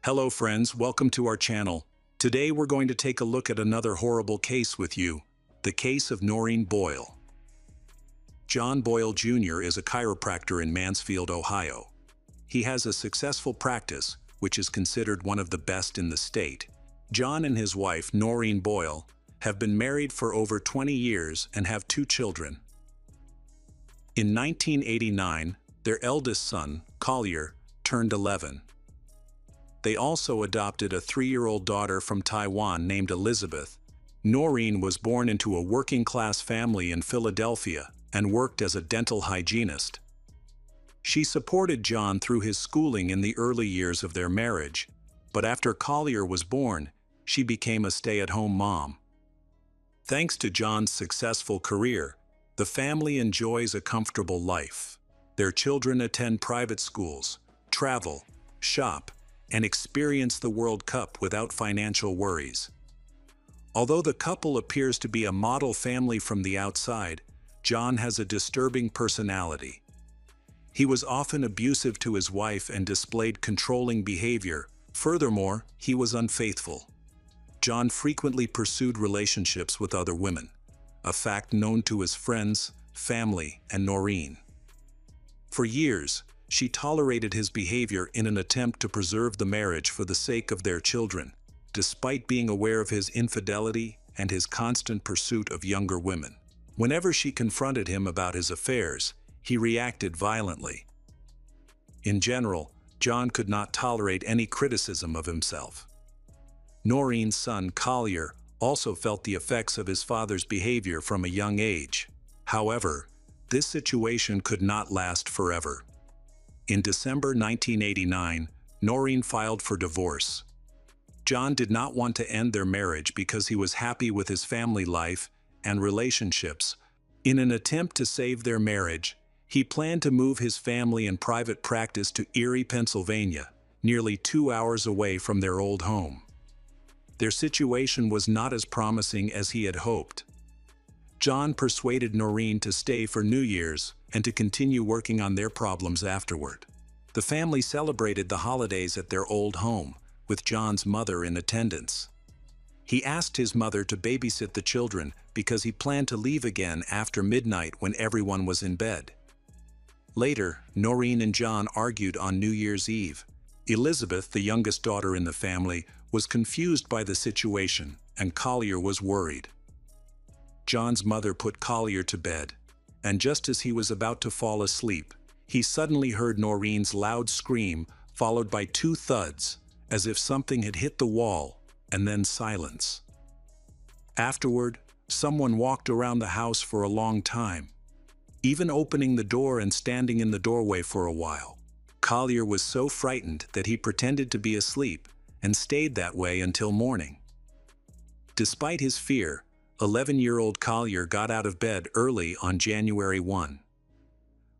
Hello friends, welcome to our channel. Today we're going to take a look at another horrible case with you, the case of Noreen Boyle. John Boyle Jr. is a chiropractor in Mansfield, Ohio. He has a successful practice, which is considered one of the best in the state. John and his wife, Noreen Boyle, have been married for over 20 years and have 2 children. In 1989, their eldest son, Collier, turned 11. They also adopted a 3-year-old daughter from Taiwan named Elizabeth. Noreen was born into a working-class family in Philadelphia and worked as a dental hygienist. She supported John through his schooling in the early years of their marriage, but after Collier was born, she became a stay-at-home mom. Thanks to John's successful career, the family enjoys a comfortable life. Their children attend private schools, travel, shop, and experience the World Cup without financial worries. Although the couple appears to be a model family from the outside, John has a disturbing personality. He was often abusive to his wife and displayed controlling behavior. Furthermore, he was unfaithful. John frequently pursued relationships with other women, a fact known to his friends, family, and Noreen. For years, she tolerated his behavior in an attempt to preserve the marriage for the sake of their children, despite being aware of his infidelity and his constant pursuit of younger women. Whenever she confronted him about his affairs, he reacted violently. In general, John could not tolerate any criticism of himself. Noreen's son, Collier, also felt the effects of his father's behavior from a young age. However, this situation could not last forever. In December 1989, Noreen filed for divorce. John did not want to end their marriage because he was happy with his family life and relationships. In an attempt to save their marriage, he planned to move his family and private practice to Erie, Pennsylvania, nearly 2 hours away from their old home. Their situation was not as promising as he had hoped. John persuaded Noreen to stay for New Year's and to continue working on their problems afterward. The family celebrated the holidays at their old home, with John's mother in attendance. He asked his mother to babysit the children because he planned to leave again after midnight when everyone was in bed. Later, Noreen and John argued on New Year's Eve. Elizabeth, the youngest daughter in the family, was confused by the situation, and Collier was worried. John's mother put Collier to bed, and just as he was about to fall asleep, he suddenly heard Noreen's loud scream, followed by 2 thuds, as if something had hit the wall, and then silence. Afterward, someone walked around the house for a long time, even opening the door and standing in the doorway for a while. Collier was so frightened that he pretended to be asleep and stayed that way until morning. Despite his fear, 11-year-old Collier got out of bed early on January 1.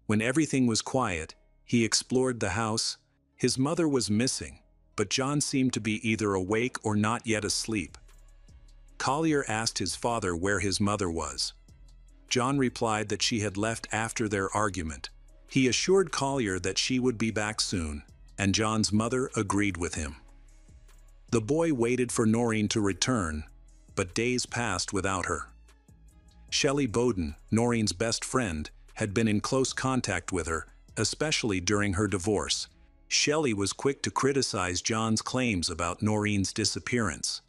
When everything was quiet, he explored the house. His mother was missing, but John seemed to be either awake or not yet asleep. Collier asked his father where his mother was. John replied that she had left after their argument. He assured Collier that she would be back soon, and John's mother agreed with him. The boy waited for Noreen to return, but days passed without her. Shelley Bowden, Noreen's best friend, had been in close contact with her, especially during her divorce. Shelley was quick to criticize John's claims about Noreen's disappearance.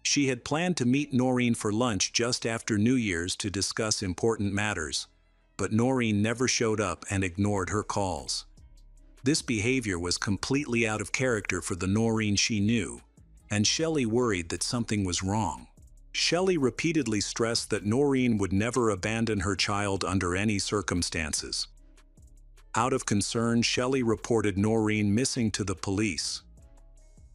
She had planned to meet Noreen for lunch just after New Year's to discuss important matters, but Noreen never showed up and ignored her calls. This behavior was completely out of character for the Noreen she knew, and Shelley worried that something was wrong. Shelley repeatedly stressed that Noreen would never abandon her child under any circumstances. Out of concern, Shelley reported Noreen missing to the police.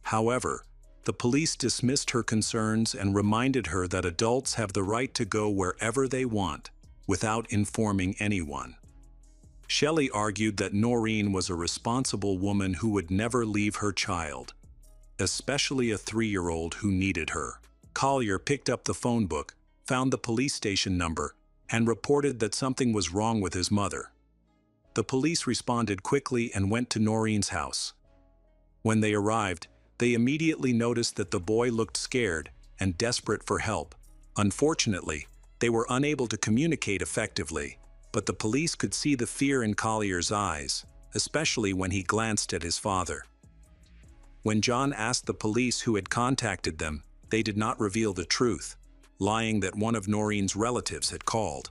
However, the police dismissed her concerns and reminded her that adults have the right to go wherever they want, without informing anyone. Shelley argued that Noreen was a responsible woman who would never leave her child, especially a 3-year-old who needed her. Collier picked up the phone book, found the police station number, and reported that something was wrong with his mother. The police responded quickly and went to Noreen's house. When they arrived, They immediately noticed that the boy looked scared and desperate for help. Unfortunately, they were unable to communicate effectively, but the police could see the fear in Collier's eyes, especially when he glanced at his father. When John asked the police who had contacted them, they did not reveal the truth, lying that one of Noreen's relatives had called.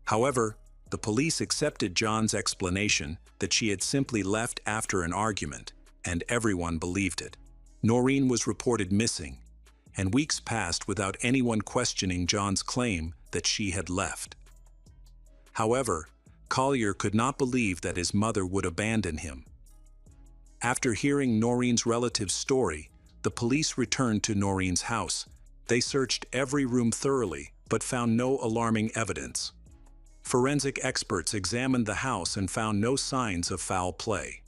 However, the police accepted John's explanation that she had simply left after an argument, and everyone believed it. Noreen was reported missing, and weeks passed without anyone questioning John's claim that she had left. However, Collier could not believe that his mother would abandon him. After hearing Noreen's relative's story, the police returned to Noreen's house. They searched every room thoroughly, but found no alarming evidence. Forensic experts examined the house and found no signs of foul play.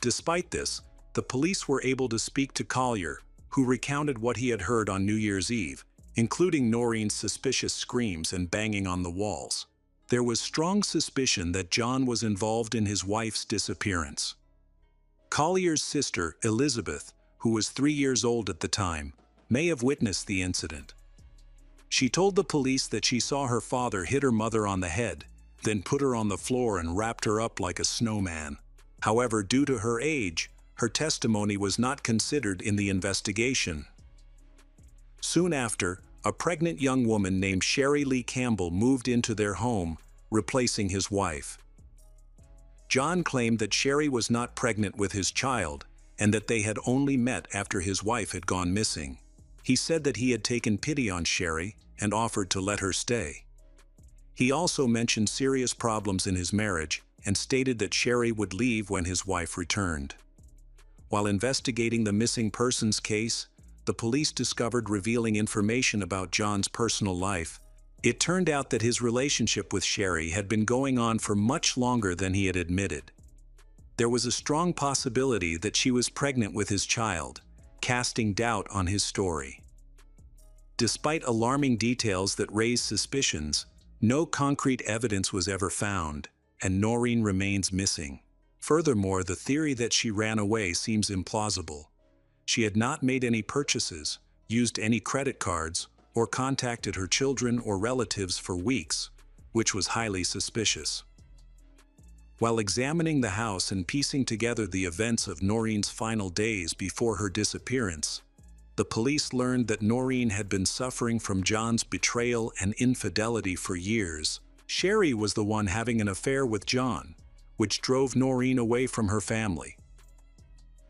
Despite this, the police were able to speak to Collier, who recounted what he had heard on New Year's Eve, including Noreen's suspicious screams and banging on the walls. There was strong suspicion that John was involved in his wife's disappearance. Collier's sister, Elizabeth, who was 3 years old at the time, may have witnessed the incident. She told the police that she saw her father hit her mother on the head, then put her on the floor and wrapped her up like a snowman. However, due to her age, her testimony was not considered in the investigation. Soon after, a pregnant young woman named Sherry Lee Campbell moved into their home, replacing his wife. John claimed that Sherry was not pregnant with his child, and that they had only met after his wife had gone missing. He said that he had taken pity on Sherry and offered to let her stay. He also mentioned serious problems in his marriage and stated that Sherry would leave when his wife returned. While investigating the missing persons case, the police discovered revealing information about John's personal life. It turned out that his relationship with Sherry had been going on for much longer than he had admitted. There was a strong possibility that she was pregnant with his child, casting doubt on his story. Despite alarming details that raised suspicions, no concrete evidence was ever found, and Noreen remains missing. Furthermore, the theory that she ran away seems implausible. She had not made any purchases, used any credit cards, or contacted her children or relatives for weeks, which was highly suspicious. While examining the house and piecing together the events of Noreen's final days before her disappearance, the police learned that Noreen had been suffering from John's betrayal and infidelity for years. Sherry was the one having an affair with John, which drove Noreen away from her family.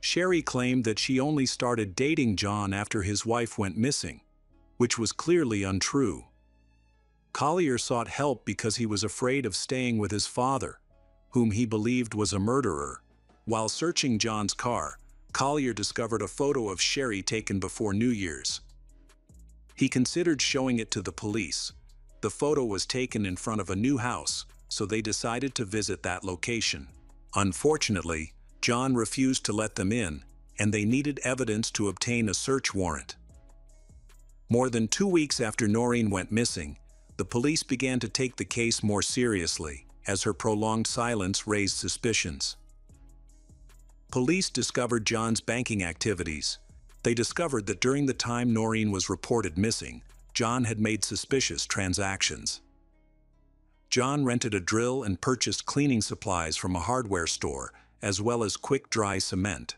Sherry claimed that she only started dating John after his wife went missing, which was clearly untrue. Collier sought help because he was afraid of staying with his father, whom he believed was a murderer. While searching John's car, Collier discovered a photo of Sherry taken before New Year's. He considered showing it to the police. The photo was taken in front of a new house, so they decided to visit that location. Unfortunately, John refused to let them in, and they needed evidence to obtain a search warrant. More than 2 weeks after Noreen went missing, the police began to take the case more seriously, as her prolonged silence raised suspicions. Police discovered John's banking activities. They discovered that during the time Noreen was reported missing, John had made suspicious transactions. John rented a drill and purchased cleaning supplies from a hardware store, as well as quick-dry cement.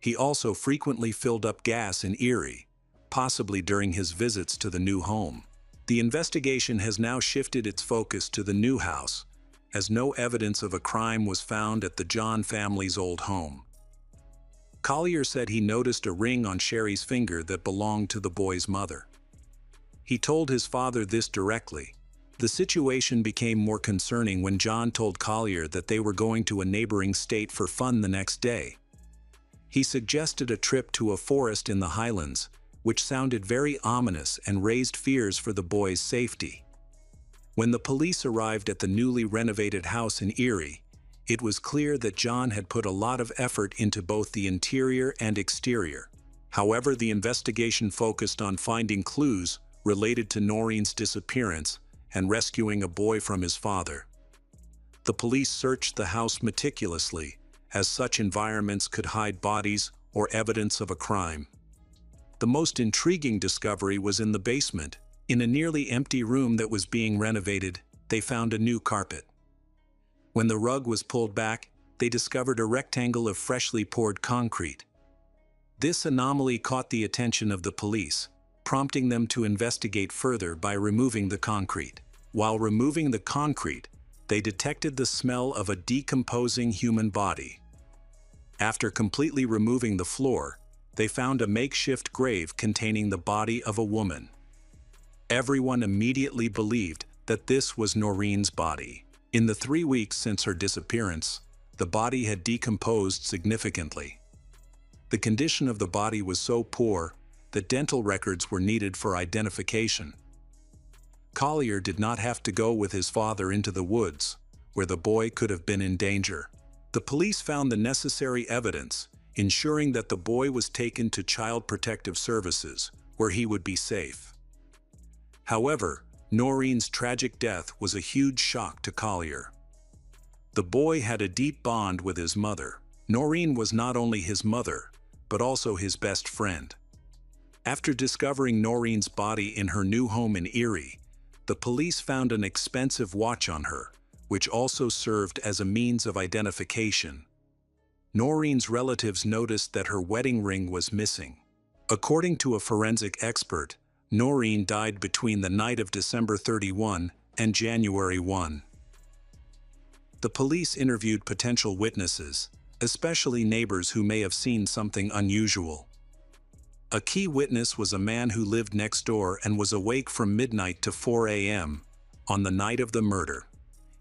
He also frequently filled up gas in Erie, possibly during his visits to the new home. The investigation has now shifted its focus to the new house, as no evidence of a crime was found at the John family's old home. Collier said he noticed a ring on Sherry's finger that belonged to the boy's mother. He told his father this directly. The situation became more concerning when John told Collier that they were going to a neighboring state for fun the next day. He suggested a trip to a forest in the Highlands, which sounded very ominous and raised fears for the boy's safety. When the police arrived at the newly renovated house in Erie, it was clear that John had put a lot of effort into both the interior and exterior. However, the investigation focused on finding clues related to Noreen's disappearance and rescuing a boy from his father. The police searched the house meticulously, as such environments could hide bodies or evidence of a crime. The most intriguing discovery was in the basement. In a nearly empty room that was being renovated, they found a new carpet. When the rug was pulled back, they discovered a rectangle of freshly poured concrete. This anomaly caught the attention of the police, prompting them to investigate further by removing the concrete. While removing the concrete, they detected the smell of a decomposing human body. After completely removing the floor, they found a makeshift grave containing the body of a woman. Everyone immediately believed that this was Noreen's body. In the 3 weeks since her disappearance, the body had decomposed significantly. The condition of the body was so poor that dental records were needed for identification. Collier did not have to go with his father into the woods, where the boy could have been in danger. The police found the necessary evidence, ensuring that the boy was taken to Child Protective Services, where he would be safe. However, Noreen's tragic death was a huge shock to Collier. The boy had a deep bond with his mother. Noreen was not only his mother, but also his best friend. After discovering Noreen's body in her new home in Erie, the police found an expensive watch on her, which also served as a means of identification. Noreen's relatives noticed that her wedding ring was missing. According to a forensic expert, Noreen died between the night of December 31 and January 1. The police interviewed potential witnesses, especially neighbors who may have seen something unusual. A key witness was a man who lived next door and was awake from midnight to 4 a.m. on the night of the murder.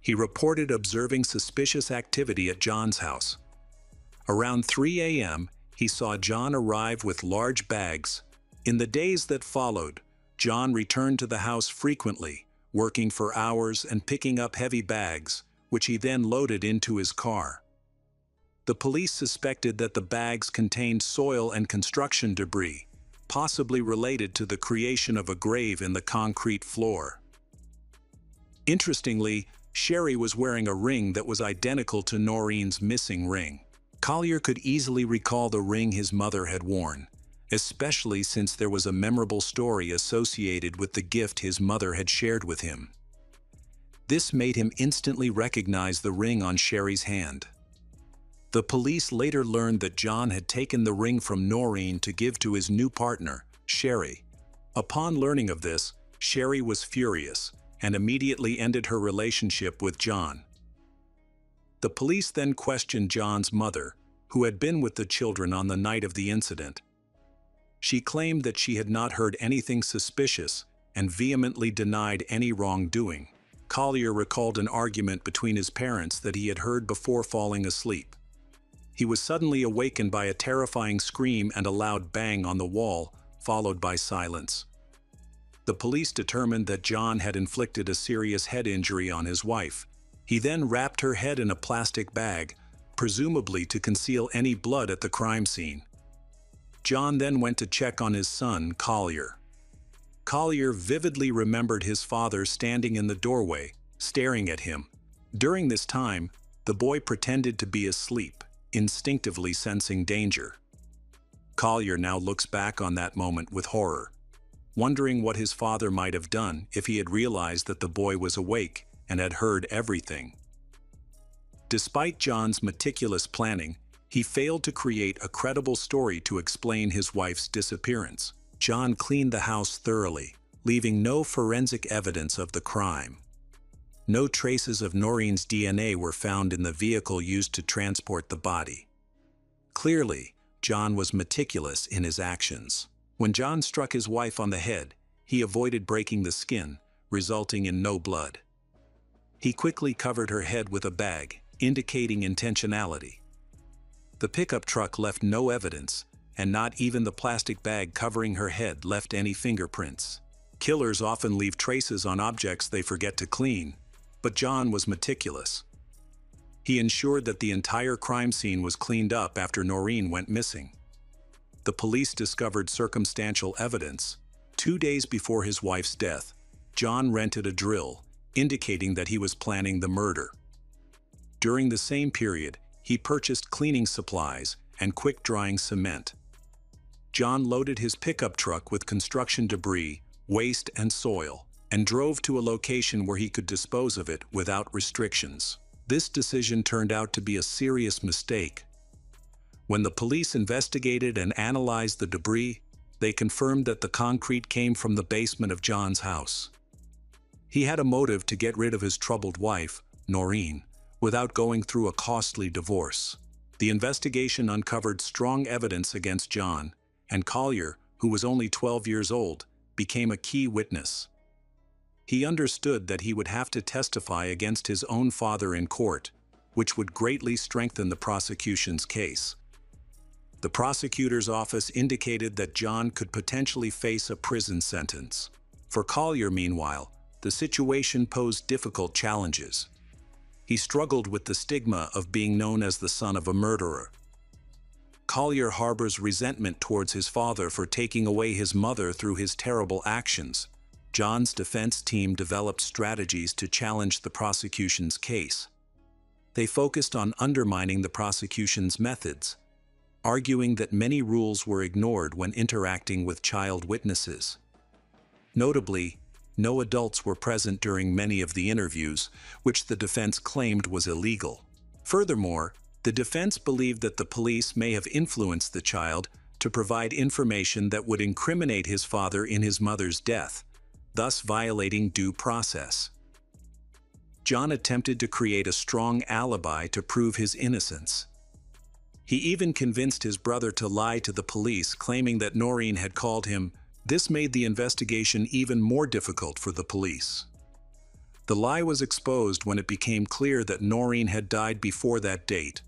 He reported observing suspicious activity at John's house. Around 3 a.m., he saw John arrive with large bags. In the days that followed, John returned to the house frequently, working for hours and picking up heavy bags, which he then loaded into his car. The police suspected that the bags contained soil and construction debris, possibly related to the creation of a grave in the concrete floor. Interestingly, Sherry was wearing a ring that was identical to Noreen's missing ring. Collier could easily recall the ring his mother had worn, especially since there was a memorable story associated with the gift his mother had shared with him. This made him instantly recognize the ring on Sherry's hand. The police later learned that John had taken the ring from Noreen to give to his new partner, Sherry. Upon learning of this, Sherry was furious and immediately ended her relationship with John. The police then questioned John's mother, who had been with the children on the night of the incident. She claimed that she had not heard anything suspicious and vehemently denied any wrongdoing. Collier recalled an argument between his parents that he had heard before falling asleep. He was suddenly awakened by a terrifying scream and a loud bang on the wall, followed by silence. The police determined that John had inflicted a serious head injury on his wife. He then wrapped her head in a plastic bag, presumably to conceal any blood at the crime scene. John then went to check on his son, Collier. Collier vividly remembered his father standing in the doorway, staring at him. During this time, the boy pretended to be asleep, instinctively sensing danger. Collier now looks back on that moment with horror, wondering what his father might have done if he had realized that the boy was awake and had heard everything. Despite John's meticulous planning, he failed to create a credible story to explain his wife's disappearance. John cleaned the house thoroughly, leaving no forensic evidence of the crime. No traces of Noreen's DNA were found in the vehicle used to transport the body. Clearly, John was meticulous in his actions. When John struck his wife on the head, he avoided breaking the skin, resulting in no blood. He quickly covered her head with a bag, indicating intentionality. The pickup truck left no evidence, and not even the plastic bag covering her head left any fingerprints. Killers often leave traces on objects they forget to clean, but John was meticulous. He ensured that the entire crime scene was cleaned up after Noreen went missing. The police discovered circumstantial evidence. 2 days before his wife's death, John rented a drill, indicating that he was planning the murder. During the same period, he purchased cleaning supplies and quick-drying cement. John loaded his pickup truck with construction debris, waste, and soil, and drove to a location where he could dispose of it without restrictions. This decision turned out to be a serious mistake. When the police investigated and analyzed the debris, they confirmed that the concrete came from the basement of John's house. He had a motive to get rid of his troubled wife, Noreen, without going through a costly divorce. The investigation uncovered strong evidence against John, and Collier, who was only 12 years old, became a key witness. He understood that he would have to testify against his own father in court, which would greatly strengthen the prosecution's case. The prosecutor's office indicated that John could potentially face a prison sentence. For Collier, meanwhile, the situation posed difficult challenges. He struggled with the stigma of being known as the son of a murderer. Collier harbors resentment towards his father for taking away his mother through his terrible actions. John's defense team developed strategies to challenge the prosecution's case. They focused on undermining the prosecution's methods, arguing that many rules were ignored when interacting with child witnesses. Notably, no adults were present during many of the interviews, which the defense claimed was illegal. Furthermore, the defense believed that the police may have influenced the child to provide information that would incriminate his father in his mother's death, thus violating due process. John attempted to create a strong alibi to prove his innocence. He even convinced his brother to lie to the police, claiming that Noreen had called him. This made the investigation even more difficult for the police. The lie was exposed when it became clear that Noreen had died before that date.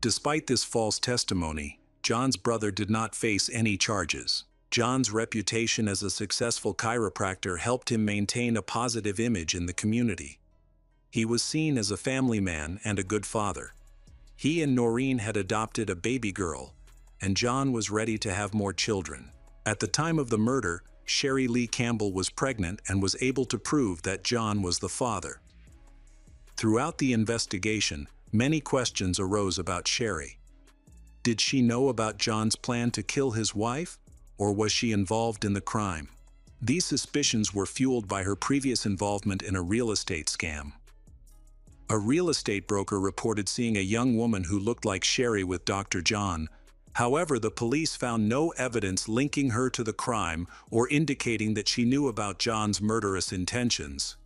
Despite this false testimony, John's brother did not face any charges. John's reputation as a successful chiropractor helped him maintain a positive image in the community. He was seen as a family man and a good father. He and Noreen had adopted a baby girl, and John was ready to have more children. At the time of the murder, Sherry Lee Campbell was pregnant and was able to prove that John was the father. Throughout the investigation, many questions arose about Sherry. Did she know about John's plan to kill his wife, or was she involved in the crime? These suspicions were fueled by her previous involvement in a real estate scam. A real estate broker reported seeing a young woman who looked like Sherry with Dr. John. However, the police found no evidence linking her to the crime or indicating that she knew about John's murderous intentions.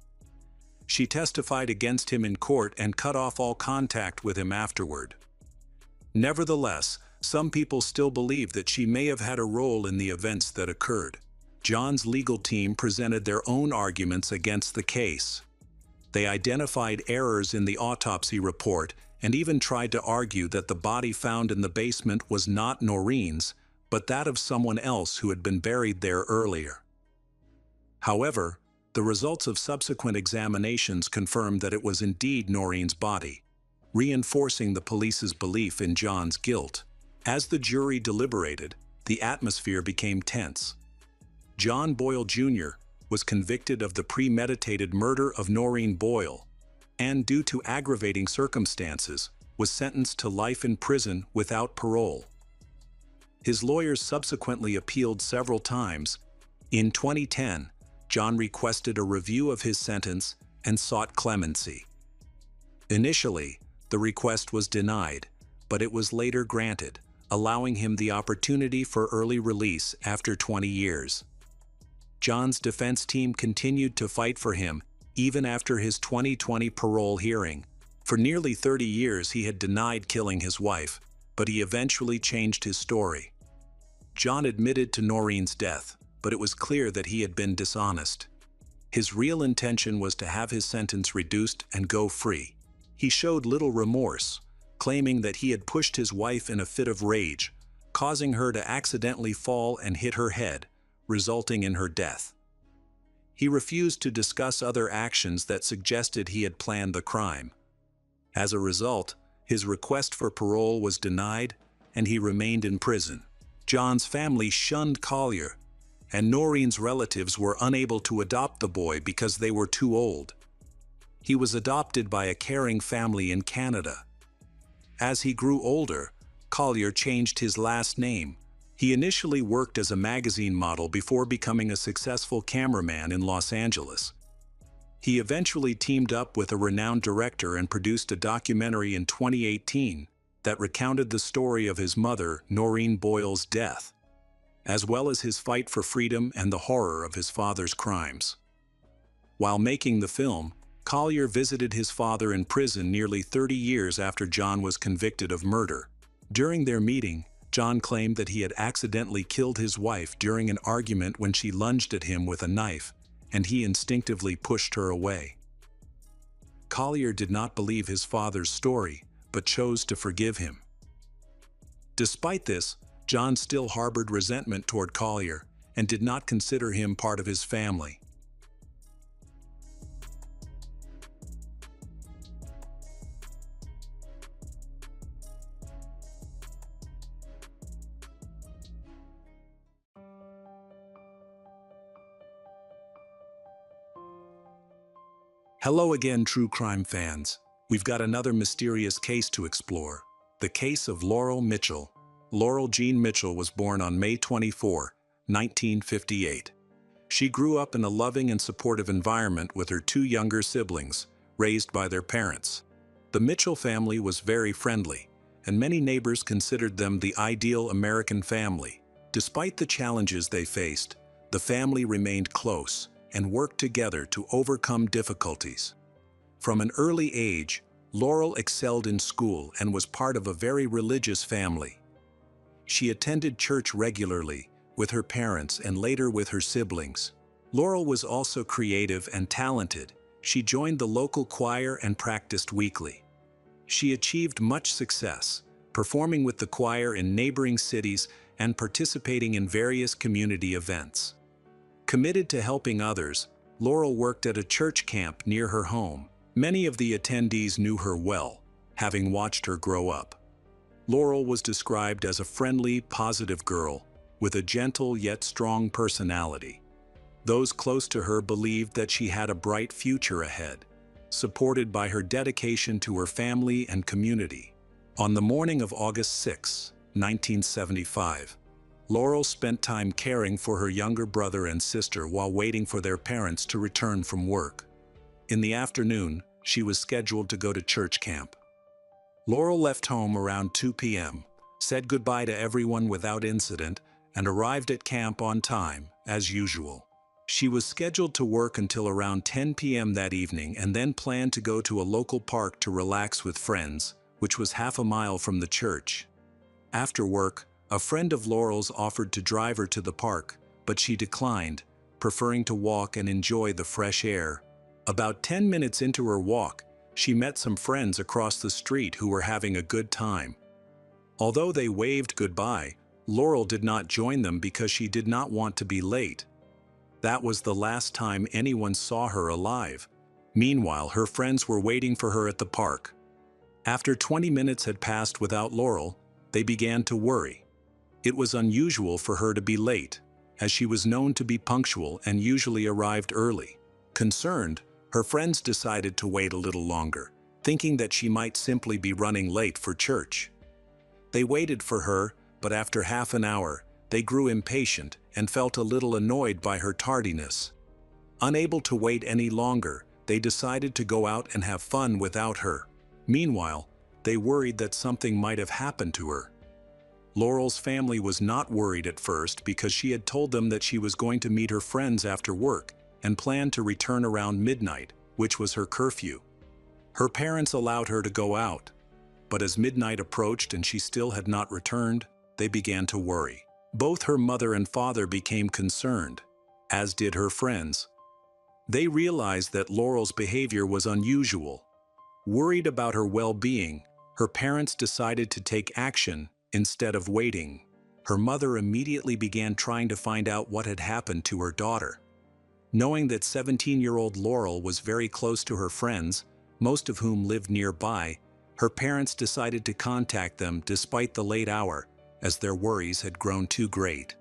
She testified against him in court and cut off all contact with him afterward. Nevertheless, some people still believe that she may have had a role in the events that occurred. John's legal team presented their own arguments against the case. They identified errors in the autopsy report and even tried to argue that the body found in the basement was not Noreen's, but that of someone else who had been buried there earlier. However, the results of subsequent examinations confirmed that it was indeed Noreen's body, reinforcing the police's belief in John's guilt. As the jury deliberated, the atmosphere became tense. John Boyle Jr. was convicted of the premeditated murder of Noreen Boyle, and due to aggravating circumstances, was sentenced to life in prison without parole. His lawyers subsequently appealed several times. In 2010, John requested a review of his sentence and sought clemency. Initially, the request was denied, but it was later granted, allowing him the opportunity for early release after 20 years. John's defense team continued to fight for him even after his 2020 parole hearing. For nearly 30 years he had denied killing his wife, but he eventually changed his story. John admitted to Noreen's death, but it was clear that he had been dishonest. His real intention was to have his sentence reduced and go free. He showed little remorse, claiming that he had pushed his wife in a fit of rage, causing her to accidentally fall and hit her head, resulting in her death. He refused to discuss other actions that suggested he had planned the crime. As a result, his request for parole was denied, and he remained in prison. John's family shunned Collier, and Noreen's relatives were unable to adopt the boy because they were too old. He was adopted by a caring family in Canada. As he grew older, Collier changed his last name. He initially worked as a magazine model before becoming a successful cameraman in Los Angeles. He eventually teamed up with a renowned director and produced a documentary in 2018 that recounted the story of his mother, Noreen Boyle's death, as well as his fight for freedom and the horror of his father's crimes. While making the film, Collier visited his father in prison nearly 30 years after John was convicted of murder. During their meeting, John claimed that he had accidentally killed his wife during an argument when she lunged at him with a knife, and he instinctively pushed her away. Collier did not believe his father's story, but chose to forgive him. Despite this, John still harbored resentment toward Collier and did not consider him part of his family. Hello again, true crime fans. We've got another mysterious case to explore. The case of Laurel Mitchell. Laurel Jean Mitchell was born on May 24, 1958. She grew up in a loving and supportive environment with her two younger siblings, raised by their parents. The Mitchell family was very friendly, and many neighbors considered them the ideal American family. Despite the challenges they faced, the family remained close and worked together to overcome difficulties. From an early age, Laurel excelled in school and was part of a very religious family. She attended church regularly, with her parents and later with her siblings. Laurel was also creative and talented. She joined the local choir and practiced weekly. She achieved much success, performing with the choir in neighboring cities and participating in various community events. Committed to helping others, Laurel worked at a church camp near her home. Many of the attendees knew her well, having watched her grow up. Laurel was described as a friendly, positive girl, with a gentle yet strong personality. Those close to her believed that she had a bright future ahead, supported by her dedication to her family and community. On the morning of August 6, 1975, Laurel spent time caring for her younger brother and sister while waiting for their parents to return from work. In the afternoon, she was scheduled to go to church camp. Laurel left home around 2 p.m., said goodbye to everyone without incident, and arrived at camp on time, as usual. She was scheduled to work until around 10 p.m. that evening and then planned to go to a local park to relax with friends, which was half a mile from the church. After work, a friend of Laurel's offered to drive her to the park, but she declined, preferring to walk and enjoy the fresh air. About 10 minutes into her walk, she met some friends across the street who were having a good time. Although they waved goodbye, Laurel did not join them because she did not want to be late. That was the last time anyone saw her alive. Meanwhile, her friends were waiting for her at the park. After 20 minutes had passed without Laurel, they began to worry. It was unusual for her to be late, as she was known to be punctual and usually arrived early. Concerned, her friends decided to wait a little longer, thinking that she might simply be running late for church. They waited for her, but after half an hour, they grew impatient and felt a little annoyed by her tardiness. Unable to wait any longer, they decided to go out and have fun without her. Meanwhile, they worried that something might have happened to her. Laurel's family was not worried at first because she had told them that she was going to meet her friends after work and planned to return around midnight, which was her curfew. Her parents allowed her to go out, but as midnight approached and she still had not returned, they began to worry. Both her mother and father became concerned, as did her friends. They realized that Laurel's behavior was unusual. Worried about her well-being, her parents decided to take action instead of waiting. Her mother immediately began trying to find out what had happened to her daughter. Knowing that 17-year-old Laurel was very close to her friends, most of whom lived nearby, her parents decided to contact them despite the late hour, as their worries had grown too great.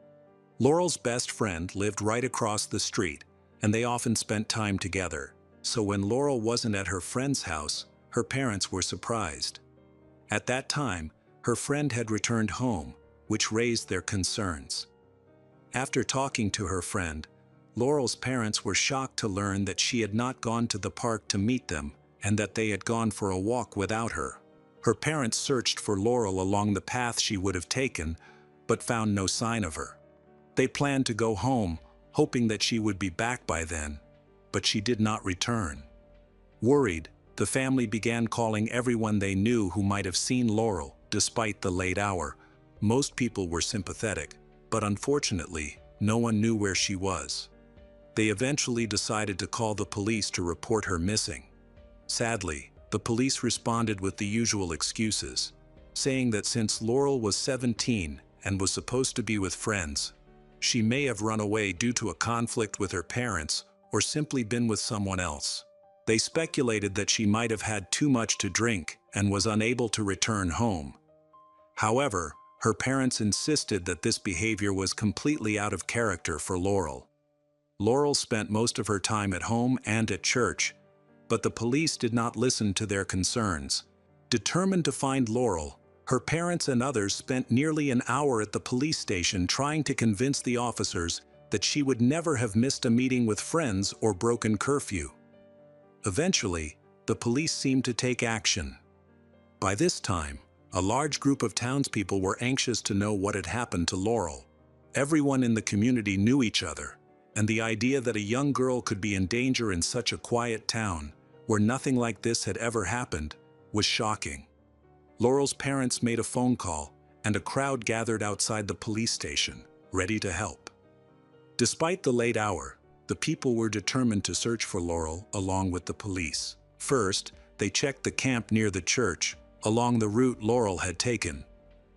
Laurel's best friend lived right across the street, and they often spent time together. So when Laurel wasn't at her friend's house, her parents were surprised. At that time, Her friend had returned home, which raised their concerns. After talking to her friend, Laurel's parents were shocked to learn that she had not gone to the park to meet them and that they had gone for a walk without her. Her parents searched for Laurel along the path she would have taken, but found no sign of her. They planned to go home, hoping that she would be back by then, but she did not return. Worried, the family began calling everyone they knew who might have seen Laurel, despite the late hour. Most people were sympathetic, but unfortunately, no one knew where she was. They eventually decided to call the police to report her missing. Sadly, the police responded with the usual excuses, saying that since Laurel was 17 and was supposed to be with friends, she may have run away due to a conflict with her parents or simply been with someone else. They speculated that she might have had too much to drink and was unable to return home. However, her parents insisted that this behavior was completely out of character for Laurel. Laurel spent most of her time at home and at church, but the police did not listen to their concerns. Determined to find Laurel, her parents and others spent nearly an hour at the police station trying to convince the officers that she would never have missed a meeting with friends or broken curfew. Eventually, the police seemed to take action. By this time, a large group of townspeople were anxious to know what had happened to Laurel. Everyone in the community knew each other, and the idea that a young girl could be in danger in such a quiet town, where nothing like this had ever happened, was shocking. Laurel's parents made a phone call, and a crowd gathered outside the police station, ready to help. Despite the late hour, the people were determined to search for Laurel along with the police. First, they checked the camp near the church, along the route Laurel had taken.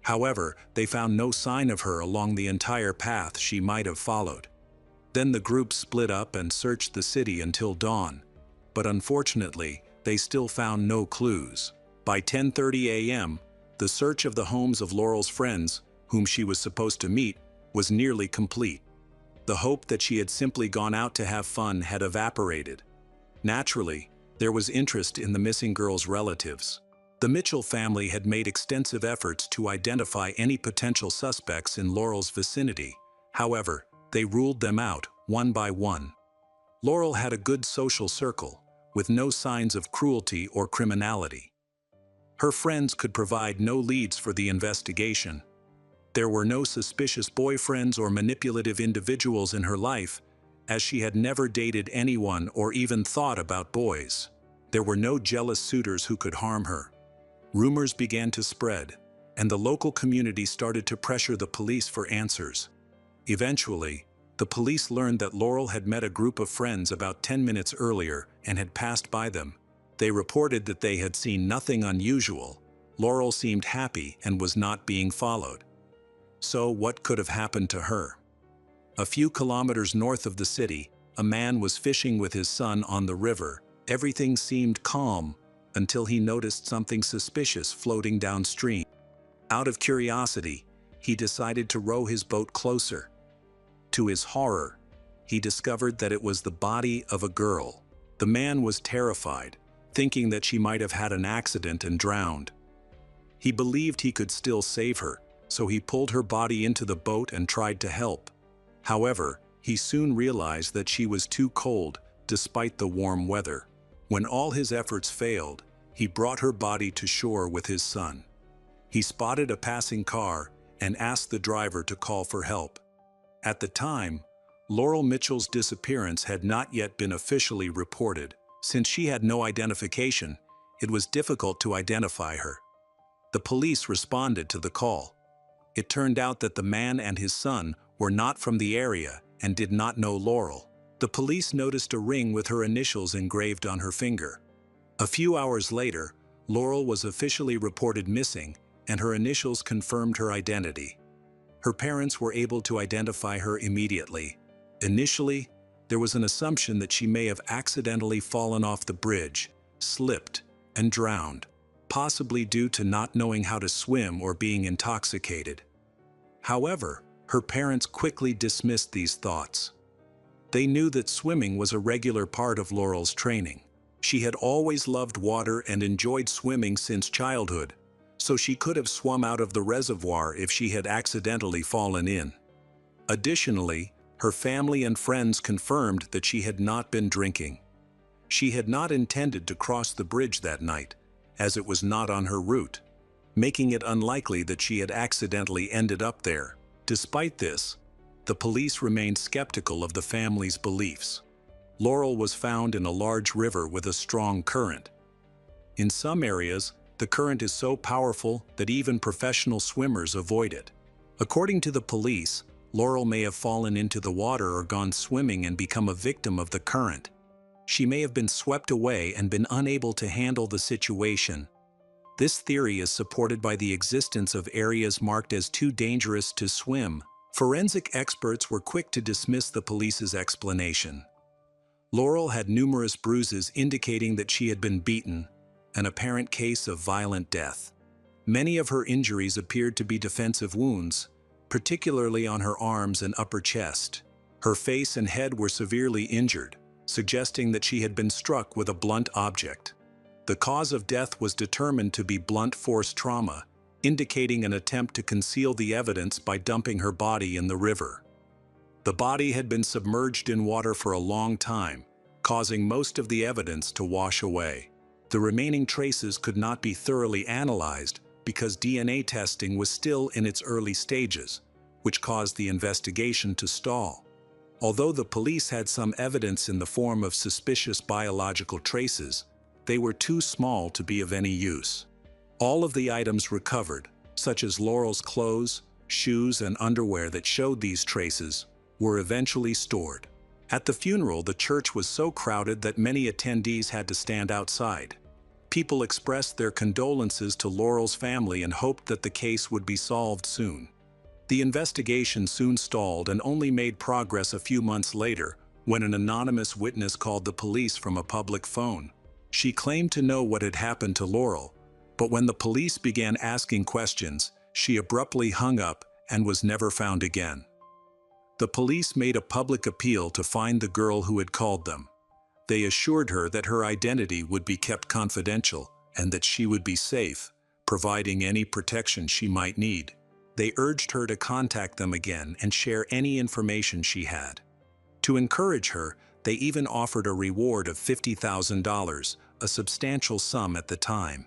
However, they found no sign of her along the entire path she might have followed. Then the group split up and searched the city until dawn, but unfortunately, they still found no clues. By 10:30 a.m., the search of the homes of Laurel's friends, whom she was supposed to meet, was nearly complete. The hope that she had simply gone out to have fun had evaporated. Naturally, there was interest in the missing girl's relatives. The Mitchell family had made extensive efforts to identify any potential suspects in Laurel's vicinity. However, they ruled them out, one by one. Laurel had a good social circle, with no signs of cruelty or criminality. Her friends could provide no leads for the investigation. There were no suspicious boyfriends or manipulative individuals in her life, as she had never dated anyone or even thought about boys. There were no jealous suitors who could harm her. Rumors began to spread, and the local community started to pressure the police for answers. Eventually, the police learned that Laurel had met a group of friends about 10 minutes earlier and had passed by them. They reported that they had seen nothing unusual. Laurel seemed happy and was not being followed. So what could have happened to her? A few kilometers north of the city, a man was fishing with his son on the river. Everything seemed calm until he noticed something suspicious floating downstream. Out of curiosity, he decided to row his boat closer. To his horror, he discovered that it was the body of a girl. The man was terrified, thinking that she might have had an accident and drowned. He believed he could still save her, so he pulled her body into the boat and tried to help. However, he soon realized that she was too cold, despite the warm weather. When all his efforts failed, he brought her body to shore with his son. He spotted a passing car and asked the driver to call for help. At the time, Laurel Mitchell's disappearance had not yet been officially reported. Since she had no identification, it was difficult to identify her. The police responded to the call. It turned out that the man and his son were not from the area and did not know Laurel. The police noticed a ring with her initials engraved on her finger. A few hours later, Laurel was officially reported missing, and her initials confirmed her identity. Her parents were able to identify her immediately. Initially, there was an assumption that she may have accidentally fallen off the bridge, slipped, and drowned, possibly due to not knowing how to swim or being intoxicated. However, her parents quickly dismissed these thoughts. They knew that swimming was a regular part of Laurel's training. She had always loved water and enjoyed swimming since childhood, so she could have swum out of the reservoir if she had accidentally fallen in. Additionally, her family and friends confirmed that she had not been drinking. She had not intended to cross the bridge that night, as it was not on her route, making it unlikely that she had accidentally ended up there. Despite this, the police remained skeptical of the family's beliefs. Laurel was found in a large river with a strong current. In some areas, the current is so powerful that even professional swimmers avoid it. According to the police, Laurel may have fallen into the water or gone swimming and become a victim of the current. She may have been swept away and been unable to handle the situation. This theory is supported by the existence of areas marked as too dangerous to swim. Forensic experts were quick to dismiss the police's explanation. Laurel had numerous bruises indicating that she had been beaten, an apparent case of violent death. Many of her injuries appeared to be defensive wounds, particularly on her arms and upper chest. Her face and head were severely injured, suggesting that she had been struck with a blunt object. The cause of death was determined to be blunt force trauma, indicating an attempt to conceal the evidence by dumping her body in the river. The body had been submerged in water for a long time, causing most of the evidence to wash away. The remaining traces could not be thoroughly analyzed because DNA testing was still in its early stages, which caused the investigation to stall. Although the police had some evidence in the form of suspicious biological traces, they were too small to be of any use. All of the items recovered, such as Laurel's clothes, shoes, and underwear that showed these traces, were eventually stored. At the funeral, the church was so crowded that many attendees had to stand outside. People expressed their condolences to Laurel's family and hoped that the case would be solved soon. The investigation soon stalled and only made progress a few months later, when an anonymous witness called the police from a public phone. She claimed to know what had happened to Laurel, but when the police began asking questions, she abruptly hung up and was never found again. The police made a public appeal to find the girl who had called them. They assured her that her identity would be kept confidential and that she would be safe, providing any protection she might need. They urged her to contact them again and share any information she had. To encourage her, they even offered a reward of $50,000, a substantial sum at the time.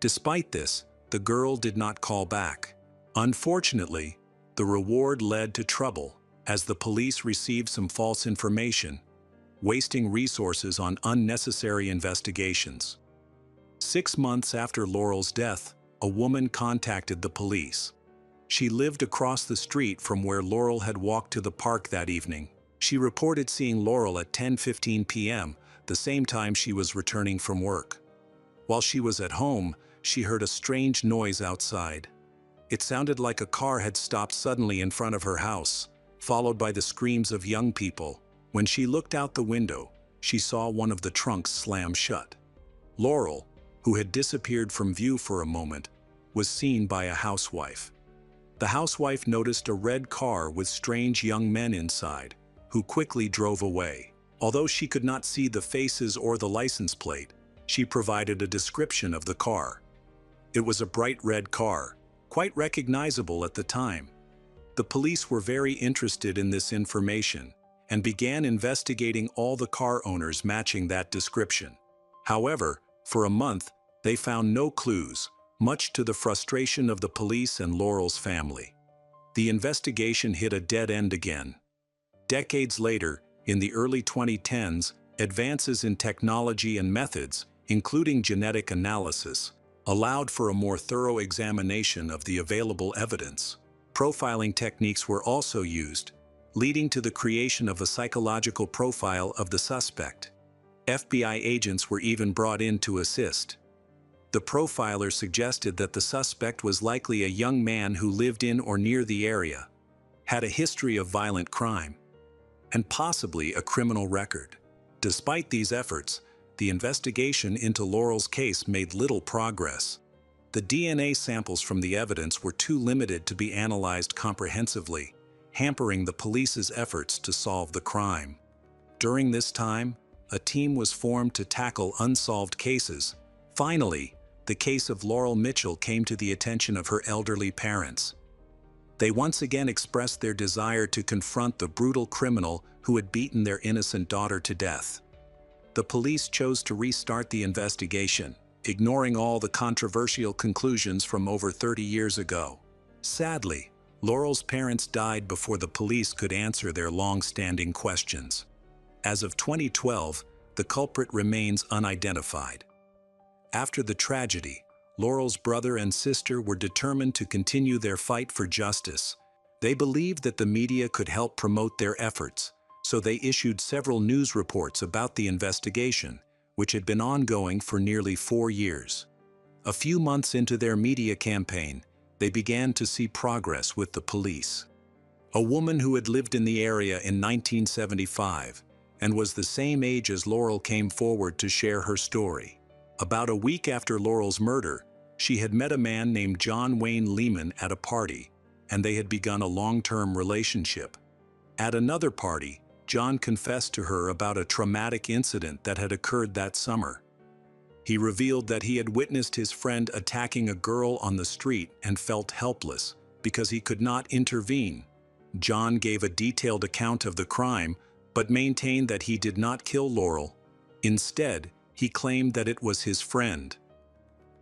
Despite this, the girl did not call back. Unfortunately, the reward led to trouble, as the police received some false information, wasting resources on unnecessary investigations. 6 months after Laurel's death, a woman contacted the police. She lived across the street from where Laurel had walked to the park that evening. She reported seeing Laurel at 10:15 p.m., the same time she was returning from work. While she was at home, she heard a strange noise outside. It sounded like a car had stopped suddenly in front of her house, followed by the screams of young people. When she looked out the window, she saw one of the trunks slam shut. Laurel, who had disappeared from view for a moment, was seen by a housewife. The housewife noticed a red car with strange young men inside, who quickly drove away. Although she could not see the faces or the license plate, she provided a description of the car. It was a bright red car, quite recognizable at the time. The police were very interested in this information and began investigating all the car owners matching that description. However, for a month, they found no clues, much to the frustration of the police and Laurel's family. The investigation hit a dead end again. Decades later, in the early 2010s, advances in technology and methods, including genetic analysis, allowed for a more thorough examination of the available evidence. Profiling techniques were also used, leading to the creation of a psychological profile of the suspect. FBI agents were even brought in to assist. The profiler suggested that the suspect was likely a young man who lived in or near the area, had a history of violent crime, and possibly a criminal record. Despite these efforts, the investigation into Laurel's case made little progress. The DNA samples from the evidence were too limited to be analyzed comprehensively, hampering the police's efforts to solve the crime. During this time, a team was formed to tackle unsolved cases. Finally, the case of Laurel Mitchell came to the attention of her elderly parents. They once again expressed their desire to confront the brutal criminal who had beaten their innocent daughter to death. The police chose to restart the investigation, ignoring all the controversial conclusions from over 30 years ago. Sadly, Laurel's parents died before the police could answer their long-standing questions. As of 2012, the culprit remains unidentified. After the tragedy, Laurel's brother and sister were determined to continue their fight for justice. They believed that the media could help promote their efforts, so they issued several news reports about the investigation, which had been ongoing for nearly 4 years. A few months into their media campaign, they began to see progress with the police. A woman who had lived in the area in 1975 and was the same age as Laurel came forward to share her story. About a week after Laurel's murder, she had met a man named John Wayne Lehman at a party, and they had begun a long-term relationship. At another party, John confessed to her about a traumatic incident that had occurred that summer. He revealed that he had witnessed his friend attacking a girl on the street and felt helpless because he could not intervene. John gave a detailed account of the crime, but maintained that he did not kill Laurel. Instead, he claimed that it was his friend.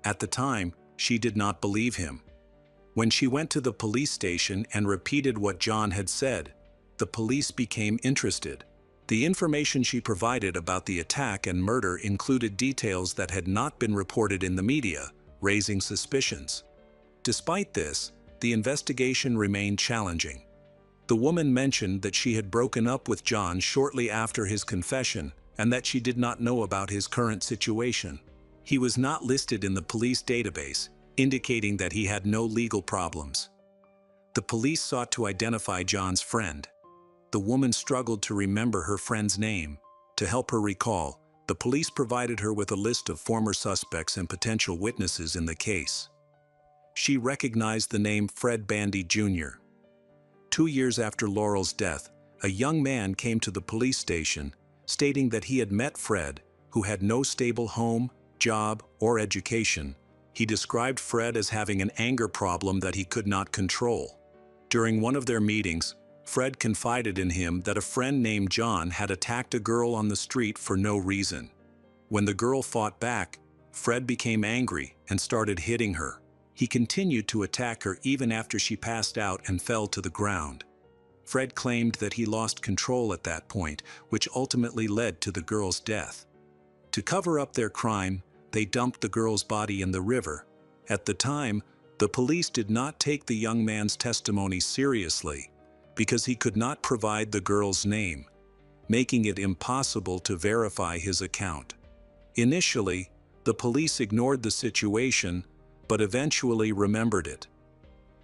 At the time, she did not believe him. When she went to the police station and repeated what John had said, the police became interested. The information she provided about the attack and murder included details that had not been reported in the media, raising suspicions. Despite this, the investigation remained challenging. The woman mentioned that she had broken up with John shortly after his confession and that she did not know about his current situation. He was not listed in the police database, indicating that he had no legal problems. The police sought to identify John's friend. The woman struggled to remember her friend's name. To help her recall, the police provided her with a list of former suspects and potential witnesses in the case. She recognized the name Fred Bandy Jr. 2 years after Laurel's death, a young man came to the police station, stating that he had met Fred, who had no stable home, job, or education. He described Fred as having an anger problem that he could not control. During one of their meetings, Fred confided in him that a friend named John had attacked a girl on the street for no reason. When the girl fought back, Fred became angry and started hitting her. He continued to attack her even after she passed out and fell to the ground. Fred claimed that he lost control at that point, which ultimately led to the girl's death. To cover up their crime, they dumped the girl's body in the river. At the time, the police did not take the young man's testimony seriously because he could not provide the girl's name, making it impossible to verify his account. Initially, the police ignored the situation, but eventually remembered it.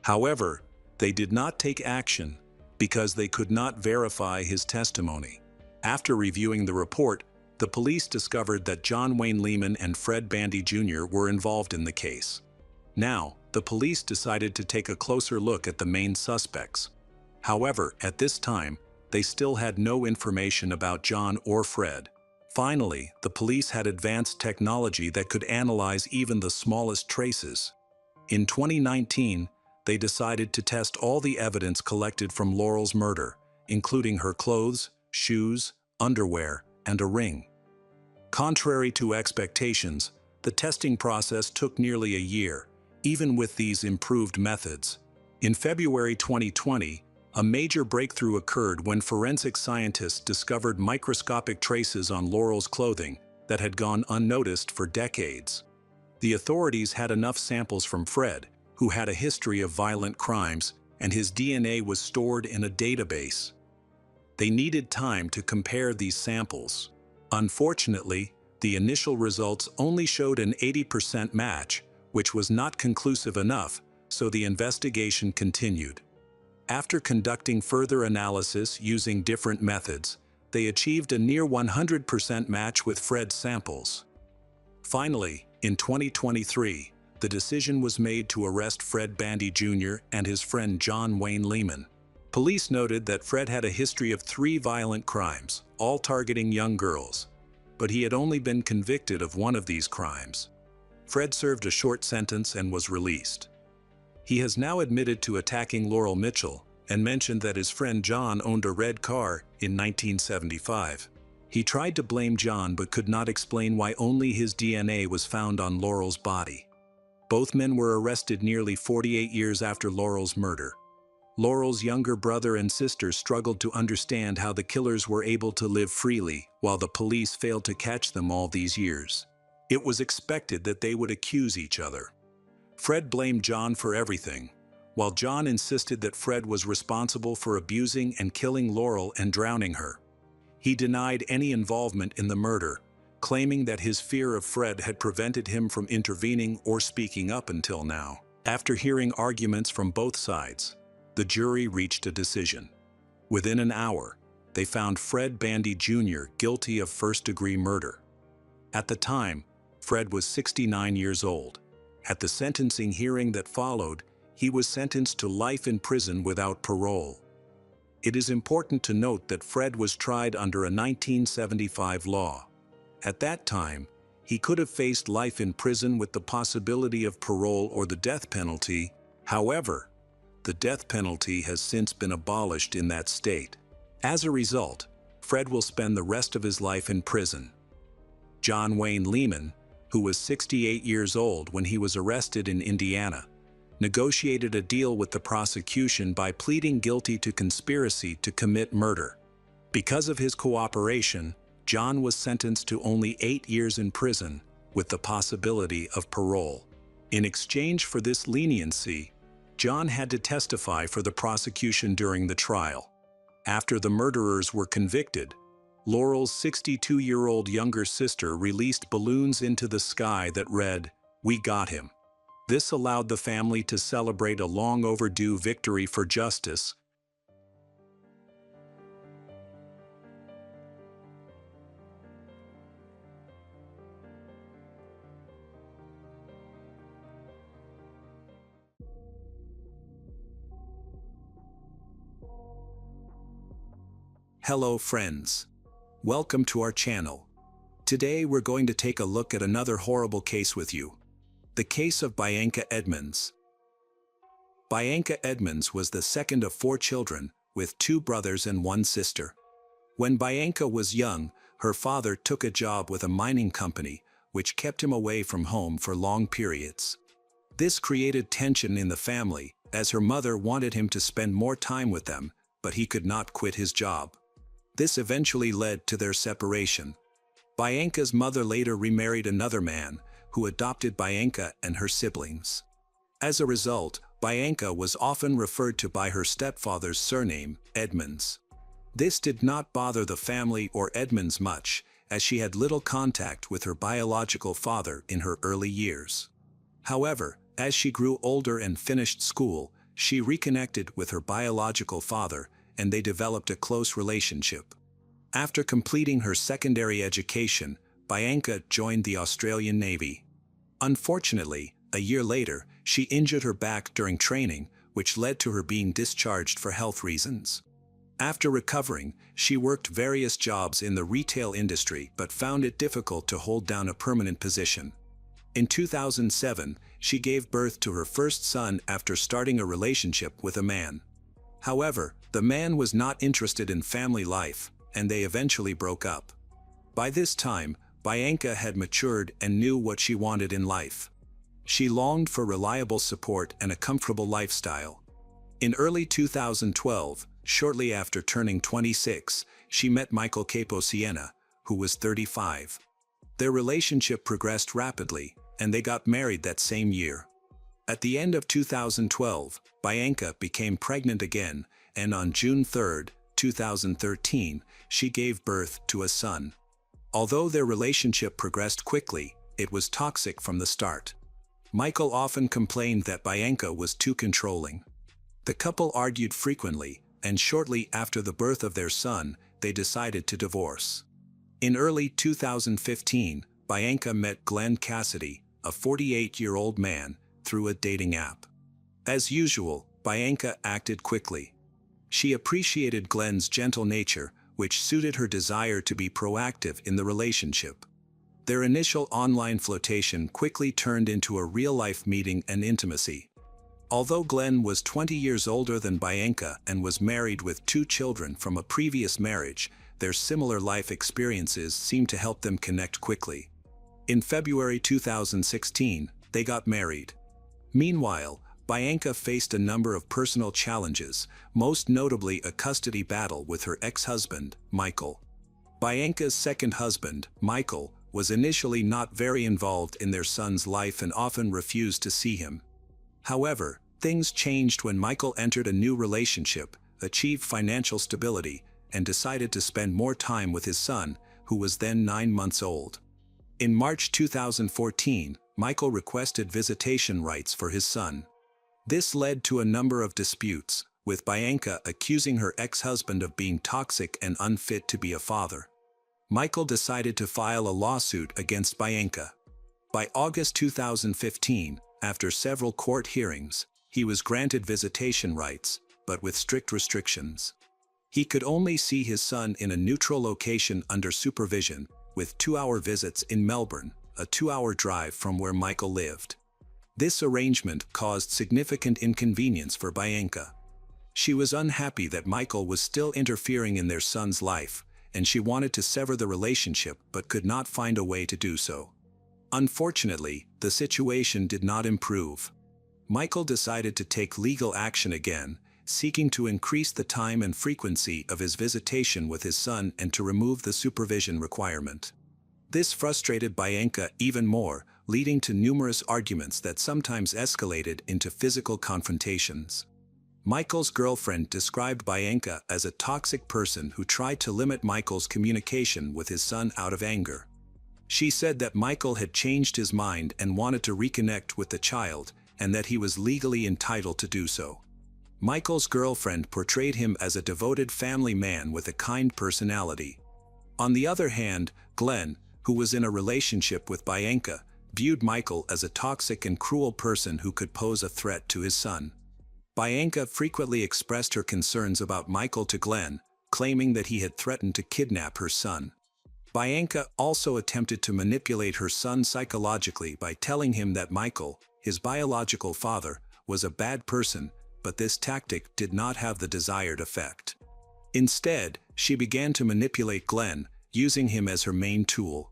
However, they did not take action because they could not verify his testimony. After reviewing the report, the police discovered that John Wayne Lehman and Fred Bandy Jr. were involved in the case. Now, the police decided to take a closer look at the main suspects. However, at this time, they still had no information about John or Fred. Finally, the police had advanced technology that could analyze even the smallest traces. In 2019, they decided to test all the evidence collected from Laurel's murder, including her clothes, shoes, underwear, and a ring. Contrary to expectations, the testing process took nearly a year, even with these improved methods. In February 2020, a major breakthrough occurred when forensic scientists discovered microscopic traces on Laurel's clothing that had gone unnoticed for decades. The authorities had enough samples from Fred, who had a history of violent crimes, and his DNA was stored in a database. They needed time to compare these samples. Unfortunately, the initial results only showed an 80% match, which was not conclusive enough, so the investigation continued. After conducting further analysis using different methods, they achieved a near 100% match with Fred's samples. Finally, in 2023, the decision was made to arrest Fred Bandy Jr. and his friend John Wayne Lehman. Police noted that Fred had a history of 3 violent crimes, all targeting young girls, but he had only been convicted of one of these crimes. Fred served a short sentence and was released. He has now admitted to attacking Laurel Mitchell and mentioned that his friend John owned a red car in 1975. He tried to blame John but could not explain why only his DNA was found on Laurel's body. Both men were arrested nearly 48 years after Laurel's murder. Laurel's younger brother and sister struggled to understand how the killers were able to live freely while the police failed to catch them all these years. It was expected that they would accuse each other. Fred blamed John for everything, while John insisted that Fred was responsible for abusing and killing Laurel and drowning her. He denied any involvement in the murder, claiming that his fear of Fred had prevented him from intervening or speaking up until now. After hearing arguments from both sides, the jury reached a decision. Within an hour, they found Fred Bandy Jr. guilty of first-degree murder. At the time, Fred was 69 years old. At the sentencing hearing that followed, he was sentenced to life in prison without parole. It is important to note that Fred was tried under a 1975 law. At that time, he could have faced life in prison with the possibility of parole or the death penalty. However, the death penalty has since been abolished in that state. As a result, Fred will spend the rest of his life in prison. John Wayne Lehman, who was 68 years old when he was arrested in Indiana, negotiated a deal with the prosecution by pleading guilty to conspiracy to commit murder. Because of his cooperation, John was sentenced to only 8 years in prison, with the possibility of parole. In exchange for this leniency, John had to testify for the prosecution during the trial. After the murderers were convicted, Laurel's 62-year-old younger sister released balloons into the sky that read, "We got him." This allowed the family to celebrate a long-overdue victory for justice. Hello friends. Welcome to our channel. Today we're going to take a look at another horrible case with you. The case of Bianca Edmonds. Bianca Edmonds was the second of 4 children, with 2 brothers and 1 sister. When Bianca was young, her father took a job with a mining company, which kept him away from home for long periods. This created tension in the family, as her mother wanted him to spend more time with them, but he could not quit his job. This eventually led to their separation. Bianca's mother later remarried another man, who adopted Bianca and her siblings. As a result, Bianca was often referred to by her stepfather's surname, Edmonds. This did not bother the family or Edmonds much, as she had little contact with her biological father in her early years. However, as she grew older and finished school, she reconnected with her biological father, and they developed a close relationship. After completing her secondary education, Bianca joined the Australian Navy. Unfortunately, a year later, she injured her back during training, which led to her being discharged for health reasons. After recovering, she worked various jobs in the retail industry but found it difficult to hold down a permanent position. In 2007, she gave birth to her first son after starting a relationship with a man. However, the man was not interested in family life, and they eventually broke up. By this time, Bianca had matured and knew what she wanted in life. She longed for reliable support and a comfortable lifestyle. In early 2012, shortly after turning 26, she met Michael Capo Siena, who was 35. Their relationship progressed rapidly, and they got married that same year. At the end of 2012, Bianca became pregnant again, and on June 3, 2013, she gave birth to a son. Although their relationship progressed quickly, it was toxic from the start. Michael often complained that Bianca was too controlling. The couple argued frequently, and shortly after the birth of their son, they decided to divorce. In early 2015, Bianca met Glenn Cassidy, a 48-year-old man, through a dating app. As usual, Bianca acted quickly. She appreciated Glenn's gentle nature, which suited her desire to be proactive in the relationship. Their initial online flirtation quickly turned into a real-life meeting and intimacy. Although Glenn was 20 years older than Bianca and was married with 2 children from a previous marriage, their similar life experiences seemed to help them connect quickly. In February 2016, they got married. Meanwhile, Bianca faced a number of personal challenges, most notably a custody battle with her ex-husband, Michael. Bianca's second husband, Michael, was initially not very involved in their son's life and often refused to see him. However, things changed when Michael entered a new relationship, achieved financial stability, and decided to spend more time with his son, who was then 9 months old. In March 2014, Michael requested visitation rights for his son. This led to a number of disputes, with Bianca accusing her ex-husband of being toxic and unfit to be a father. Michael decided to file a lawsuit against Bianca. By August 2015, after several court hearings, he was granted visitation rights, but with strict restrictions. He could only see his son in a neutral location under supervision, with 2-hour visits in Melbourne, a 2-hour drive from where Michael lived. This arrangement caused significant inconvenience for Bianca. She was unhappy that Michael was still interfering in their son's life, and she wanted to sever the relationship but could not find a way to do so. Unfortunately, the situation did not improve. Michael decided to take legal action again, seeking to increase the time and frequency of his visitation with his son and to remove the supervision requirement. This frustrated Bianca even more, leading to numerous arguments that sometimes escalated into physical confrontations. Michael's girlfriend described Bianca as a toxic person who tried to limit Michael's communication with his son out of anger. She said that Michael had changed his mind and wanted to reconnect with the child, and that he was legally entitled to do so. Michael's girlfriend portrayed him as a devoted family man with a kind personality. On the other hand, Glenn, who was in a relationship with Bianca, viewed Michael as a toxic and cruel person who could pose a threat to his son. Bianca frequently expressed her concerns about Michael to Glenn, claiming that he had threatened to kidnap her son. Bianca also attempted to manipulate her son psychologically by telling him that Michael, his biological father, was a bad person, but this tactic did not have the desired effect. Instead, she began to manipulate Glenn, using him as her main tool.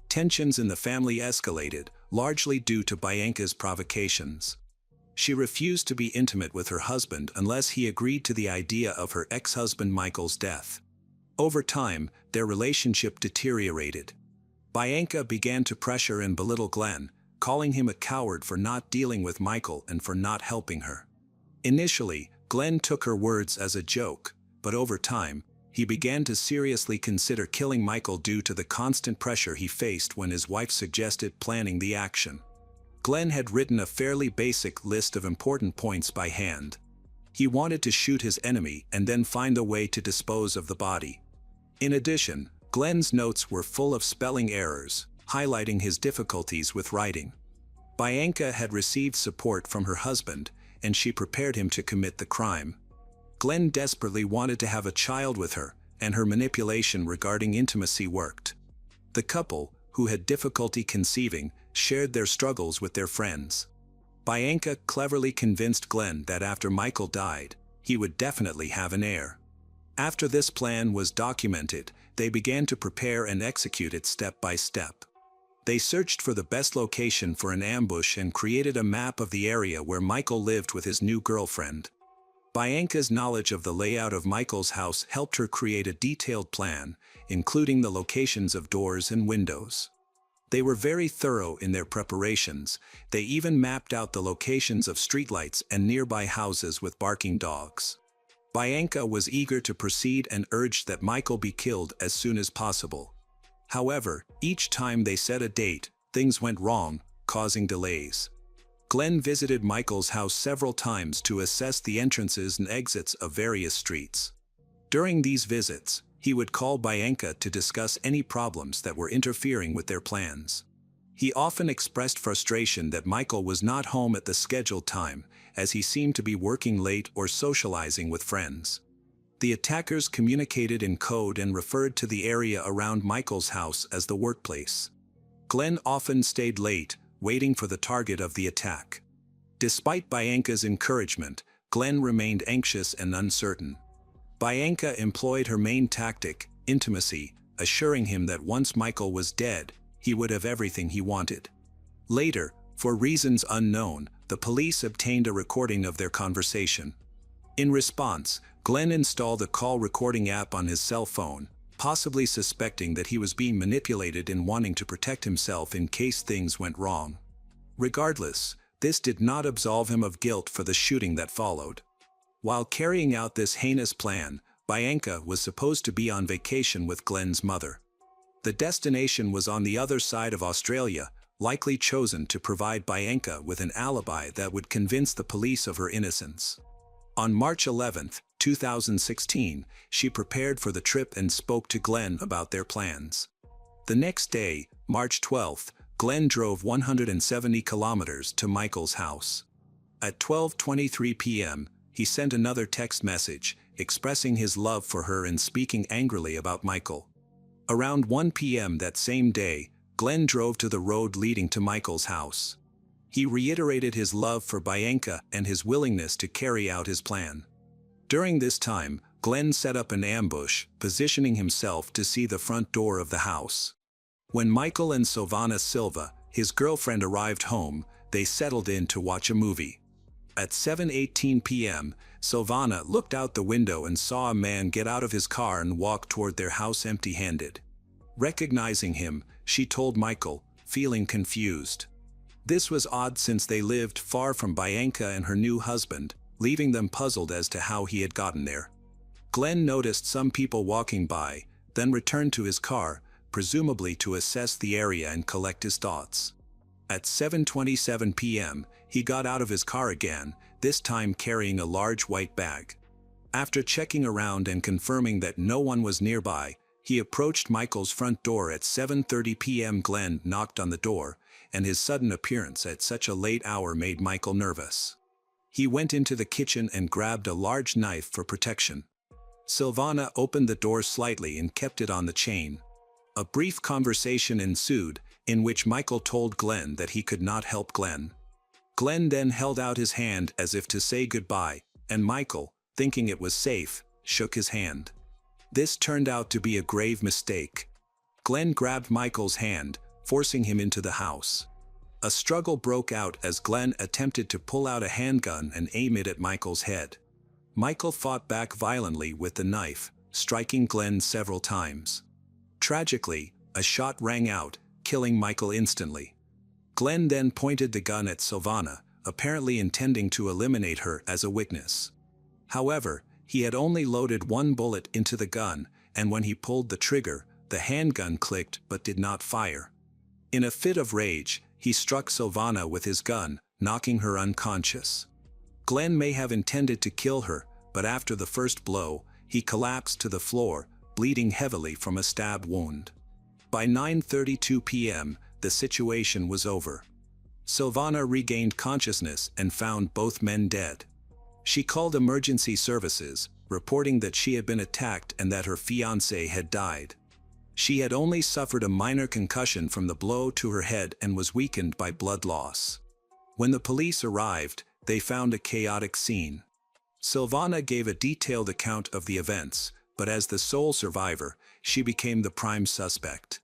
Tensions in the family escalated, largely due to Bianca's provocations. She refused to be intimate with her husband unless he agreed to the idea of her ex-husband Michael's death. Over time, their relationship deteriorated. Bianca began to pressure and belittle Glenn, calling him a coward for not dealing with Michael and for not helping her. Initially, Glenn took her words as a joke, but over time, he began to seriously consider killing Michael due to the constant pressure he faced when his wife suggested planning the action. Glenn had written a fairly basic list of important points by hand. He wanted to shoot his enemy and then find a way to dispose of the body. In addition, Glenn's notes were full of spelling errors, highlighting his difficulties with writing. Bianca had received support from her husband, and she prepared him to commit the crime. Glenn desperately wanted to have a child with her, and her manipulation regarding intimacy worked. The couple, who had difficulty conceiving, shared their struggles with their friends. Bianca cleverly convinced Glenn that after Michael died, he would definitely have an heir. After this plan was documented, they began to prepare and execute it step by step. They searched for the best location for an ambush and created a map of the area where Michael lived with his new girlfriend. Bianca's knowledge of the layout of Michael's house helped her create a detailed plan, including the locations of doors and windows. They were very thorough in their preparations. They even mapped out the locations of streetlights and nearby houses with barking dogs. Bianca was eager to proceed and urged that Michael be killed as soon as possible. However, each time they set a date, things went wrong, causing delays. Glenn visited Michael's house several times to assess the entrances and exits of various streets. During these visits, he would call Bianca to discuss any problems that were interfering with their plans. He often expressed frustration that Michael was not home at the scheduled time, as he seemed to be working late or socializing with friends. The attackers communicated in code and referred to the area around Michael's house as the workplace. Glenn often stayed late, waiting for the target of the attack. Despite Bianca's encouragement, Glenn remained anxious and uncertain. Bianca employed her main tactic, intimacy, assuring him that once Michael was dead, he would have everything he wanted. Later, for reasons unknown, the police obtained a recording of their conversation. In response, Glenn installed a call recording app on his cell phone, possibly suspecting that he was being manipulated and wanting to protect himself in case things went wrong. Regardless, this did not absolve him of guilt for the shooting that followed. While carrying out this heinous plan, Bianca was supposed to be on vacation with Glenn's mother. The destination was on the other side of Australia, likely chosen to provide Bianca with an alibi that would convince the police of her innocence. On March 11, 2016, she prepared for the trip and spoke to Glenn about their plans. The next day, March 12, Glenn drove 170 kilometers to Michael's house. At 12:23 p.m., he sent another text message, expressing his love for her and speaking angrily about Michael. Around 1 p.m. that same day, Glenn drove to the road leading to Michael's house. He reiterated his love for Bianca and his willingness to carry out his plan. During this time, Glenn set up an ambush, positioning himself to see the front door of the house. When Michael and Silvana Silva, his girlfriend, arrived home, they settled in to watch a movie. At 7:18 p.m., Silvana looked out the window and saw a man get out of his car and walk toward their house empty-handed. Recognizing him, she told Michael, feeling confused. This was odd since they lived far from Bianca and her new husband, leaving them puzzled as to how he had gotten there. Glenn noticed some people walking by, then returned to his car, presumably to assess the area and collect his thoughts. At 7:27 p.m., he got out of his car again, this time carrying a large white bag. After checking around and confirming that no one was nearby, he approached Michael's front door at 7:30 p.m. Glenn knocked on the door, and his sudden appearance at such a late hour made Michael nervous. He went into the kitchen and grabbed a large knife for protection. Silvana opened the door slightly and kept it on the chain. A brief conversation ensued, in which Michael told Glenn that he could not help Glenn. Glenn then held out his hand as if to say goodbye, and Michael, thinking it was safe, shook his hand. This turned out to be a grave mistake. Glenn grabbed Michael's hand, forcing him into the house. A struggle broke out as Glenn attempted to pull out a handgun and aim it at Michael's head. Michael fought back violently with the knife, striking Glenn several times. Tragically, a shot rang out, killing Michael instantly. Glenn then pointed the gun at Silvana, apparently intending to eliminate her as a witness. However, he had only loaded one bullet into the gun, and when he pulled the trigger, the handgun clicked but did not fire. In a fit of rage, he struck Silvana with his gun, knocking her unconscious. Glenn may have intended to kill her, but after the first blow, he collapsed to the floor, bleeding heavily from a stab wound. By 9:32 p.m., the situation was over. Silvana regained consciousness and found both men dead. She called emergency services, reporting that she had been attacked and that her fiancé had died. She had only suffered a minor concussion from the blow to her head and was weakened by blood loss. When the police arrived, they found a chaotic scene. Silvana gave a detailed account of the events, but as the sole survivor, she became the prime suspect.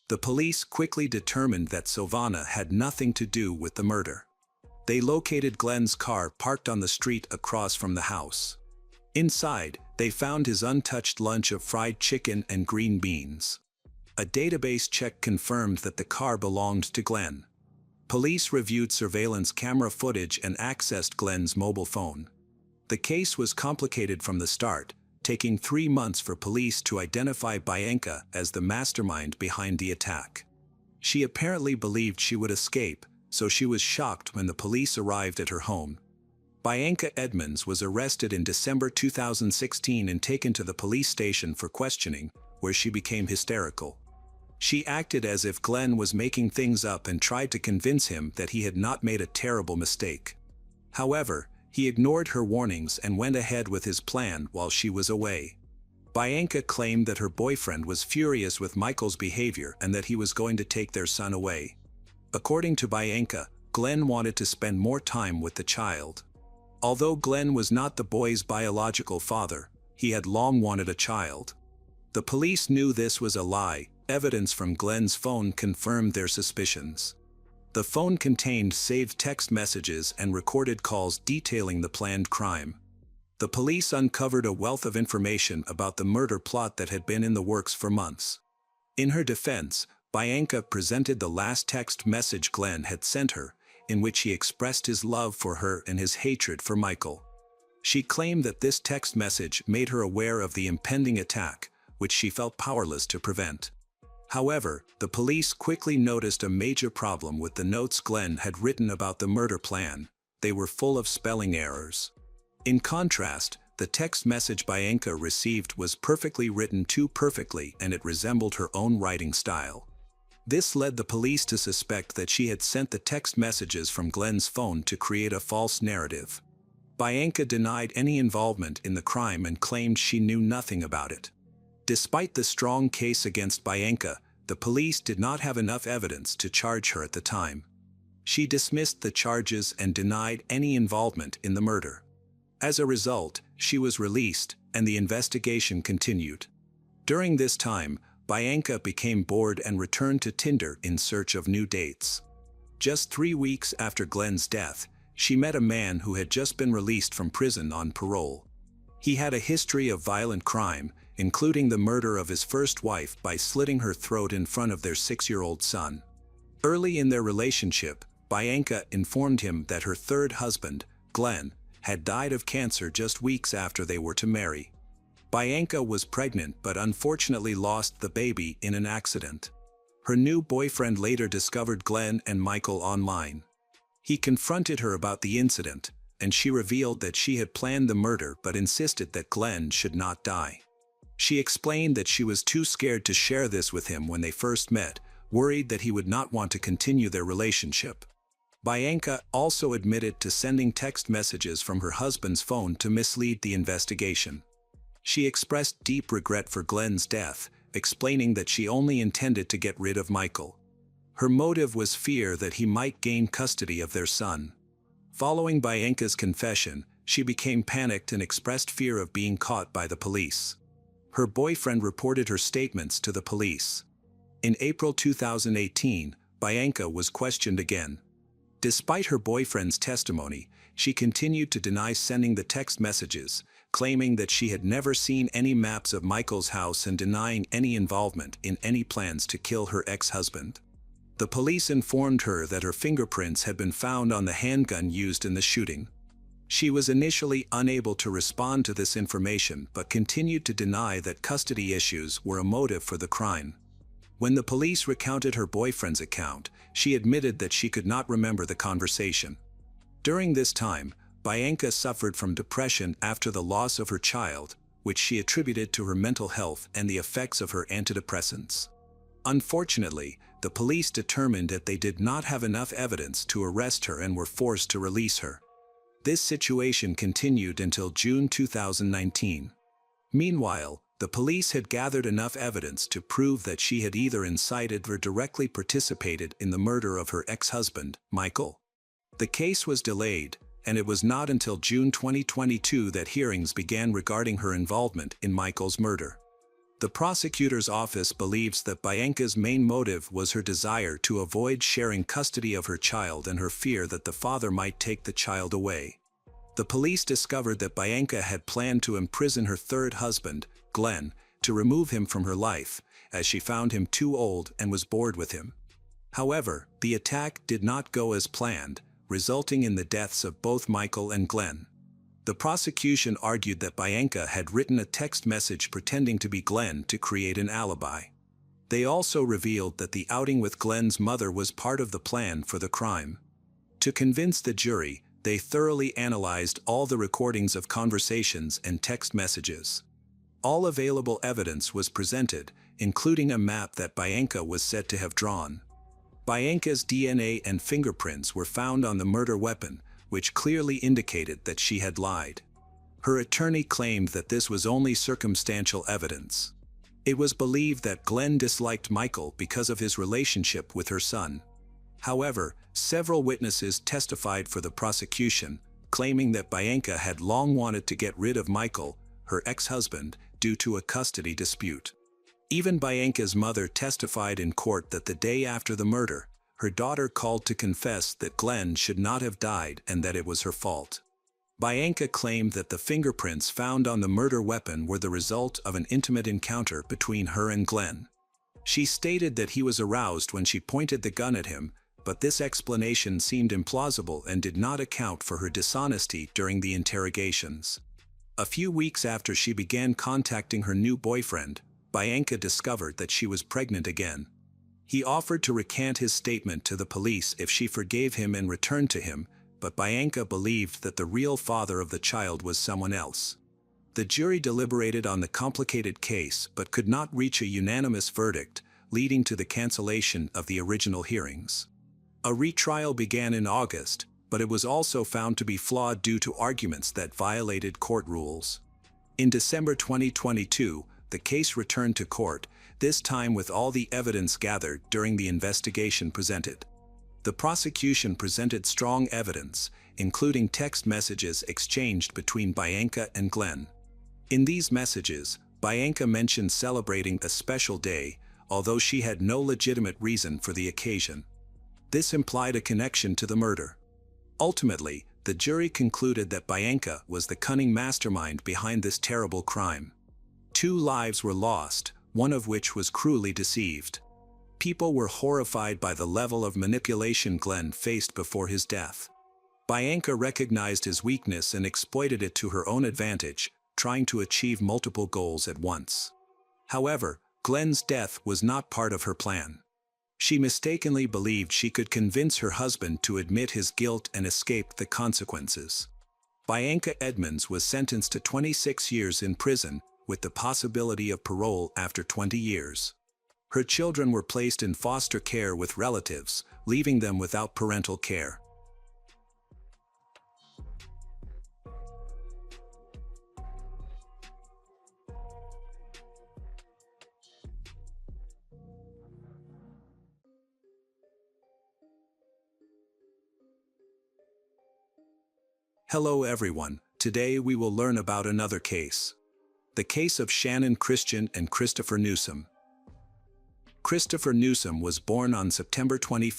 The police quickly determined that Silvana had nothing to do with the murder. They located Glenn's car parked on the street across from the house. Inside, they found his untouched lunch of fried chicken and green beans. A database check confirmed that the car belonged to Glenn. Police reviewed surveillance camera footage and accessed Glenn's mobile phone. The case was complicated from the start, taking 3 months for police to identify Bianca as the mastermind behind the attack. She apparently believed she would escape, so she was shocked when the police arrived at her home. Bianca Edmonds was arrested in December 2016 and taken to the police station for questioning, where she became hysterical. She acted as if Glenn was making things up and tried to convince him that he had not made a terrible mistake. However, he ignored her warnings and went ahead with his plan while she was away. Bianca claimed that her boyfriend was furious with Michael's behavior and that he was going to take their son away. According to Bianca, Glenn wanted to spend more time with the child. Although Glenn was not the boy's biological father, he had long wanted a child. The police knew this was a lie. Evidence from Glenn's phone confirmed their suspicions. The phone contained saved text messages and recorded calls detailing the planned crime. The police uncovered a wealth of information about the murder plot that had been in the works for months. In her defense, Bianca presented the last text message Glenn had sent her, in which he expressed his love for her and his hatred for Michael. She claimed that this text message made her aware of the impending attack, which she felt powerless to prevent. However, the police quickly noticed a major problem with the notes Glenn had written about the murder plan. They were full of spelling errors. In contrast, the text message Bianca received was perfectly written, too perfectly, and it resembled her own writing style. This led the police to suspect that she had sent the text messages from Glenn's phone to create a false narrative. Bianca denied any involvement in the crime and claimed she knew nothing about it. Despite the strong case against Bianca, the police did not have enough evidence to charge her at the time. She dismissed the charges and denied any involvement in the murder. As a result, she was released, and the investigation continued. During this time, Bianca became bored and returned to Tinder in search of new dates. Just 3 weeks after Glenn's death, she met a man who had just been released from prison on parole. He had a history of violent crime, including the murder of his first wife by slitting her throat in front of their 6-year-old son. Early in their relationship, Bianca informed him that her third husband, Glenn, had died of cancer just weeks after they were to marry. Bianca was pregnant but unfortunately lost the baby in an accident. Her new boyfriend later discovered Glenn and Michael online. He confronted her about the incident, and she revealed that she had planned the murder but insisted that Glenn should not die. She explained that she was too scared to share this with him when they first met, worried that he would not want to continue their relationship. Bianca also admitted to sending text messages from her husband's phone to mislead the investigation. She expressed deep regret for Glenn's death, explaining that she only intended to get rid of Michael. Her motive was fear that he might gain custody of their son. Following Bianca's confession, she became panicked and expressed fear of being caught by the police. Her boyfriend reported her statements to the police. In April 2018, Bianca was questioned again. Despite her boyfriend's testimony, she continued to deny sending the text messages, claiming that she had never seen any maps of Michael's house and denying any involvement in any plans to kill her ex-husband. The police informed her that her fingerprints had been found on the handgun used in the shooting. She was initially unable to respond to this information but continued to deny that custody issues were a motive for the crime. When the police recounted her boyfriend's account, she admitted that she could not remember the conversation. During this time, Bianca suffered from depression after the loss of her child, which she attributed to her mental health and the effects of her antidepressants. Unfortunately, the police determined that they did not have enough evidence to arrest her and were forced to release her. This situation continued until June 2019. Meanwhile, the police had gathered enough evidence to prove that she had either incited or directly participated in the murder of her ex-husband, Michael. The case was delayed, and it was not until June 2022 that hearings began regarding her involvement in Michael's murder. The prosecutor's office believes that Bianca's main motive was her desire to avoid sharing custody of her child and her fear that the father might take the child away. The police discovered that Bianca had planned to imprison her third husband, Glenn, to remove him from her life, as she found him too old and was bored with him. However, the attack did not go as planned, resulting in the deaths of both Michael and Glenn. The prosecution argued that Bianca had written a text message pretending to be Glenn to create an alibi. They also revealed that the outing with Glenn's mother was part of the plan for the crime. To convince the jury, they thoroughly analyzed all the recordings of conversations and text messages. All available evidence was presented, including a map that Bianca was said to have drawn. Bianca's DNA and fingerprints were found on the murder weapon, which clearly indicated that she had lied. Her attorney claimed that this was only circumstantial evidence. It was believed that Glenn disliked Michael because of his relationship with her son. However, several witnesses testified for the prosecution, claiming that Bianca had long wanted to get rid of Michael, her ex-husband, due to a custody dispute. Even Bianca's mother testified in court that the day after the murder, her daughter called to confess that Glenn should not have died and that it was her fault. Bianca claimed that the fingerprints found on the murder weapon were the result of an intimate encounter between her and Glenn. She stated that he was aroused when she pointed the gun at him, but this explanation seemed implausible and did not account for her dishonesty during the interrogations. A few weeks after she began contacting her new boyfriend, Bianca discovered that she was pregnant again. He offered to recant his statement to the police if she forgave him and returned to him, but Bianca believed that the real father of the child was someone else. The jury deliberated on the complicated case but could not reach a unanimous verdict, leading to the cancellation of the original hearings. A retrial began in August, but it was also found to be flawed due to arguments that violated court rules. In December 2022, the case returned to court, this time with all the evidence gathered during the investigation presented. The prosecution presented strong evidence, including text messages exchanged between Bianca and Glenn. In these messages, Bianca mentioned celebrating a special day, although she had no legitimate reason for the occasion. This implied a connection to the murder. Ultimately, the jury concluded that Bianca was the cunning mastermind behind this terrible crime. 2 lives were lost, one of which was cruelly deceived. People were horrified by the level of manipulation Glenn faced before his death. Bianca recognized his weakness and exploited it to her own advantage, trying to achieve multiple goals at once. However, Glenn's death was not part of her plan. She mistakenly believed she could convince her husband to admit his guilt and escape the consequences. Bianca Edmonds was sentenced to 26 years in prison, with the possibility of parole after 20 years. Her children were placed in foster care with relatives, leaving them without parental care. Hello everyone, today we will learn about another case. The case of Shannon Christian and Christopher Newsom. Christopher Newsom was born on September 21,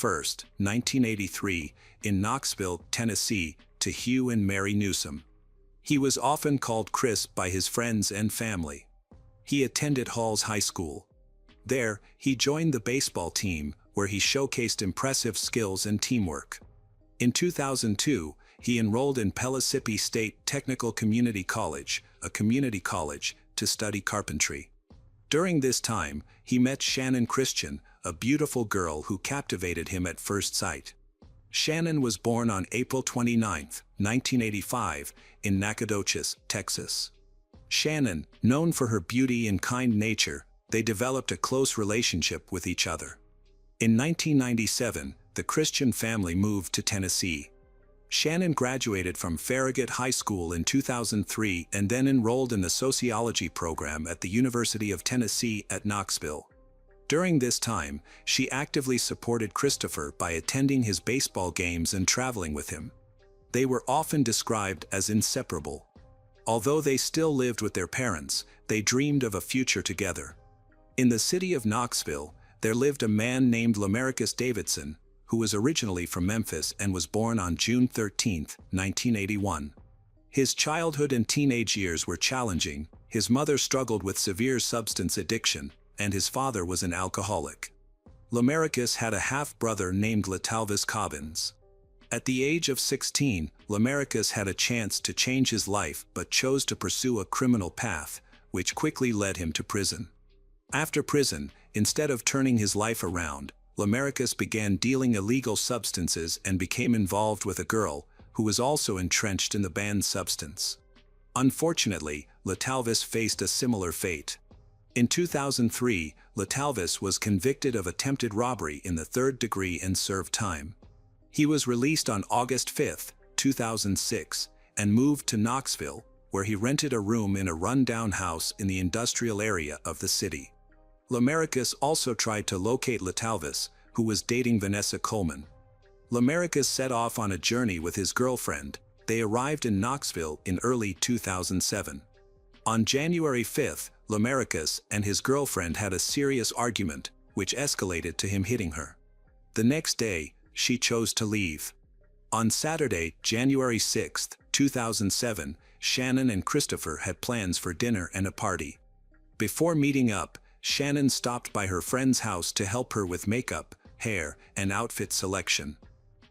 1983, in Knoxville, Tennessee, to Hugh and Mary Newsom. He was often called Chris by his friends and family. He attended Halls High School. There, he joined the baseball team, where he showcased impressive skills and teamwork. In 2002, he enrolled in Pellissippi State Technical Community College, a community college, to study carpentry. During this time, he met Shannon Christian, a beautiful girl who captivated him at first sight. Shannon was born on April 29, 1985, in Nacogdoches, Texas. Shannon, known for her beauty and kind nature, they developed a close relationship with each other. In 1997, the Christian family moved to Tennessee. Shannon graduated from Farragut High School in 2003 and then enrolled in the sociology program at the University of Tennessee at Knoxville. During this time, she actively supported Christopher by attending his baseball games and traveling with him. They were often described as inseparable. Although they still lived with their parents, they dreamed of a future together. In the city of Knoxville, there lived a man named Lamarcus Davidson, who was originally from Memphis and was born on June 13, 1981. His childhood and teenage years were challenging. His mother struggled with severe substance addiction, and his father was an alcoholic. Lamarcus had a half-brother named Latalvis Cobbins. At the age of 16, Lamarcus had a chance to change his life but chose to pursue a criminal path, which quickly led him to prison. After prison, instead of turning his life around, Lamarcus began dealing illegal substances and became involved with a girl who was also entrenched in the banned substance. Unfortunately, Latalvis faced a similar fate. In 2003, Latalvis was convicted of attempted robbery in the 3rd degree and served time. He was released on August 5, 2006, and moved to Knoxville, where he rented a room in a run-down house in the industrial area of the city. Lamaricus also tried to locate Latalvis, who was dating Vanessa Coleman. Lamaricus set off on a journey with his girlfriend. They arrived in Knoxville in early 2007. On January 5th, Lamaricus and his girlfriend had a serious argument, which escalated to him hitting her. The next day, she chose to leave. On Saturday, January 6, 2007, Shannon and Christopher had plans for dinner and a party. Before meeting up, Shannon stopped by her friend's house to help her with makeup, hair, and outfit selection.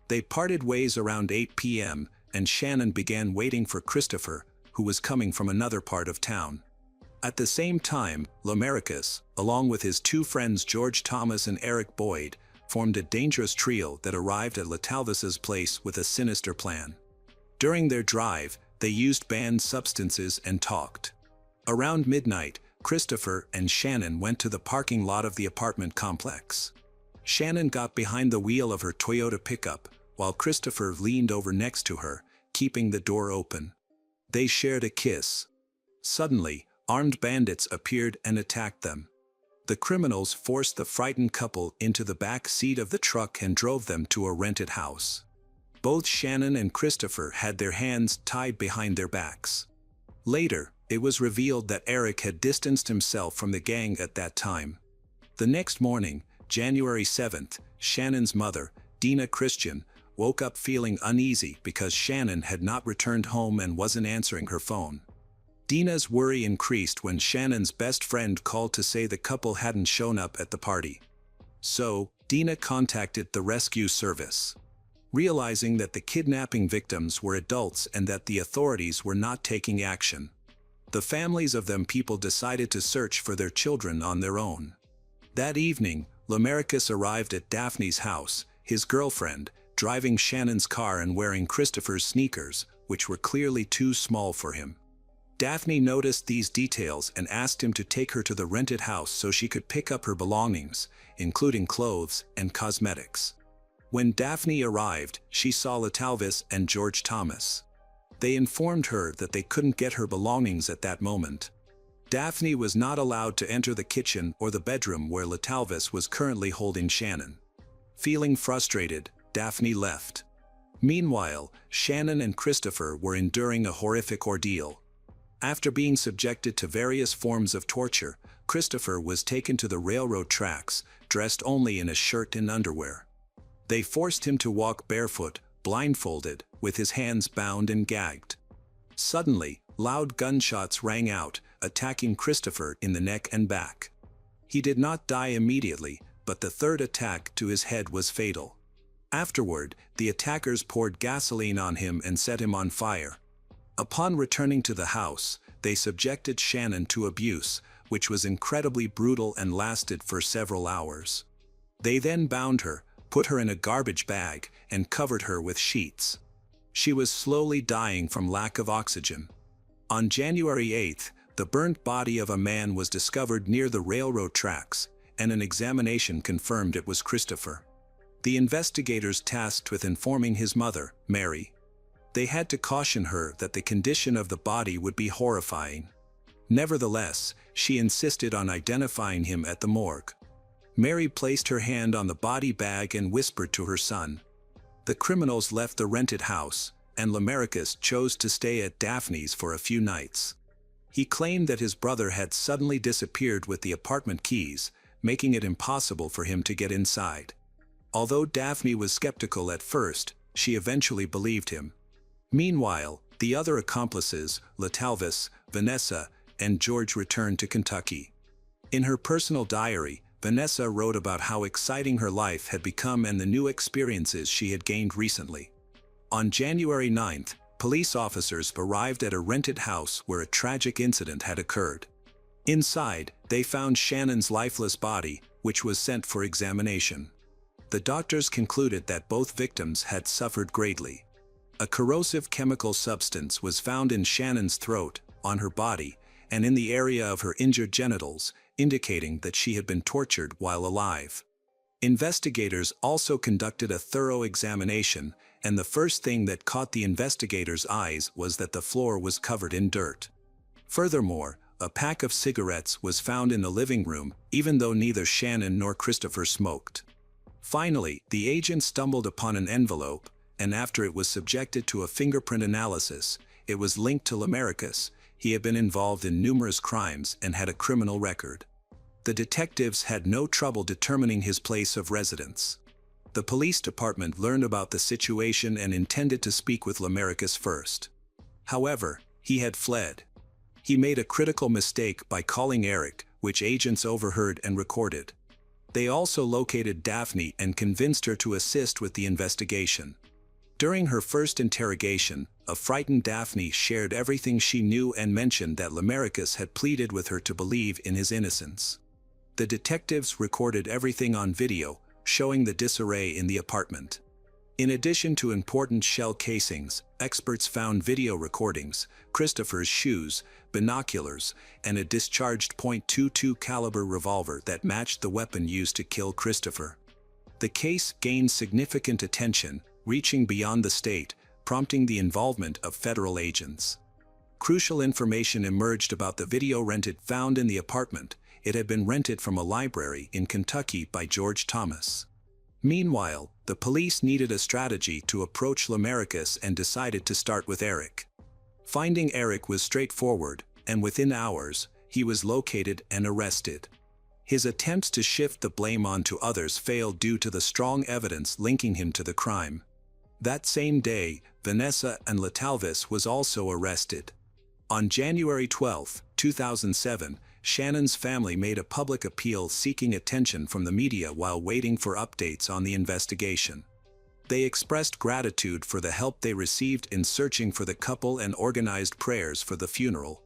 They parted ways around 8 p.m., and Shannon began waiting for Christopher, who was coming from another part of town. At the same time, Lamaricus, along with his two friends George Thomas and Eric Boyd, formed a dangerous trio that arrived at Latalvis's place with a sinister plan. During their drive, they used banned substances and talked. Around midnight, Christopher and Shannon went to the parking lot of the apartment complex. Shannon got behind the wheel of her Toyota pickup, while Christopher leaned over next to her, keeping the door open. They shared a kiss. Suddenly, armed bandits appeared and attacked them. The criminals forced the frightened couple into the back seat of the truck and drove them to a rented house. Both Shannon and Christopher had their hands tied behind their backs. Later, it was revealed that Eric had distanced himself from the gang at that time. The next morning, January 7th, Shannon's mother, Dina Christian, woke up feeling uneasy because Shannon had not returned home and wasn't answering her phone. Dina's worry increased when Shannon's best friend called to say the couple hadn't shown up at the party. So, Dina contacted the rescue service. Realizing that the kidnapping victims were adults and that the authorities were not taking action, the families of them people decided to search for their children on their own. That evening, Lamaricus arrived at Daphne's house, his girlfriend, driving Shannon's car and wearing Christopher's sneakers, which were clearly too small for him. Daphne noticed these details and asked him to take her to the rented house so she could pick up her belongings, including clothes and cosmetics. When Daphne arrived, she saw Latalvis and George Thomas. They informed her that they couldn't get her belongings at that moment. Daphne was not allowed to enter the kitchen or the bedroom where Latalvis was currently holding Shannon. Feeling frustrated, Daphne left. Meanwhile, Shannon and Christopher were enduring a horrific ordeal. After being subjected to various forms of torture, Christopher was taken to the railroad tracks, dressed only in a shirt and underwear. They forced him to walk barefoot, blindfolded, with his hands bound and gagged. Suddenly, loud gunshots rang out, attacking Christopher in the neck and back. He did not die immediately, but the third attack to his head was fatal. Afterward, the attackers poured gasoline on him and set him on fire. Upon returning to the house, they subjected Shannon to abuse, which was incredibly brutal and lasted for several hours. They then bound her, put her in a garbage bag, and covered her with sheets. She was slowly dying from lack of oxygen. On January 8th, the burnt body of a man was discovered near the railroad tracks, and an examination confirmed it was Christopher. The investigators tasked with informing his mother, Mary. They had to caution her that the condition of the body would be horrifying. Nevertheless, she insisted on identifying him at the morgue. Mary placed her hand on the body bag and whispered to her son. The criminals left the rented house, and Lamaricus chose to stay at Daphne's for a few nights. He claimed that his brother had suddenly disappeared with the apartment keys, making it impossible for him to get inside. Although Daphne was skeptical at first, she eventually believed him. Meanwhile, the other accomplices, Latalvis, Vanessa, and George returned to Kentucky. In her personal diary, Vanessa wrote about how exciting her life had become and the new experiences she had gained recently. On January 9th, police officers arrived at a rented house where a tragic incident had occurred. Inside, they found Shannon's lifeless body, which was sent for examination. The doctors concluded that both victims had suffered greatly. A corrosive chemical substance was found in Shannon's throat, on her body, and in the area of her injured genitals, indicating that she had been tortured while alive. Investigators also conducted a thorough examination, and the first thing that caught the investigators' eyes was that the floor was covered in dirt. Furthermore, a pack of cigarettes was found in the living room, even though neither Shannon nor Christopher smoked. Finally, the agent stumbled upon an envelope, and after it was subjected to a fingerprint analysis, it was linked to Lamaricus. He had been involved in numerous crimes and had a criminal record. The detectives had no trouble determining his place of residence. The police department learned about the situation and intended to speak with Lamaricus first. However, he had fled. He made a critical mistake by calling Eric, which agents overheard and recorded. They also located Daphne and convinced her to assist with the investigation. During her first interrogation, a frightened Daphne shared everything she knew and mentioned that Lamaricus had pleaded with her to believe in his innocence. The detectives recorded everything on video, showing the disarray in the apartment. In addition to important shell casings, experts found video recordings, Christopher's shoes, binoculars, and a discharged .22 caliber revolver that matched the weapon used to kill Christopher. The case gained significant attention, reaching beyond the state, prompting the involvement of federal agents. Crucial information emerged about the video found in the apartment. It had been rented from a library in Kentucky by George Thomas. Meanwhile, the police needed a strategy to approach Lamaricus and decided to start with Eric. Finding Eric was straightforward, and within hours, he was located and arrested. His attempts to shift the blame onto others failed due to the strong evidence linking him to the crime. That same day, Vanessa and Latalvis was also arrested. On January 12, 2007, Shannon's family made a public appeal seeking attention from the media while waiting for updates on the investigation. They expressed gratitude for the help they received in searching for the couple and organized prayers for the funeral.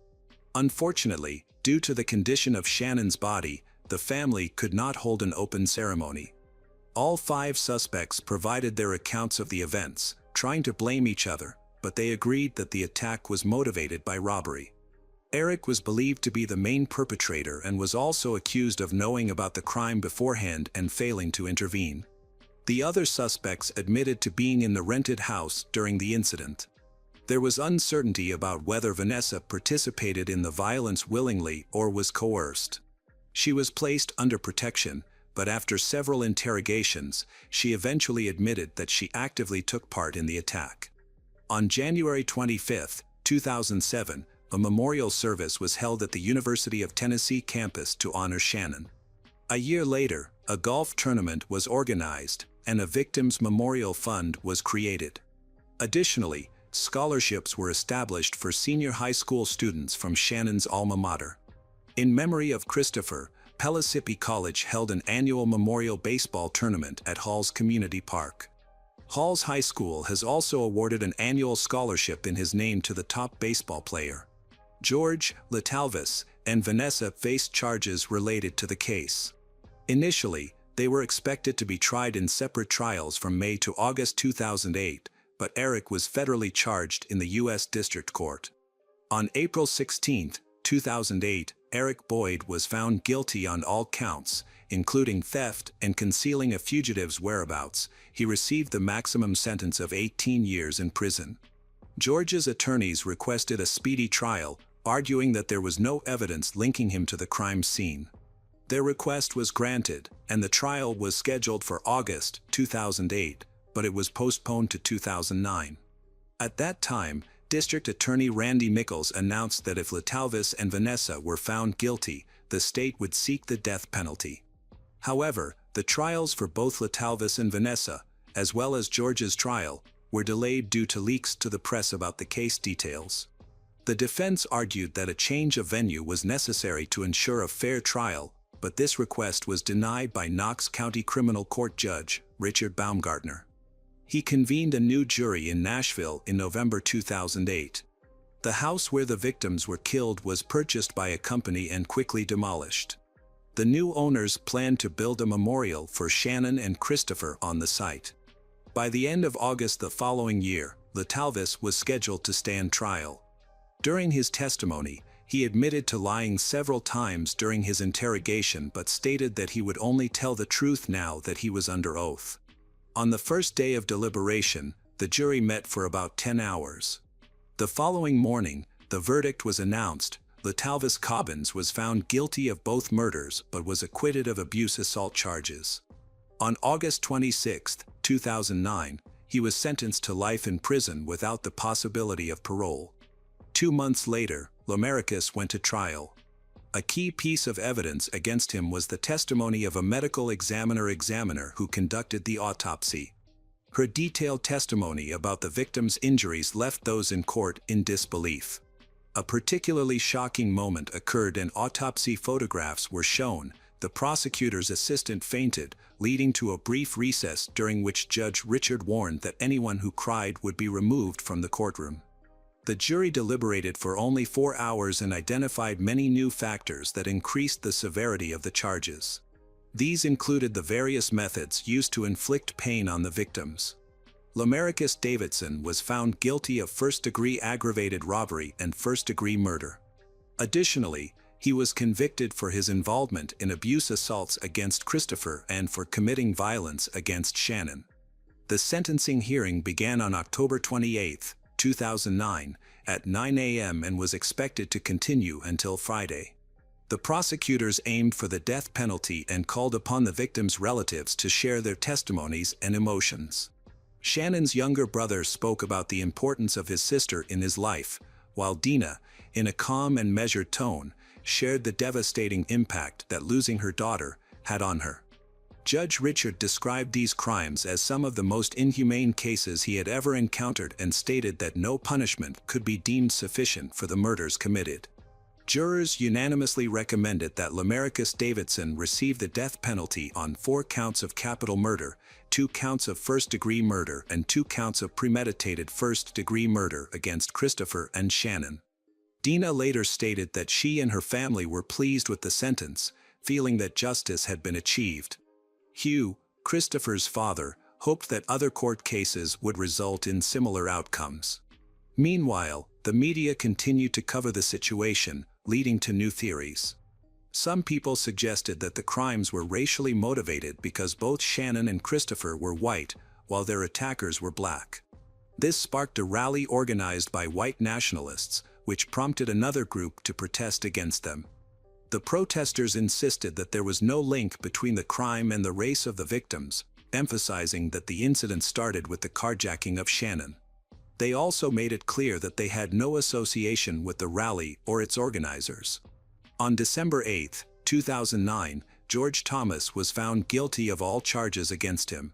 Unfortunately, due to the condition of Shannon's body, the family could not hold an open ceremony. All 5 suspects provided their accounts of the events, trying to blame each other, but they agreed that the attack was motivated by robbery. Eric was believed to be the main perpetrator and was also accused of knowing about the crime beforehand and failing to intervene. The other suspects admitted to being in the rented house during the incident. There was uncertainty about whether Vanessa participated in the violence willingly or was coerced. She was placed under protection, but after several interrogations, she eventually admitted that she actively took part in the attack. On January 25, 2007, a memorial service was held at the University of Tennessee campus to honor Shannon. A year later, a golf tournament was organized, and a victims' memorial fund was created. Additionally, scholarships were established for senior high school students from Shannon's alma mater. In memory of Christopher, Pellissippi College held an annual memorial baseball tournament at Halls Community Park. Halls High School has also awarded an annual scholarship in his name to the top baseball player. George, Latalvis, and Vanessa faced charges related to the case. Initially, they were expected to be tried in separate trials from May to August 2008, but Eric was federally charged in the U.S. District Court. On April 16, 2008, Eric Boyd was found guilty on all counts, including theft and concealing a fugitive's whereabouts. He received the maximum sentence of 18 years in prison. George's attorneys requested a speedy trial, arguing that there was no evidence linking him to the crime scene. Their request was granted, and the trial was scheduled for August 2008, but it was postponed to 2009. At that time, District Attorney Randy Mickles announced that if Latalvis and Vanessa were found guilty, the state would seek the death penalty. However, the trials for both Latalvis and Vanessa, as well as George's trial, were delayed due to leaks to the press about the case details. The defense argued that a change of venue was necessary to ensure a fair trial, but this request was denied by Knox County Criminal Court Judge Richard Baumgartner. He convened a new jury in Nashville in November 2008. The house where the victims were killed was purchased by a company and quickly demolished. The new owners planned to build a memorial for Shannon and Christopher on the site. By the end of August the following year, Latalvis was scheduled to stand trial. During his testimony, he admitted to lying several times during his interrogation but stated that he would only tell the truth now that he was under oath. On the first day of deliberation, The jury met for about 10 hours. The following morning, the verdict was announced. Latalvis Cobbins was found guilty of both murders but was acquitted of abuse assault charges. On August 26, 2009, he was sentenced to life in prison without the possibility of parole. 2 months later, Lamarcus went to trial. A key piece of evidence against him was the testimony of a medical examiner who conducted the autopsy. Her detailed testimony about the victim's injuries left those in court in disbelief. A particularly shocking moment occurred and autopsy photographs were shown. The prosecutor's assistant fainted, leading to a brief recess during which Judge Richard warned that anyone who cried would be removed from the courtroom. The jury deliberated for only 4 hours and identified many new factors that increased the severity of the charges. These included the various methods used to inflict pain on the victims. Lamarcus Davidson was found guilty of first-degree aggravated robbery and first-degree murder. Additionally, he was convicted for his involvement in abuse assaults against Christopher and for committing violence against Shannon. The sentencing hearing began on October 28, 2009, at 9 a.m. and was expected to continue until Friday. The prosecutors aimed for the death penalty and called upon the victims' relatives to share their testimonies and emotions. Shannon's younger brother spoke about the importance of his sister in his life, while Dina, in a calm and measured tone, shared the devastating impact that losing her daughter had on her. Judge Richard described these crimes as some of the most inhumane cases he had ever encountered and stated that no punishment could be deemed sufficient for the murders committed. Jurors unanimously recommended that Lamarcus Davidson receive the death penalty on 4 counts of capital murder, 2 counts of first-degree murder and 2 counts of premeditated first-degree murder against Christopher and Shannon. Dina later stated that she and her family were pleased with the sentence, feeling that justice had been achieved. Hugh, Christopher's father, hoped that other court cases would result in similar outcomes. Meanwhile, the media continued to cover the situation, leading to new theories. Some people suggested that the crimes were racially motivated because both Shannon and Christopher were white, while their attackers were black. This sparked a rally organized by white nationalists, which prompted another group to protest against them. The protesters insisted that there was no link between the crime and the race of the victims, emphasizing that the incident started with the carjacking of Shannon. They also made it clear that they had no association with the rally or its organizers. On December 8, 2009, George Thomas was found guilty of all charges against him.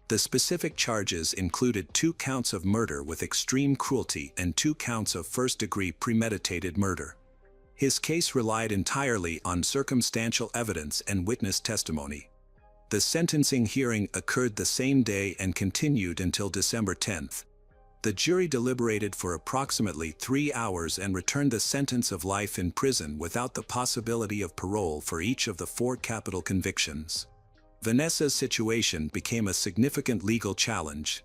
The specific charges included 2 counts of murder with extreme cruelty and 2 counts of first-degree premeditated murder. His case relied entirely on circumstantial evidence and witness testimony. The sentencing hearing occurred the same day and continued until December 10. The jury deliberated for approximately 3 hours and returned the sentence of life in prison without the possibility of parole for each of the 4 capital convictions. Vanessa's situation became a significant legal challenge.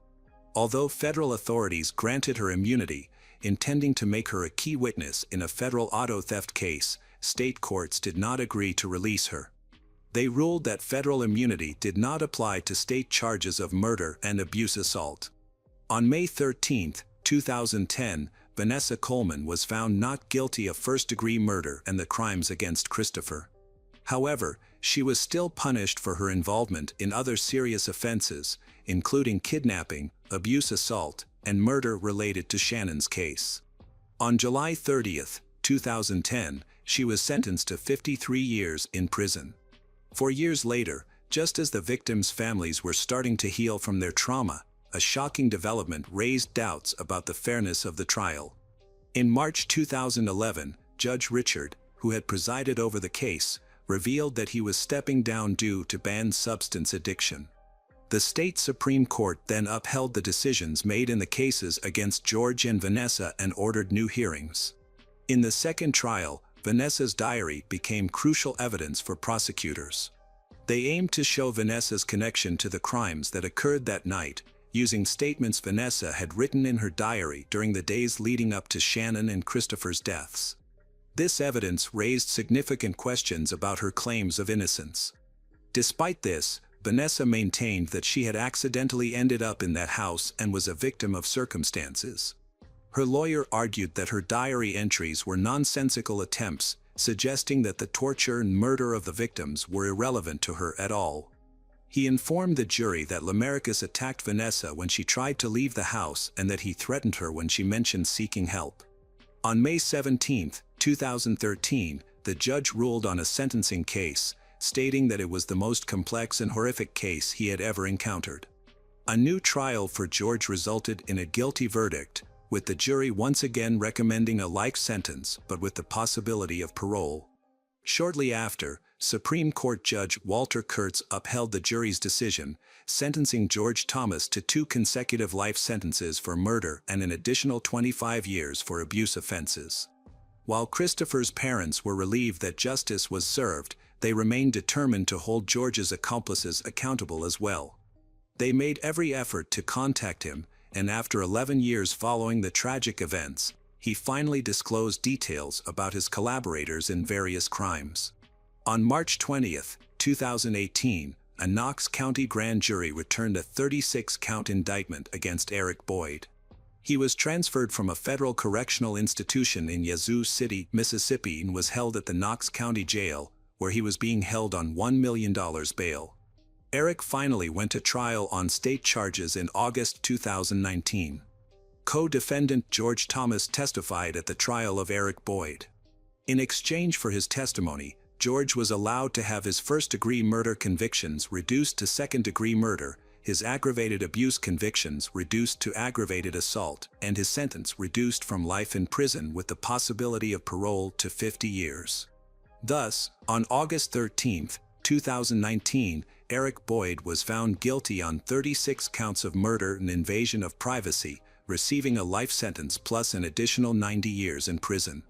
Although federal authorities granted her immunity, intending to make her a key witness in a federal auto theft case, state courts did not agree to release her. They ruled that federal immunity did not apply to state charges of murder and abuse assault. On May 13, 2010, Vanessa Coleman was found not guilty of first-degree murder and the crimes against Christopher. However, she was still punished for her involvement in other serious offenses, including kidnapping, abuse assault, and murder related to Shannon's case. On July 30, 2010, she was sentenced to 53 years in prison. 4 years later, just as the victims' families were starting to heal from their trauma, a shocking development raised doubts about the fairness of the trial. In March 2011, Judge Richard, who had presided over the case, revealed that he was stepping down due to banned substance addiction. The state Supreme Court then upheld the decisions made in the cases against George and Vanessa and ordered new hearings. In the second trial, Vanessa's diary became crucial evidence for prosecutors. They aimed to show Vanessa's connection to the crimes that occurred that night, using statements Vanessa had written in her diary during the days leading up to Shannon and Christopher's deaths. This evidence raised significant questions about her claims of innocence. Despite this, Vanessa maintained that she had accidentally ended up in that house and was a victim of circumstances. Her lawyer argued that her diary entries were nonsensical attempts, suggesting that the torture and murder of the victims were irrelevant to her at all. He informed the jury that Lamarcus attacked Vanessa when she tried to leave the house and that he threatened her when she mentioned seeking help. On May 17, 2013, the judge ruled on a sentencing case, stating that it was the most complex and horrific case he had ever encountered. A new trial for George resulted in a guilty verdict, with the jury once again recommending a life sentence but with the possibility of parole. Shortly after, Supreme Court Judge Walter Kurtz upheld the jury's decision, sentencing George Thomas to 2 consecutive life sentences for murder and an additional 25 years for abuse offenses. While Christopher's parents were relieved that justice was served, they remained determined to hold George's accomplices accountable as well. They made every effort to contact him, and after 11 years following the tragic events, he finally disclosed details about his collaborators in various crimes. On March 20, 2018, a Knox County grand jury returned a 36-count indictment against Eric Boyd. He was transferred from a federal correctional institution in Yazoo City, Mississippi, and was held at the Knox County Jail, where he was being held on $1 million bail. Eric finally went to trial on state charges in August 2019. Co-defendant George Thomas testified at the trial of Eric Boyd. In exchange for his testimony, George was allowed to have his first-degree murder convictions reduced to second-degree murder, his aggravated abuse convictions reduced to aggravated assault, and his sentence reduced from life in prison with the possibility of parole to 50 years. Thus, on August 13, 2019, Eric Boyd was found guilty on 36 counts of murder and invasion of privacy, receiving a life sentence plus an additional 90 years in prison.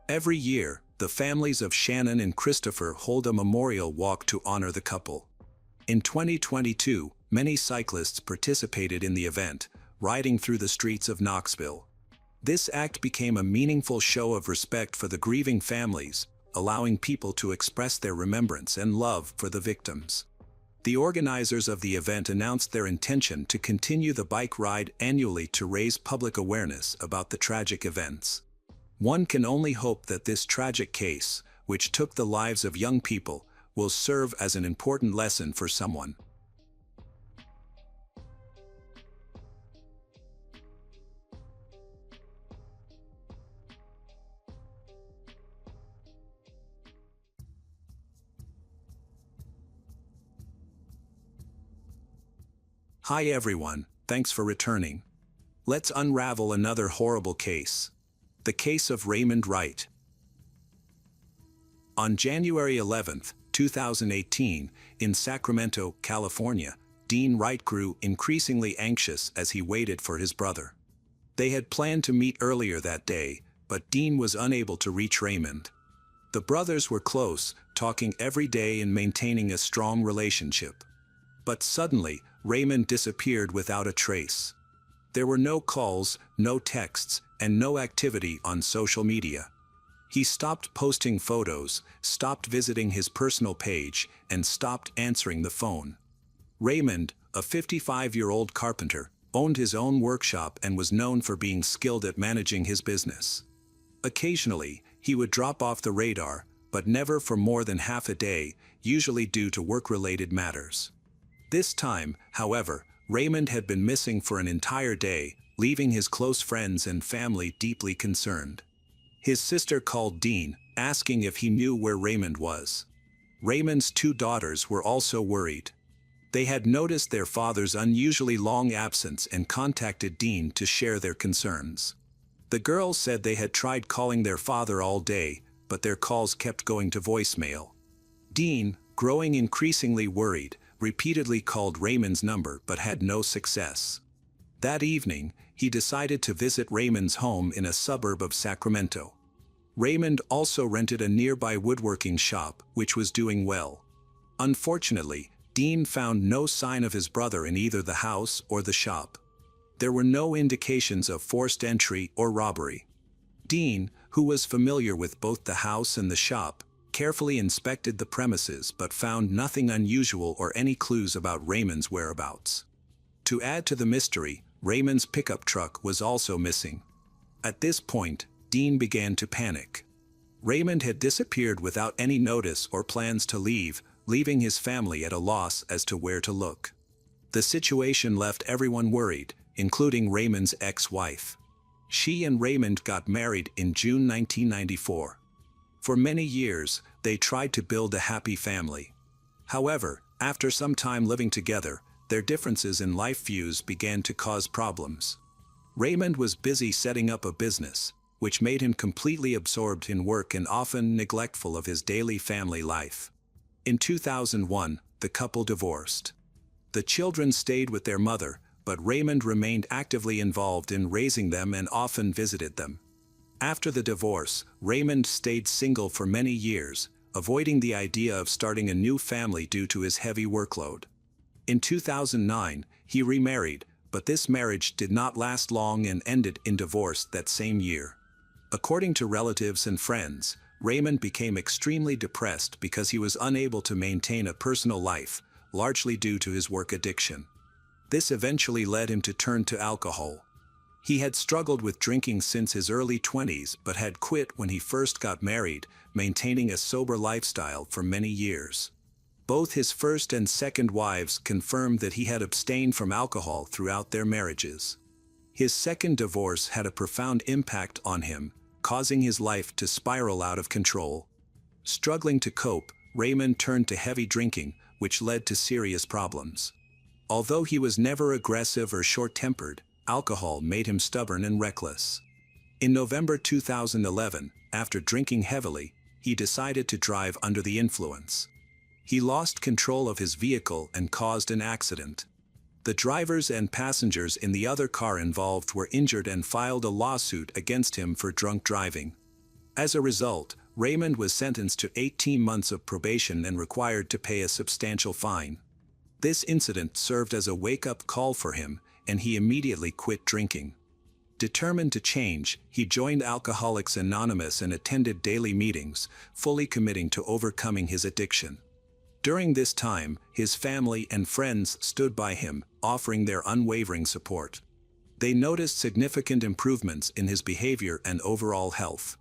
Every year, the families of Shannon and Christopher hold a memorial walk to honor the couple. In 2022, many cyclists participated in the event, riding through the streets of Knoxville. This act became a meaningful show of respect for the grieving families, allowing people to express their remembrance and love for the victims. The organizers of the event announced their intention to continue the bike ride annually to raise public awareness about the tragic events. One can only hope that this tragic case, which took the lives of young people, will serve as an important lesson for someone. Hi everyone, thanks for returning. Let's unravel another horrible case. The case of Raymond Wright. On January 11, 2018, in Sacramento, California, Dean Wright grew increasingly anxious as he waited for his brother. They had planned to meet earlier that day, but Dean was unable to reach Raymond. The brothers were close, talking every day and maintaining a strong relationship. But suddenly, Raymond disappeared without a trace. There were no calls, no texts, and no activity on social media. He stopped posting photos, stopped visiting his personal page, and stopped answering the phone. Raymond, a 55-year-old carpenter, owned his own workshop and was known for being skilled at managing his business. Occasionally, he would drop off the radar, but never for more than half a day, usually due to work-related matters. This time, however, Raymond had been missing for an entire day, leaving his close friends and family deeply concerned. His sister called Dean, asking if he knew where Raymond was. Raymond's 2 daughters were also worried. They had noticed their father's unusually long absence and contacted Dean to share their concerns. The girls said they had tried calling their father all day, but their calls kept going to voicemail. Dean, growing increasingly worried, repeatedly called Raymond's number but had no success. That evening, he decided to visit Raymond's home in a suburb of Sacramento. Raymond also rented a nearby woodworking shop, which was doing well. Unfortunately, Dean found no sign of his brother in either the house or the shop. There were no indications of forced entry or robbery. Dean, who was familiar with both the house and the shop, carefully inspected the premises but found nothing unusual or any clues about Raymond's whereabouts. To add to the mystery, Raymond's pickup truck was also missing. At this point, Dean began to panic. Raymond had disappeared without any notice or plans to leave, leaving his family at a loss as to where to look. The situation left everyone worried, including Raymond's ex-wife. She and Raymond got married in June 1994. For many years, they tried to build a happy family. However, after some time living together, their differences in life views began to cause problems. Raymond was busy setting up a business, which made him completely absorbed in work and often neglectful of his daily family life. In 2001, the couple divorced. The children stayed with their mother, but Raymond remained actively involved in raising them and often visited them. After the divorce, Raymond stayed single for many years, avoiding the idea of starting a new family due to his heavy workload. In 2009, he remarried, but this marriage did not last long and ended in divorce that same year. According to relatives and friends, Raymond became extremely depressed because he was unable to maintain a personal life, largely due to his work addiction. This eventually led him to turn to alcohol. He had struggled with drinking since his early 20s but had quit when he first got married, maintaining a sober lifestyle for many years. Both his first and second wives confirmed that he had abstained from alcohol throughout their marriages. His second divorce had a profound impact on him, causing his life to spiral out of control. Struggling to cope, Raymond turned to heavy drinking, which led to serious problems. Although he was never aggressive or short-tempered, alcohol made him stubborn and reckless. In November 2011, after drinking heavily, he decided to drive under the influence. He lost control of his vehicle and caused an accident. The drivers and passengers in the other car involved were injured and filed a lawsuit against him for drunk driving. As a result, Raymond was sentenced to 18 months of probation and required to pay a substantial fine. This incident served as a wake-up call for him, and he immediately quit drinking. Determined to change, he joined Alcoholics Anonymous and attended daily meetings, fully committing to overcoming his addiction. During this time, his family and friends stood by him, offering their unwavering support. They noticed significant improvements in his behavior and overall health.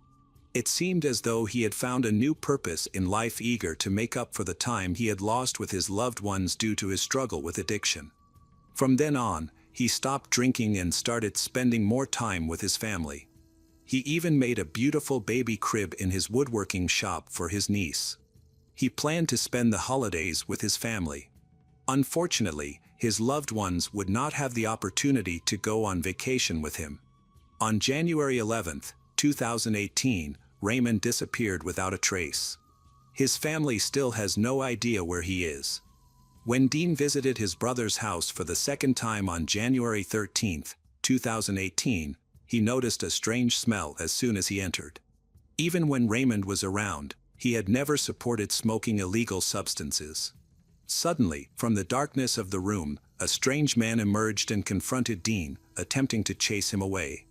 It seemed as though he had found a new purpose in life, eager to make up for the time he had lost with his loved ones due to his struggle with addiction. From then on, he stopped drinking and started spending more time with his family. He even made a beautiful baby crib in his woodworking shop for his niece. He planned to spend the holidays with his family. Unfortunately, his loved ones would not have the opportunity to go on vacation with him. On January 11, 2018, Raymond disappeared without a trace. His family still has no idea where he is. When Dean visited his brother's house for the second time on January 13, 2018, he noticed a strange smell as soon as he entered. Even when Raymond was around, he had never supported smoking illegal substances. Suddenly, from the darkness of the room, a strange man emerged and confronted Dean, attempting to chase him away.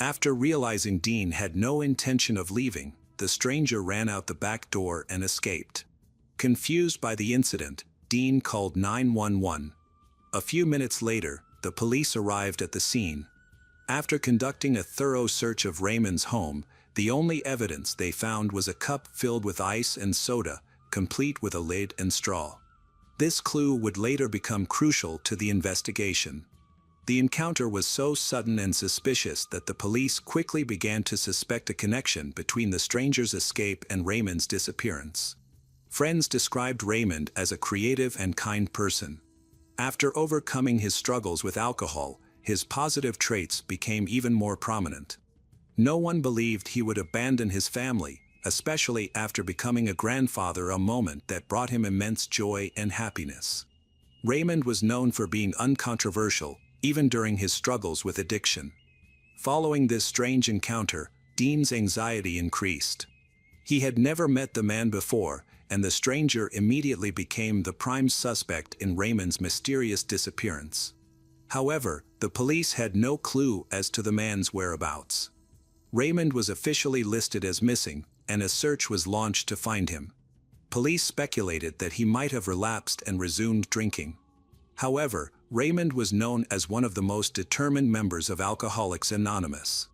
After realizing Dean had no intention of leaving, the stranger ran out the back door and escaped. Confused by the incident, Dean called 911. A few minutes later, the police arrived at the scene. After conducting a thorough search of Raymond's home, the only evidence they found was a cup filled with ice and soda, complete with a lid and straw. This clue would later become crucial to the investigation. The encounter was so sudden and suspicious that the police quickly began to suspect a connection between the stranger's escape and Raymond's disappearance. Friends described Raymond as a creative and kind person. After overcoming his struggles with alcohol, his positive traits became even more prominent. No one believed he would abandon his family, especially after becoming a grandfather, a moment that brought him immense joy and happiness. Raymond was known for being uncontroversial, even during his struggles with addiction. Following this strange encounter, Dean's anxiety increased. He had never met the man before, and the stranger immediately became the prime suspect in Raymond's mysterious disappearance. However, the police had no clue as to the man's whereabouts. Raymond was officially listed as missing, and a search was launched to find him. Police speculated that he might have relapsed and resumed drinking. However, Raymond was known as one of the most determined members of Alcoholics Anonymous.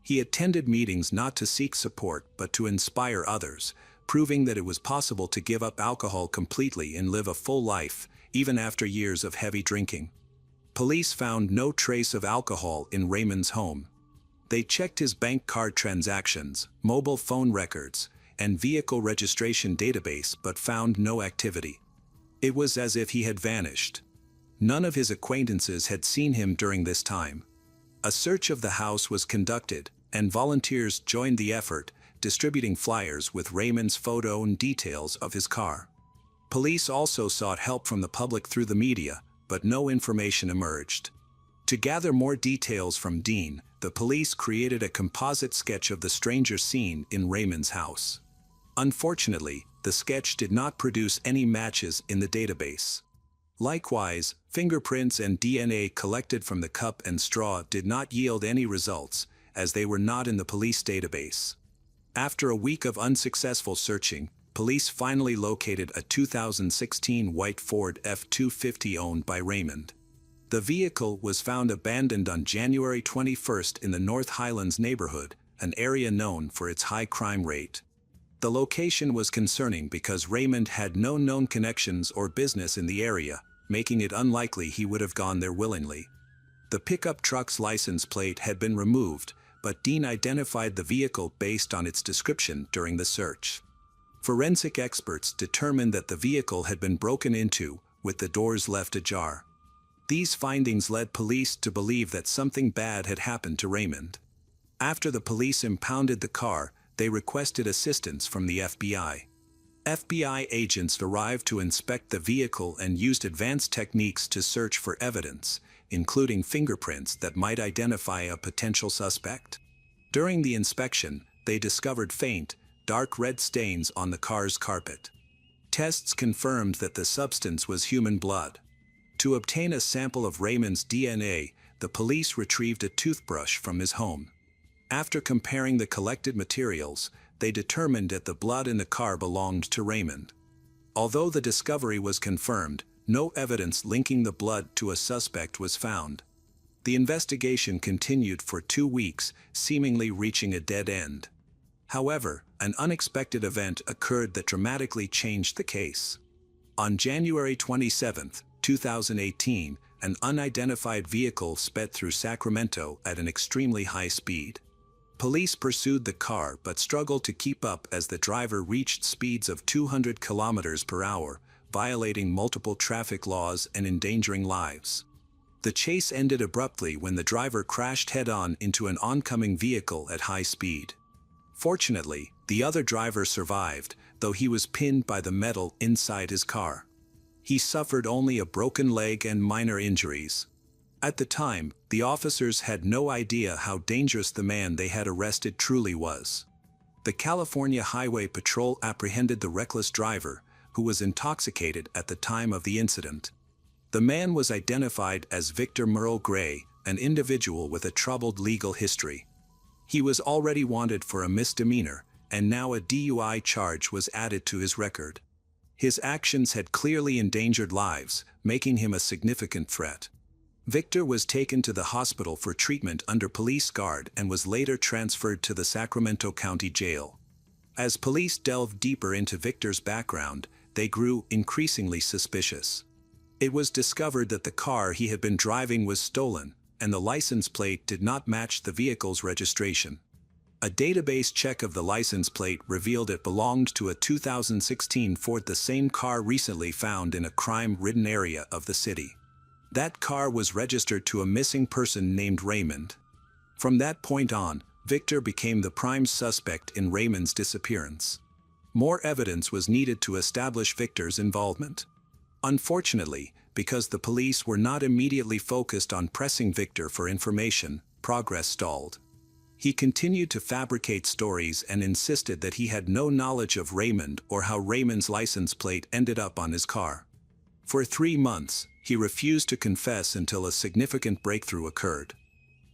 He attended meetings not to seek support but to inspire others, proving that it was possible to give up alcohol completely and live a full life, even after years of heavy drinking. Police found no trace of alcohol in Raymond's home. They checked his bank card transactions, mobile phone records, and vehicle registration database but found no activity. It was as if he had vanished. None of his acquaintances had seen him during this time. A search of the house was conducted, and volunteers joined the effort, distributing flyers with Raymond's photo and details of his car. Police also sought help from the public through the media, but no information emerged. To gather more details from Dean, the police created a composite sketch of the stranger seen in Raymond's house. Unfortunately, the sketch did not produce any matches in the database. Likewise, fingerprints and DNA collected from the cup and straw did not yield any results, as they were not in the police database. After a week of unsuccessful searching, police finally located a 2016 white Ford F-250 owned by Raymond. The vehicle was found abandoned on January 21 in the North Highlands neighborhood, an area known for its high crime rate. The location was concerning because Raymond had no known connections or business in the area, making it unlikely he would have gone there willingly. The pickup truck's license plate had been removed, but Dean identified the vehicle based on its description during the search. Forensic experts determined that the vehicle had been broken into, with the doors left ajar. These findings led police to believe that something bad had happened to Raymond. After the police impounded the car, they requested assistance from the FBI. FBI agents arrived to inspect the vehicle and used advanced techniques to search for evidence, including fingerprints that might identify a potential suspect. During the inspection, they discovered faint, dark red stains on the car's carpet. Tests confirmed that the substance was human blood. To obtain a sample of Raymond's DNA, the police retrieved a toothbrush from his home. After comparing the collected materials, they determined that the blood in the car belonged to Raymond. Although the discovery was confirmed, no evidence linking the blood to a suspect was found. The investigation continued for 2 weeks, seemingly reaching a dead end. However, an unexpected event occurred that dramatically changed the case. On January 27, 2018, an unidentified vehicle sped through Sacramento at an extremely high speed. Police pursued the car but struggled to keep up as the driver reached speeds of 200 kilometers per hour, violating multiple traffic laws and endangering lives. The chase ended abruptly when the driver crashed head-on into an oncoming vehicle at high speed. Fortunately, the other driver survived, though he was pinned by the metal inside his car. He suffered only a broken leg and minor injuries. At the time, the officers had no idea how dangerous the man they had arrested truly was. The California Highway Patrol apprehended the reckless driver, who was intoxicated at the time of the incident. The man was identified as Victor Merle Gray, an individual with a troubled legal history. He was already wanted for a misdemeanor, and now a DUI charge was added to his record. His actions had clearly endangered lives, making him a significant threat. Victor was taken to the hospital for treatment under police guard and was later transferred to the Sacramento County Jail. As police delved deeper into Victor's background, they grew increasingly suspicious. It was discovered that the car he had been driving was stolen, and the license plate did not match the vehicle's registration. A database check of the license plate revealed it belonged to a 2016 Ford, the same car recently found in a crime-ridden area of the city. That car was registered to a missing person named Raymond. From that point on, Victor became the prime suspect in Raymond's disappearance. More evidence was needed to establish Victor's involvement. Unfortunately, because the police were not immediately focused on pressing Victor for information, progress stalled. He continued to fabricate stories and insisted that he had no knowledge of Raymond or how Raymond's license plate ended up on his car. For 3 months, he refused to confess until a significant breakthrough occurred.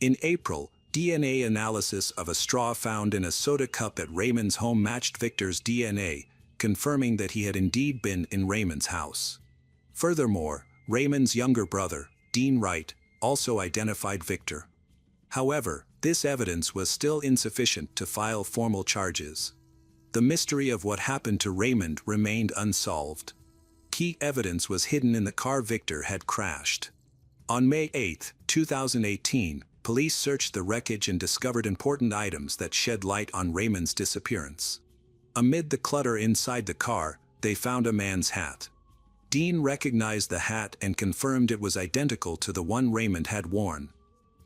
In April, DNA analysis of a straw found in a soda cup at Raymond's home matched Victor's DNA, confirming that he had indeed been in Raymond's house. Furthermore, Raymond's younger brother, Dean Wright, also identified Victor. However, this evidence was still insufficient to file formal charges. The mystery of what happened to Raymond remained unsolved. Key evidence was hidden in the car Victor had crashed. On May 8, 2018, police searched the wreckage and discovered important items that shed light on Raymond's disappearance. Amid the clutter inside the car, they found a man's hat. Dean recognized the hat and confirmed it was identical to the one Raymond had worn.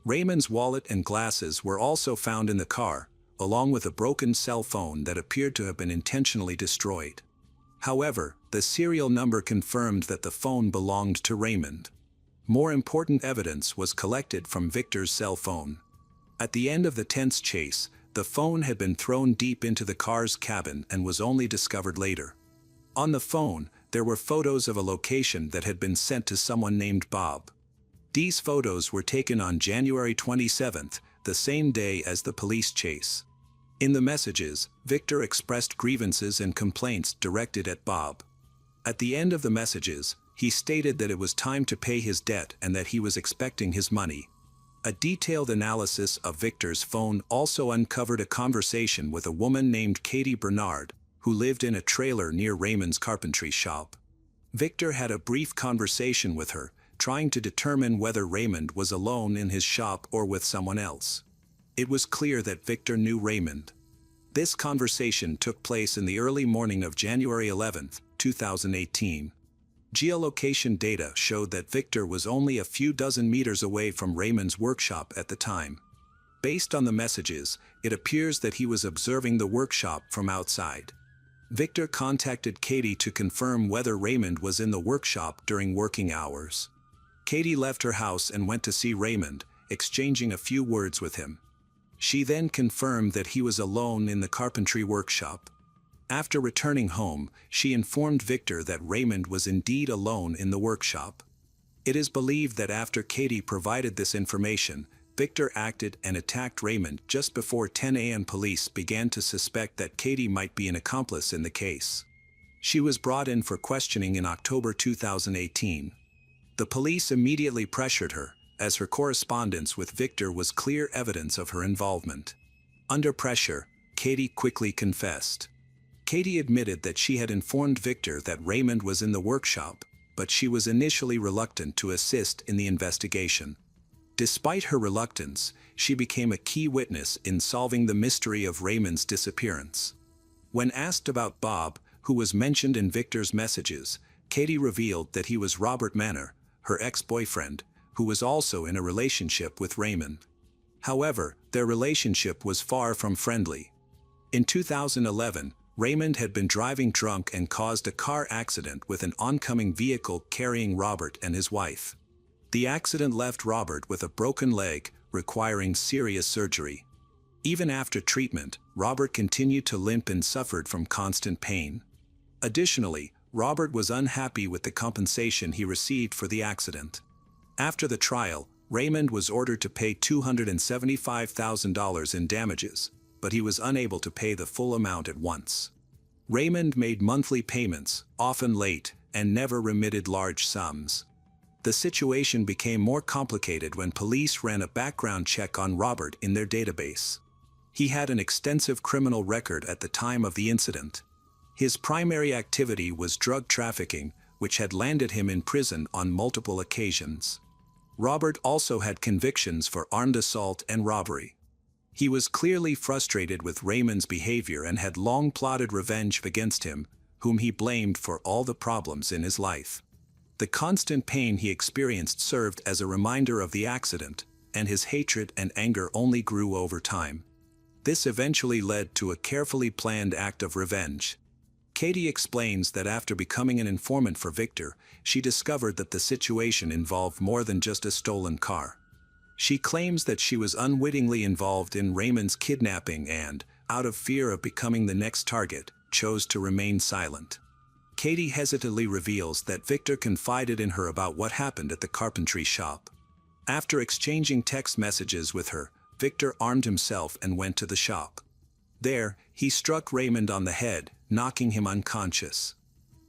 Raymond's wallet and glasses were also found in the car, along with a broken cell phone that appeared to have been intentionally destroyed. However, the serial number confirmed that the phone belonged to Raymond. More important evidence was collected from Victor's cell phone. At the end of the tense chase, the phone had been thrown deep into the car's cabin and was only discovered later. On the phone, there were photos of a location that had been sent to someone named Bob. These photos were taken on January 27, the same day as the police chase. In the messages, Victor expressed grievances and complaints directed at Bob. At the end of the messages, he stated that it was time to pay his debt and that he was expecting his money. A detailed analysis of Victor's phone also uncovered a conversation with a woman named Katie Bernard, who lived in a trailer near Raymond's carpentry shop. Victor had a brief conversation with her, trying to determine whether Raymond was alone in his shop or with someone else. It was clear that Victor knew Raymond. This conversation took place in the early morning of January 11, 2018. Geolocation data showed that Victor was only a few dozen meters away from Raymond's workshop at the time. Based on the messages, it appears that he was observing the workshop from outside. Victor contacted Katie to confirm whether Raymond was in the workshop during working hours. Katie left her house and went to see Raymond, exchanging a few words with him. She then confirmed that he was alone in the carpentry workshop. After returning home, she informed Victor that Raymond was indeed alone in the workshop. It is believed that after Katie provided this information, Victor acted and attacked Raymond just before 10 a.m. Police began to suspect that Katie might be an accomplice in the case. She was brought in for questioning in October 2018. The police immediately pressured her, as her correspondence with Victor was clear evidence of her involvement. Under pressure, Katie quickly confessed. Katie admitted that she had informed Victor that Raymond was in the workshop, but she was initially reluctant to assist in the investigation. Despite her reluctance, she became a key witness in solving the mystery of Raymond's disappearance. When asked about Bob, who was mentioned in Victor's messages, Katie revealed that he was Robert Manor, her ex-boyfriend, who was also in a relationship with Raymond. However, their relationship was far from friendly. In 2011, Raymond had been driving drunk and caused a car accident with an oncoming vehicle carrying Robert and his wife. The accident left Robert with a broken leg, requiring serious surgery. Even after treatment, Robert continued to limp and suffered from constant pain. Additionally, Robert was unhappy with the compensation he received for the accident. After the trial, Raymond was ordered to pay $275,000 in damages, but he was unable to pay the full amount at once. Raymond made monthly payments, often late, and never remitted large sums. The situation became more complicated when police ran a background check on Robert in their database. He had an extensive criminal record at the time of the incident. His primary activity was drug trafficking, which had landed him in prison on multiple occasions. Robert also had convictions for armed assault and robbery. He was clearly frustrated with Raymond's behavior and had long plotted revenge against him, whom he blamed for all the problems in his life. The constant pain he experienced served as a reminder of the accident, and his hatred and anger only grew over time. This eventually led to a carefully planned act of revenge. Katie explains that after becoming an informant for Victor, she discovered that the situation involved more than just a stolen car. She claims that she was unwittingly involved in Raymond's kidnapping and, out of fear of becoming the next target, chose to remain silent. Katie hesitantly reveals that Victor confided in her about what happened at the carpentry shop. After exchanging text messages with her, Victor armed himself and went to the shop. There, he struck Raymond on the head, knocking him unconscious.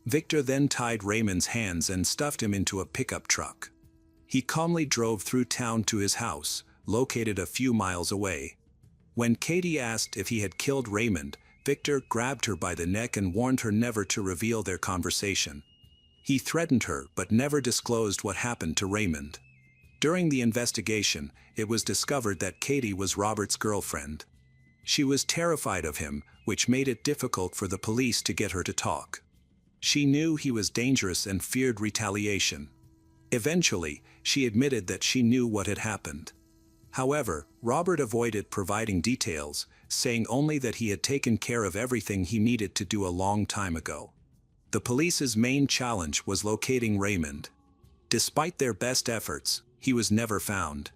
Victor then tied Raymond's hands and stuffed him into a pickup truck. He calmly drove through town to his house, located a few miles away. When Katie asked if he had killed Raymond, Victor grabbed her by the neck and warned her never to reveal their conversation. He threatened her but never disclosed what happened to Raymond. During the investigation, it was discovered that Katie was Robert's girlfriend. She was terrified of him, which made it difficult for the police to get her to talk. She knew he was dangerous and feared retaliation. Eventually, she admitted that she knew what had happened. However, Robert avoided providing details, saying only that he had taken care of everything he needed to do a long time ago. The police's main challenge was locating Raymond. Despite their best efforts, he was never found.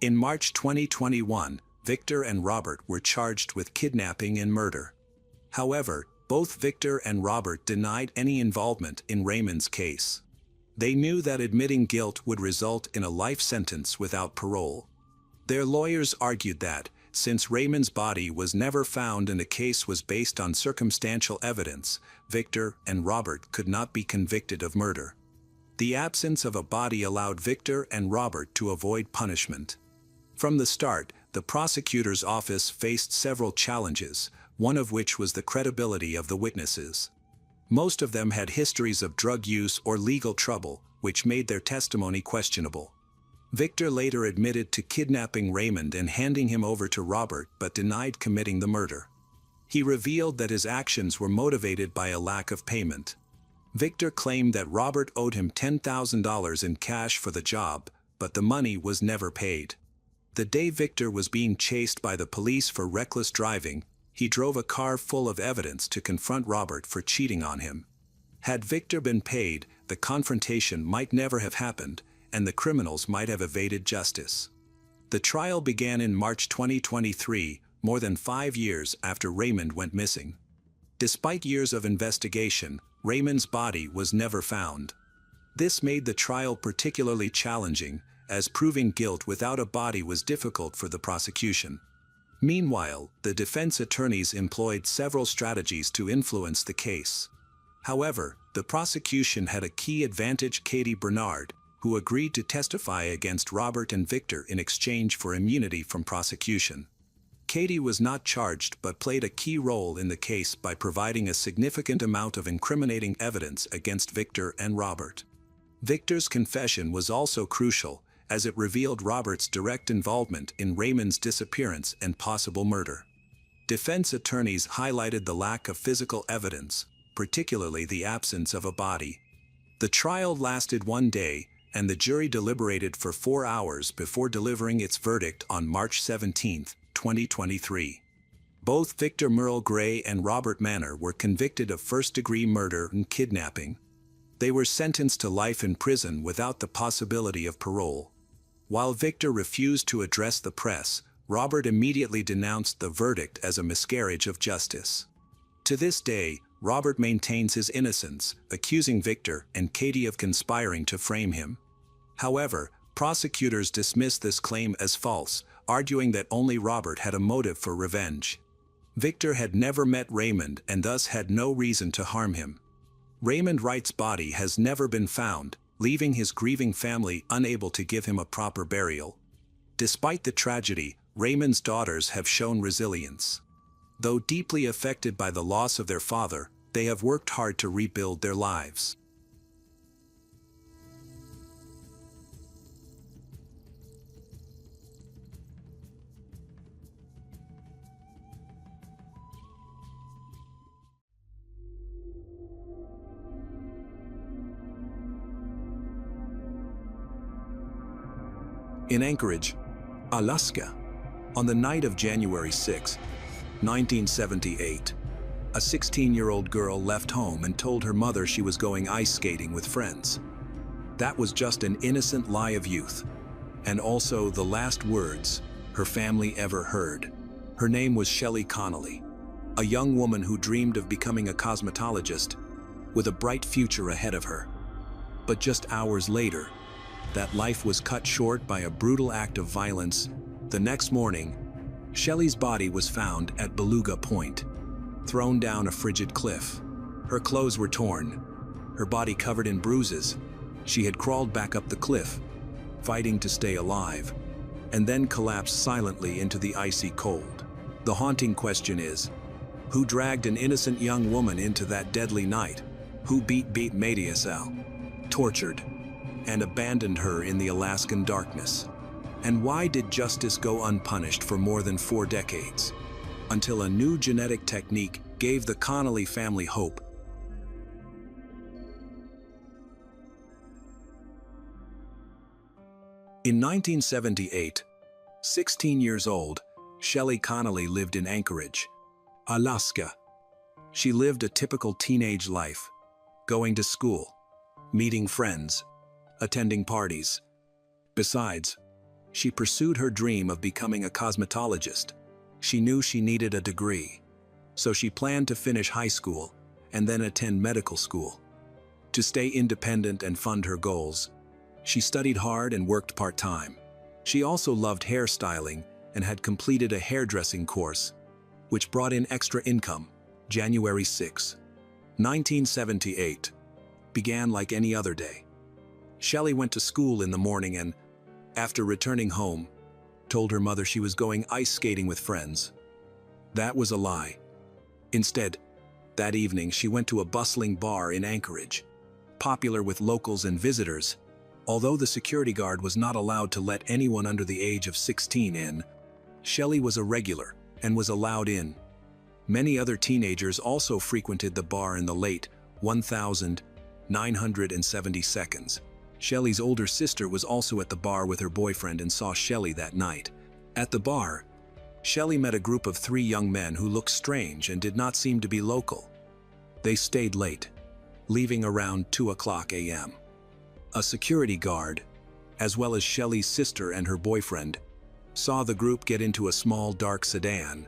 In March 2021, Victor and Robert were charged with kidnapping and murder. However, both Victor and Robert denied any involvement in Raymond's case. They knew that admitting guilt would result in a life sentence without parole. Their lawyers argued that, since Raymond's body was never found and the case was based on circumstantial evidence, Victor and Robert could not be convicted of murder. The absence of a body allowed Victor and Robert to avoid punishment. From the start, the prosecutor's office faced several challenges, one of which was the credibility of the witnesses. Most of them had histories of drug use or legal trouble, which made their testimony questionable. Victor later admitted to kidnapping Raymond and handing him over to Robert but denied committing the murder. He revealed that his actions were motivated by a lack of payment. Victor claimed that Robert owed him $10,000 in cash for the job, but the money was never paid. The day Victor was being chased by the police for reckless driving, he drove a car full of evidence to confront Robert for cheating on him. Had Victor been paid, the confrontation might never have happened, and the criminals might have evaded justice. The trial began in March 2023, more than 5 years after Raymond went missing. Despite years of investigation, Raymond's body was never found. This made the trial particularly challenging, as proving guilt without a body was difficult for the prosecution. Meanwhile, the defense attorneys employed several strategies to influence the case. However, the prosecution had a key advantage: Katie Bernard, who agreed to testify against Robert and Victor in exchange for immunity from prosecution. Katie was not charged but played a key role in the case by providing a significant amount of incriminating evidence against Victor and Robert. Victor's confession was also crucial, as it revealed Robert's direct involvement in Raymond's disappearance and possible murder. Defense attorneys highlighted the lack of physical evidence, particularly the absence of a body. The trial lasted 1 day, and the jury deliberated for 4 hours before delivering its verdict on March 17, 2023. Both Victor Merle Gray and Robert Manor were convicted of first-degree murder and kidnapping. They were sentenced to life in prison without the possibility of parole. While Victor refused to address the press, Robert immediately denounced the verdict as a miscarriage of justice. To this day, Robert maintains his innocence, accusing Victor and Katie of conspiring to frame him. However, prosecutors dismissed this claim as false, arguing that only Robert had a motive for revenge. Victor had never met Raymond and thus had no reason to harm him. Raymond Wright's body has never been found, leaving his grieving family unable to give him a proper burial. Despite the tragedy, Raymond's daughters have shown resilience. Though deeply affected by the loss of their father, they have worked hard to rebuild their lives. In Anchorage, Alaska, on the night of January 6, 1978, a 16-year-old girl left home and told her mother she was going ice skating with friends. That was just an innocent lie of youth, and also the last words her family ever heard. Her name was Shelley Connolly, a young woman who dreamed of becoming a cosmetologist with a bright future ahead of her. But just hours later, that life was cut short by a brutal act of violence The next morning, Shelley's body was found at Beluga Point, thrown down a frigid cliff. Her clothes were torn, her body covered in bruises. She had crawled back up the cliff, fighting to stay alive, and then collapsed silently into the icy cold. The haunting question is, who dragged an innocent young woman into that deadly night? Who beat Madiasal, tortured, and abandoned her in the Alaskan darkness? And why did justice go unpunished for more than 4 decades? Until a new genetic technique gave the Connolly family hope. In 1978, 16 years old, Shelley Connolly lived in Anchorage, Alaska. She lived a typical teenage life, going to school, meeting friends, attending parties. Besides, she pursued her dream of becoming a cosmetologist. She knew she needed a degree, so she planned to finish high school and then attend medical school. To stay independent and fund her goals, she studied hard and worked part-time. She also loved hairstyling and had completed a hairdressing course, which brought in extra income. January 6, 1978, began like any other day. Shelley went to school in the morning and, after returning home, told her mother she was going ice skating with friends. That was a lie. Instead, that evening she went to a bustling bar in Anchorage, popular with locals and visitors. Although the security guard was not allowed to let anyone under the age of 16 in, Shelley was a regular and was allowed in. Many other teenagers also frequented the bar in the late 1970 seconds. Shelley's older sister was also at the bar with her boyfriend and saw Shelley that night. At the bar, Shelley met a group of 3 young men who looked strange and did not seem to be local. They stayed late, leaving around 2:00 a.m. A security guard, as well as Shelley's sister and her boyfriend, saw the group get into a small dark sedan.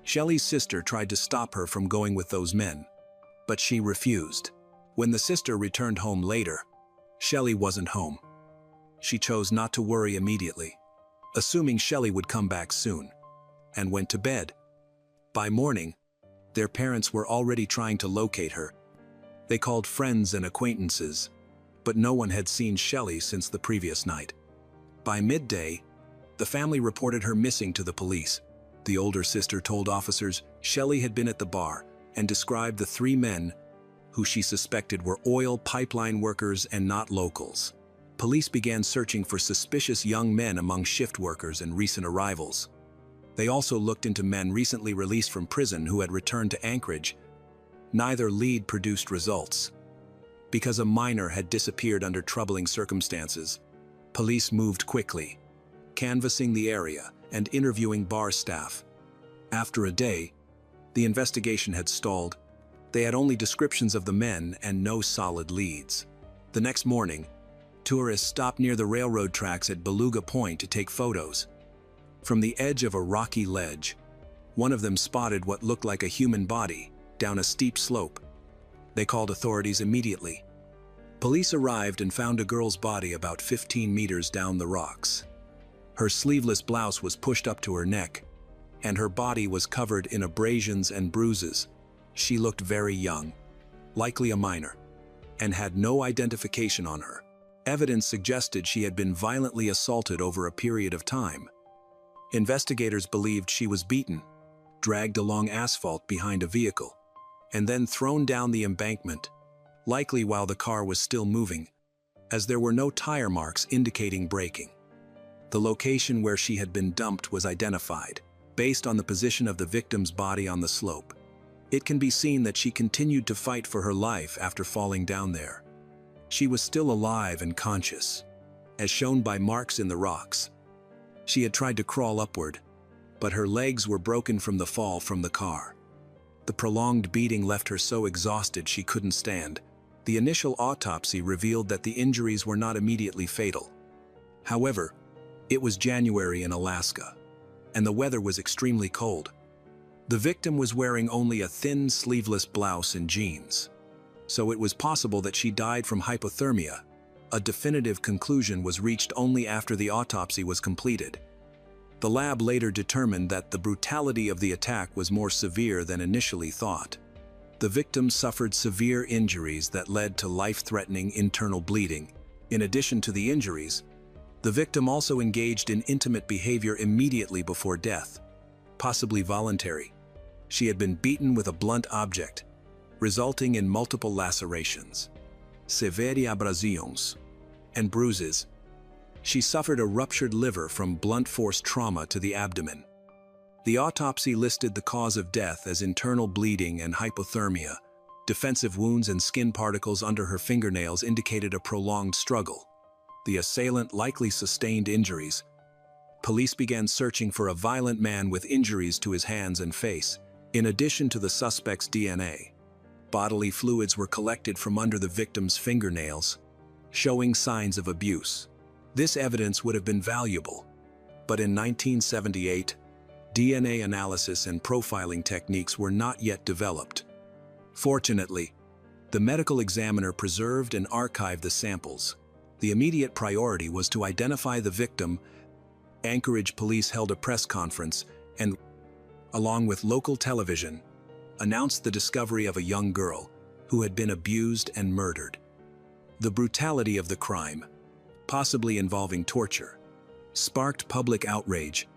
Shelley's sister tried to stop her from going with those men, but she refused. When the sister returned home later, Shelley wasn't home. She chose not to worry immediately, assuming Shelley would come back soon, and went to bed. By morning, their parents were already trying to locate her. They called friends and acquaintances, but no one had seen Shelley since the previous night. By midday, the family reported her missing to the police. The older sister told officers Shelley had been at the bar and described the 3 men who she suspected were oil pipeline workers and not locals. Police began searching for suspicious young men among shift workers and recent arrivals. They also looked into men recently released from prison who had returned to Anchorage. Neither lead produced results. Because a minor had disappeared under troubling circumstances, police moved quickly, canvassing the area and interviewing bar staff. After a day, the investigation had stalled. They had only descriptions of the men and no solid leads. The next morning, tourists stopped near the railroad tracks at Beluga Point to take photos. From the edge of a rocky ledge, one of them spotted what looked like a human body down a steep slope. They called authorities immediately. Police arrived and found a girl's body about 15 meters down the rocks. Her sleeveless blouse was pushed up to her neck, and her body was covered in abrasions and bruises. She looked very young, likely a minor, and had no identification on her. Evidence suggested she had been violently assaulted over a period of time. Investigators believed she was beaten, dragged along asphalt behind a vehicle, and then thrown down the embankment, likely while the car was still moving, as there were no tire marks indicating braking. The location where she had been dumped was identified, based on the position of the victim's body on the slope. It can be seen that she continued to fight for her life after falling down there. She was still alive and conscious, as shown by marks in the rocks. She had tried to crawl upward, but her legs were broken from the fall from the car. The prolonged beating left her so exhausted she couldn't stand. The initial autopsy revealed that the injuries were not immediately fatal. However, it was January in Alaska, and the weather was extremely cold. The victim was wearing only a thin, sleeveless blouse and jeans, so it was possible that she died from hypothermia. A definitive conclusion was reached only after the autopsy was completed. The lab later determined that the brutality of the attack was more severe than initially thought. The victim suffered severe injuries that led to life-threatening internal bleeding. In addition to the injuries, the victim also engaged in intimate behavior immediately before death, possibly voluntary. She had been beaten with a blunt object, resulting in multiple lacerations, severe abrasions, and bruises. She suffered a ruptured liver from blunt force trauma to the abdomen. The autopsy listed the cause of death as internal bleeding and hypothermia. Defensive wounds and skin particles under her fingernails indicated a prolonged struggle. The assailant likely sustained injuries. Police began searching for a violent man with injuries to his hands and face. In addition to the suspect's DNA, bodily fluids were collected from under the victim's fingernails, showing signs of abuse. This evidence would have been valuable, but in 1978, DNA analysis and profiling techniques were not yet developed. Fortunately, the medical examiner preserved and archived the samples. The immediate priority was to identify the victim. Anchorage police held a press conference and, along with local television, announced the discovery of a young girl who had been abused and murdered. The brutality of the crime, possibly involving torture, sparked public outrage.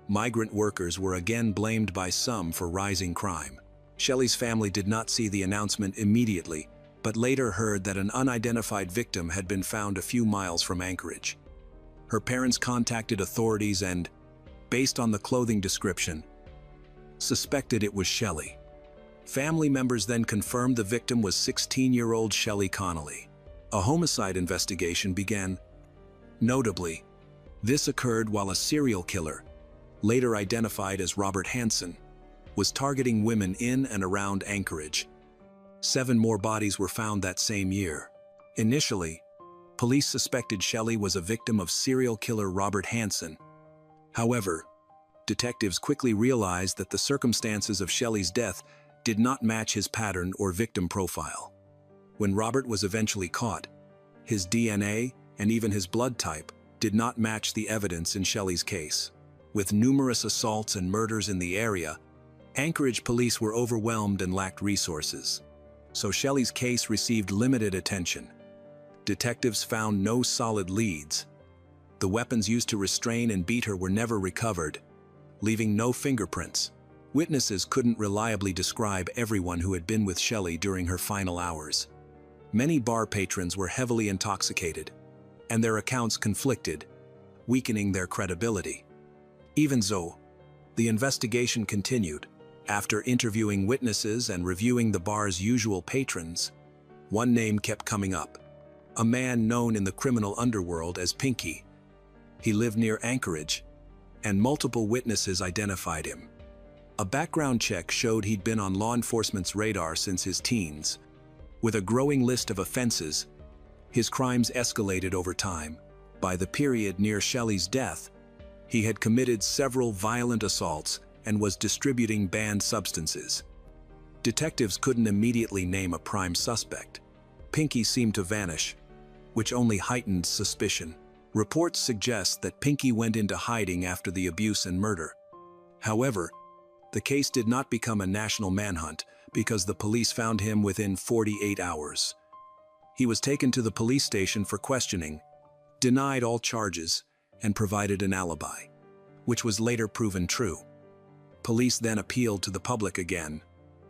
Migrant workers were again blamed by some for rising crime. Shelley's family did not see the announcement immediately, but later heard that an unidentified victim had been found a few miles from Anchorage. Her parents contacted authorities and, based on the clothing description, suspected it was Shelley. Family members then confirmed the victim was 16-year-old Shelley Connolly. A homicide investigation began. Notably, this occurred while a serial killer, later identified as Robert Hansen, was targeting women in and around Anchorage. 7 more bodies were found that same year. Initially, police suspected Shelley was a victim of serial killer Robert Hansen. However, detectives quickly realized that the circumstances of Shelley's death did not match his pattern or victim profile. When Robert was eventually caught, his DNA and even his blood type did not match the evidence in Shelley's case. With numerous assaults and murders in the area, Anchorage police were overwhelmed and lacked resources. So Shelley's case received limited attention. Detectives found no solid leads. The weapons used to restrain and beat her were never recovered, leaving no fingerprints. Witnesses couldn't reliably describe everyone who had been with Shelley during her final hours. Many bar patrons were heavily intoxicated, and their accounts conflicted, weakening their credibility. Even so, the investigation continued. After interviewing witnesses and reviewing the bar's usual patrons, one name kept coming up. A man known in the criminal underworld as Pinky. He lived near Anchorage, and multiple witnesses identified him. A background check showed he'd been on law enforcement's radar since his teens. With a growing list of offenses, his crimes escalated over time. By the period near Shelley's death, he had committed several violent assaults and was distributing banned substances. Detectives couldn't immediately name a prime suspect. Pinky seemed to vanish, which only heightened suspicion. Reports suggest that Pinky went into hiding after the abuse and murder. However, the case did not become a national manhunt because the police found him within 48 hours. He was taken to the police station for questioning, denied all charges, and provided an alibi, which was later proven true. Police then appealed to the public again,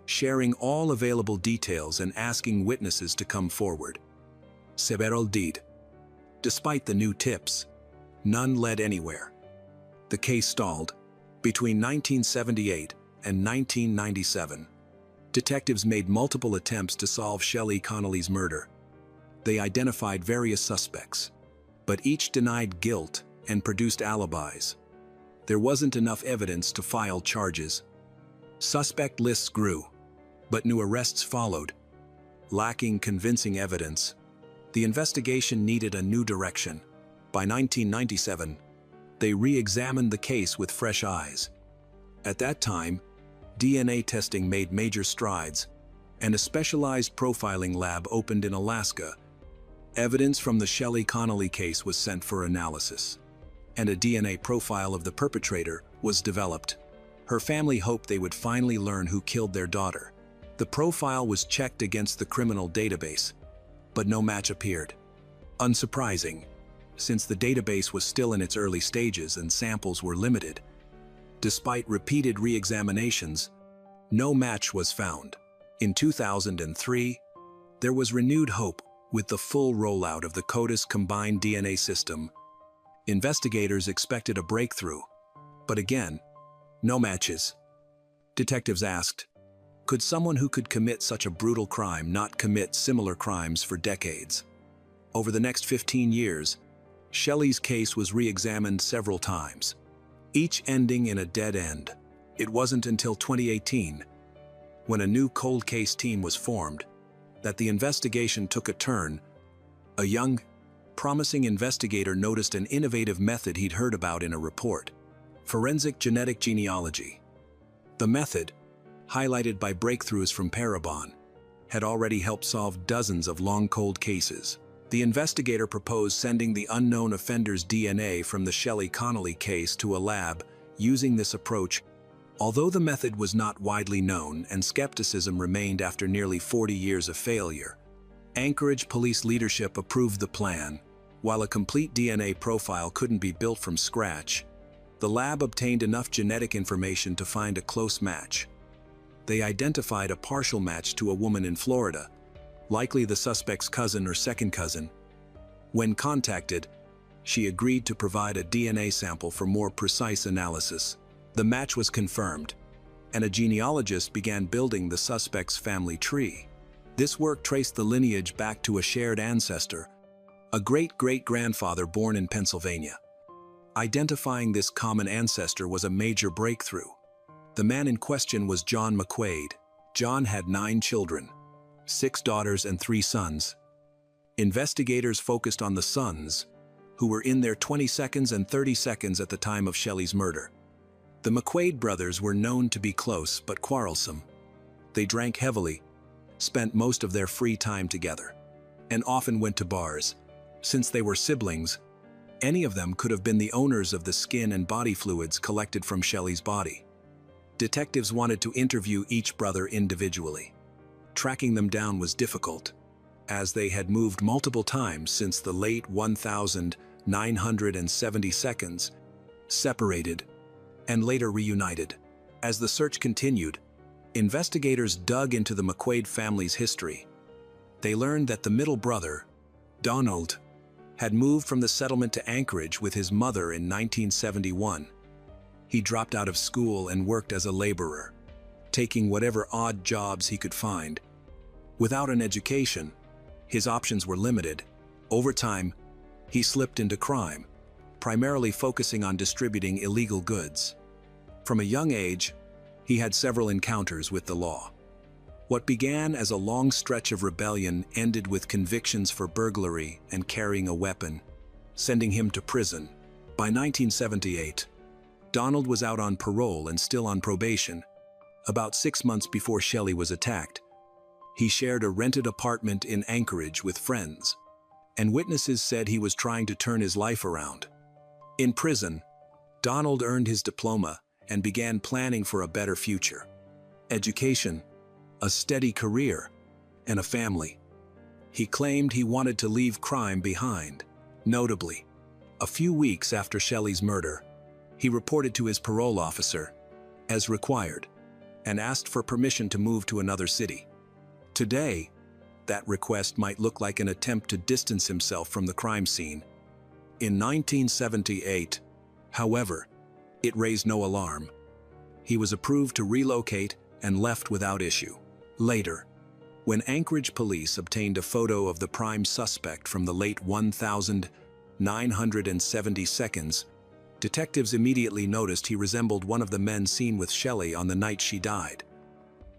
sharing all available details and asking witnesses to come forward. Several did. Despite the new tips, none led anywhere. The case stalled. Between 1978 and 1997, detectives made multiple attempts to solve Shelley Connolly's murder. They identified various suspects, but each denied guilt and produced alibis. There wasn't enough evidence to file charges. Suspect lists grew, but new arrests followed. Lacking convincing evidence, the investigation needed a new direction. By 1997, they re-examined the case with fresh eyes. At that time, DNA testing made major strides, and a specialized profiling lab opened in Alaska. Evidence from the Shelley Connolly case was sent for analysis. and a DNA profile of the perpetrator was developed. Her family hoped they would finally learn who killed their daughter. The profile was checked against the criminal database, but no match appeared. Unsurprising, since the database was still in its early stages and samples were limited. Despite repeated re-examinations, no match was found. In 2003, there was renewed hope with the full rollout of the CODIS combined DNA system. Investigators expected a breakthrough, but again, no matches. Detectives asked, could someone who could commit such a brutal crime not commit similar crimes for decades? Over the next 15 years, Shelley's case was re-examined several times, each ending in a dead end. It wasn't until 2018, when a new cold case team was formed, that the investigation took a turn. A young, promising investigator noticed an innovative method he'd heard about in a report: forensic genetic genealogy. The method, highlighted by breakthroughs from Parabon, had already helped solve dozens of long cold cases. The investigator proposed sending the unknown offender's DNA from the Shelley Connolly case to a lab. Using this approach, although the method was not widely known and skepticism remained after nearly 40 years of failure, Anchorage police leadership approved the plan. While a complete DNA profile couldn't be built from scratch, the lab obtained enough genetic information to find a close match. They identified a partial match to a woman in Florida, likely the suspect's cousin or second cousin. When contacted, she agreed to provide a DNA sample for more precise analysis. The match was confirmed, and a genealogist began building the suspect's family tree. This work traced the lineage back to a shared ancestor, a great-great-grandfather born in Pennsylvania. Identifying this common ancestor was a major breakthrough. The man in question was John McQuaid. John had 9 children, 6 daughters and 3 sons. Investigators focused on the sons, who were in their 22nd and 32nd at the time of Shelley's murder. The McQuaid brothers were known to be close but quarrelsome. They drank heavily, spent most of their free time together, and often went to bars. Since they were siblings, any of them could have been the owners of the skin and body fluids collected from Shelley's body. Detectives wanted to interview each brother individually. Tracking them down was difficult, as they had moved multiple times since the late 1972, separated, and later reunited. As the search continued, investigators dug into the McQuaid family's history. They learned that the middle brother, Donald, had moved from the settlement to Anchorage with his mother in 1971. He dropped out of school and worked as a laborer, taking whatever odd jobs he could find. Without an education, his options were limited. Over time, he slipped into crime, primarily focusing on distributing illegal goods. From a young age, he had several encounters with the law. What began as a long stretch of rebellion ended with convictions for burglary and carrying a weapon, sending him to prison. By 1978, Donald was out on parole and still on probation. About 6 months before Shelley was attacked, he shared a rented apartment in Anchorage with friends, and witnesses said he was trying to turn his life around. In prison, Donald earned his diploma and began planning for a better future. Education, a steady career, and a family. He claimed he wanted to leave crime behind. Notably, a few weeks after Shelley's murder, he reported to his parole officer, as required, and asked for permission to move to another city. Today, that request might look like an attempt to distance himself from the crime scene. In 1978, however, it raised no alarm. He was approved to relocate and left without issue. Later, when Anchorage police obtained a photo of the prime suspect from the late 1972, detectives immediately noticed he resembled one of the men seen with Shelley on the night she died.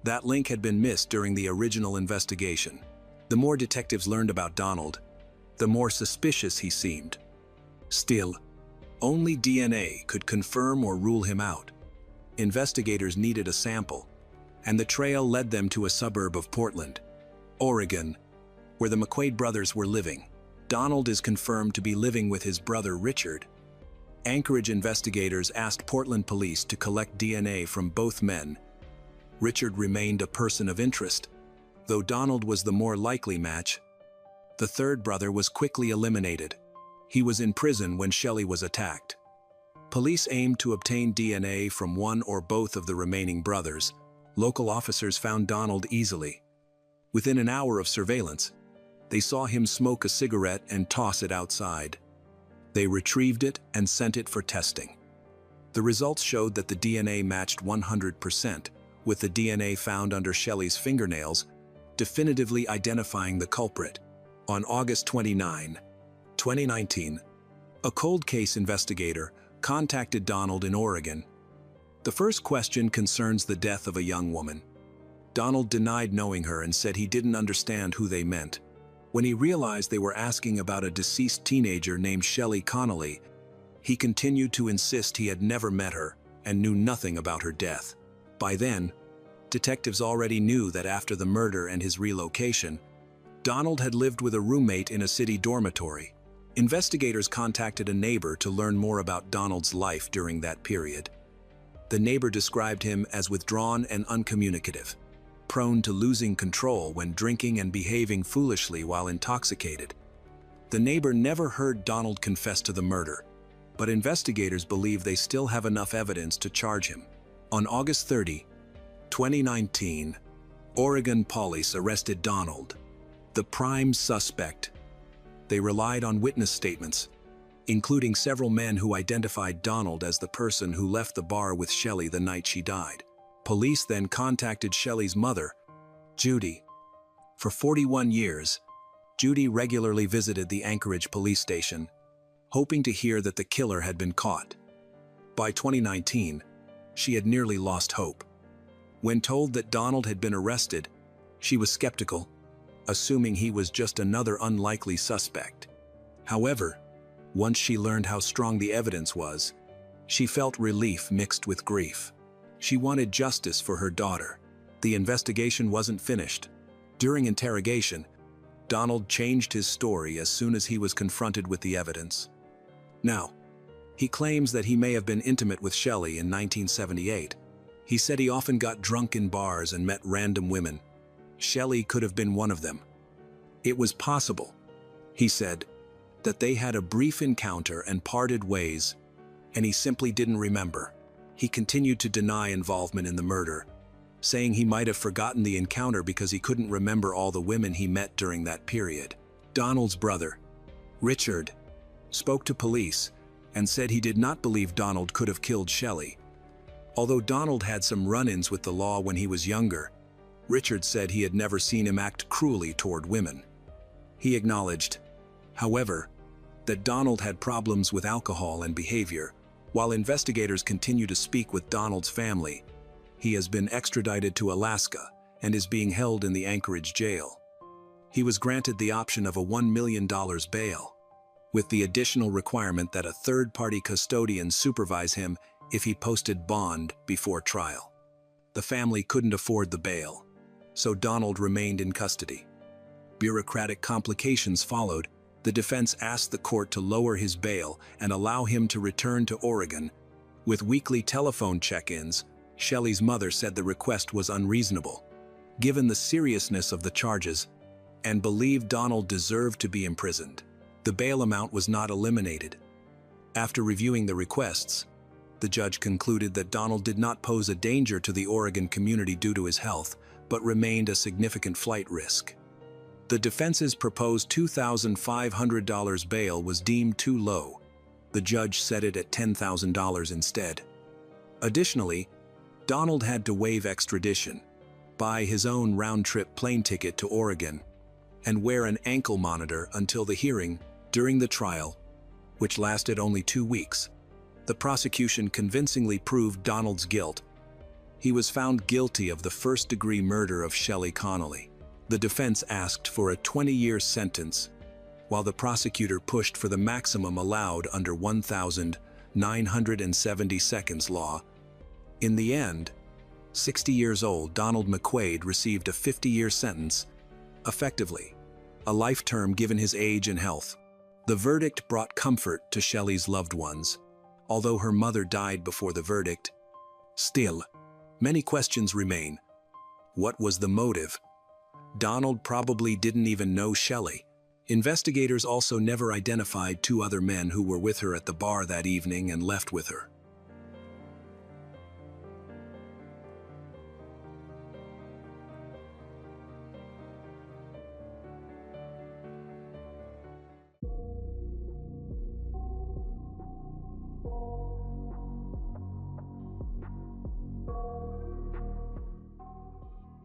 That link had been missed during the original investigation. The more detectives learned about Donald, the more suspicious he seemed. Still, only DNA could confirm or rule him out. Investigators needed a sample, and the trail led them to a suburb of Portland, Oregon, where the McQuaid brothers were living. Donald is confirmed to be living with his brother Richard. Anchorage investigators asked Portland police to collect DNA from both men. Richard remained a person of interest, though Donald was the more likely match. The third brother was quickly eliminated. He was in prison when Shelley was attacked. Police aimed to obtain DNA from one or both of the remaining brothers. Local officers found Donald easily. Within an hour of surveillance, they saw him smoke a cigarette and toss it outside. They retrieved it and sent it for testing. The results showed that the DNA matched 100%, with the DNA found under Shelley's fingernails, definitively identifying the culprit. On August 29, 2019, a cold case investigator contacted Donald in Oregon. The first question concerns the death of a young woman. Donald denied knowing her and said he didn't understand who they meant. When he realized they were asking about a deceased teenager named Shelley Connolly, he continued to insist he had never met her and knew nothing about her death. By then, detectives already knew that after the murder and his relocation, Donald had lived with a roommate in a city dormitory. Investigators contacted a neighbor to learn more about Donald's life during that period. The neighbor described him as withdrawn and uncommunicative, prone to losing control when drinking and behaving foolishly while intoxicated. The neighbor never heard Donald confess to the murder, but investigators believe they still have enough evidence to charge him. On August 30, 2019, Oregon police arrested Donald, the prime suspect. They relied on witness statements, including several men who identified Donald as the person who left the bar with Shelley the night she died. Police then contacted Shelley's mother, Judy. For 41 years, Judy regularly visited the Anchorage police station, hoping to hear that the killer had been caught. By 2019, she had nearly lost hope. When told that Donald had been arrested, she was skeptical, assuming he was just another unlikely suspect. However, once she learned how strong the evidence was, she felt relief mixed with grief. She wanted justice for her daughter. The investigation wasn't finished. During interrogation, Donald changed his story as soon as he was confronted with the evidence. Now, he claims that he may have been intimate with Shelley in 1978. He said he often got drunk in bars and met random women. Shelley could have been one of them. It was possible, he said, that they had a brief encounter and parted ways, and he simply didn't remember. He continued to deny involvement in the murder, saying he might have forgotten the encounter because he couldn't remember all the women he met during that period. Donald's brother, Richard, spoke to police and said he did not believe Donald could have killed Shelley. Although Donald had some run-ins with the law when he was younger, Richard said he had never seen him act cruelly toward women. He acknowledged, however, that Donald had problems with alcohol and behavior. While investigators continue to speak with Donald's family, he has been extradited to Alaska and is being held in the Anchorage jail. He was granted the option of a $1 million bail, with the additional requirement that a third-party custodian supervise him if he posted bond before trial. The family couldn't afford the bail, so Donald remained in custody. Bureaucratic complications followed. The defense asked the court to lower his bail and allow him to return to Oregon. With weekly telephone check-ins, Shelley's mother said the request was unreasonable, given the seriousness of the charges, and believed Donald deserved to be imprisoned. The bail amount was not eliminated. After reviewing the requests, the judge concluded that Donald did not pose a danger to the Oregon community due to his health, but remained a significant flight risk. The defense's proposed $2,500 bail was deemed too low. The judge set it at $10,000 instead. Additionally, Donald had to waive extradition, buy his own round-trip plane ticket to Oregon, and wear an ankle monitor until the hearing. During the trial, which lasted only 2 weeks, the prosecution convincingly proved Donald's guilt. He was found guilty of the first-degree murder of Shelley Connolly. The defense asked for a 20-year sentence, while the prosecutor pushed for the maximum allowed under 1,970 law. In the end, 60 years old Donald McQuaid received a 50-year sentence, effectively a life term given his age and health. The verdict brought comfort to Shelley's loved ones. although her mother died before the verdict. Still, many questions remain. What was the motive? Donald probably didn't even know Shelley. Investigators also never identified two other men who were with her at the bar that evening and left with her.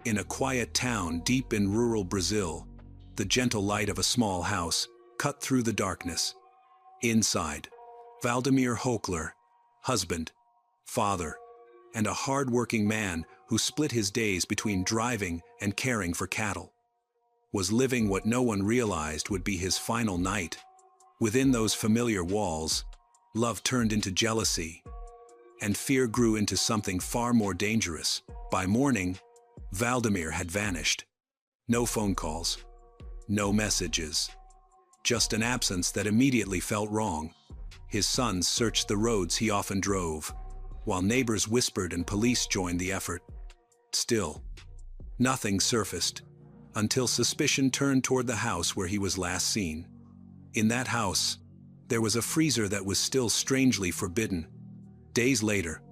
In a quiet town deep in rural Brazil, the gentle light of a small house cut through the darkness. Inside, Valdemir Hochler, husband, father, and a hard-working man who split his days between driving and caring for cattle, was living what no one realized would be his final night. Within those familiar walls, love turned into jealousy, and fear grew into something far more dangerous. By morning, Valdemir had vanished. No phone calls, no messages, just an absence that immediately felt wrong. His sons searched the roads he often drove, while neighbors whispered and police joined the effort. Still, nothing surfaced, until suspicion turned toward the house where he was last seen. In that house, there was a freezer that was still strangely forbidden. Days later,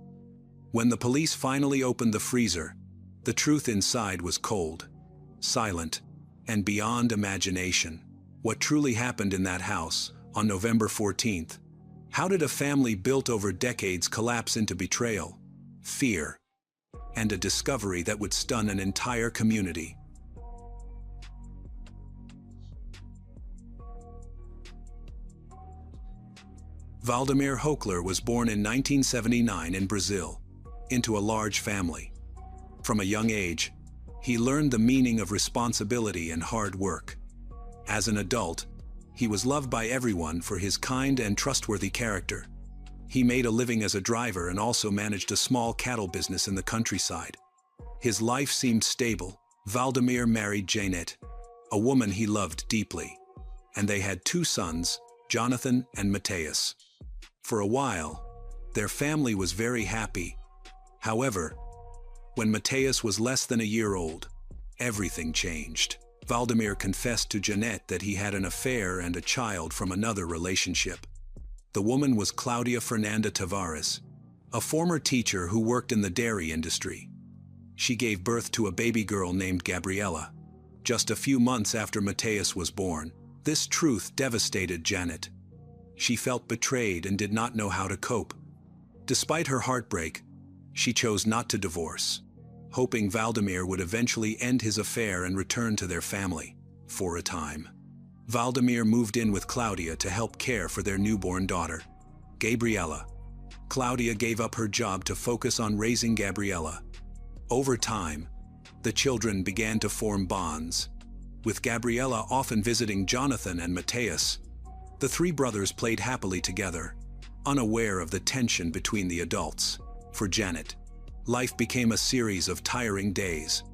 when the police finally opened the freezer, the truth inside was cold, silent, and beyond imagination. What truly happened in that house on November 14th? How did a family built over decades collapse into betrayal, fear, and a discovery that would stun an entire community? Valdemir Hochler was born in 1979 in Brazil, into a large family. From a young age, he learned the meaning of responsibility and hard work. As an adult, he was loved by everyone for his kind and trustworthy character. He made a living as a driver and also managed a small cattle business in the countryside. His life seemed stable. Valdemir married Janet, a woman he loved deeply, and they had two sons, Jonathan and Mateus. For a while, their family was very happy. However, when Mateus was less than a year old, everything changed. Valdemir confessed to Janet that he had an affair and a child from another relationship. The woman was Claudia Fernanda Tavares, a former teacher who worked in the dairy industry. She gave birth to a baby girl named Gabriela, just a few months after Mateus was born. This truth devastated Janet. She felt betrayed and did not know how to cope. Despite her heartbreak, she chose not to divorce, hoping Valdemir would eventually end his affair and return to their family. For a time, Valdemir moved in with Claudia to help care for their newborn daughter, Gabriela. Claudia gave up her job to focus on raising Gabriela. Over time, the children began to form bonds, with Gabriela often visiting Jonathan and Mateus. The three brothers played happily together, unaware of the tension between the adults. For Janet, life became a series of tiring days.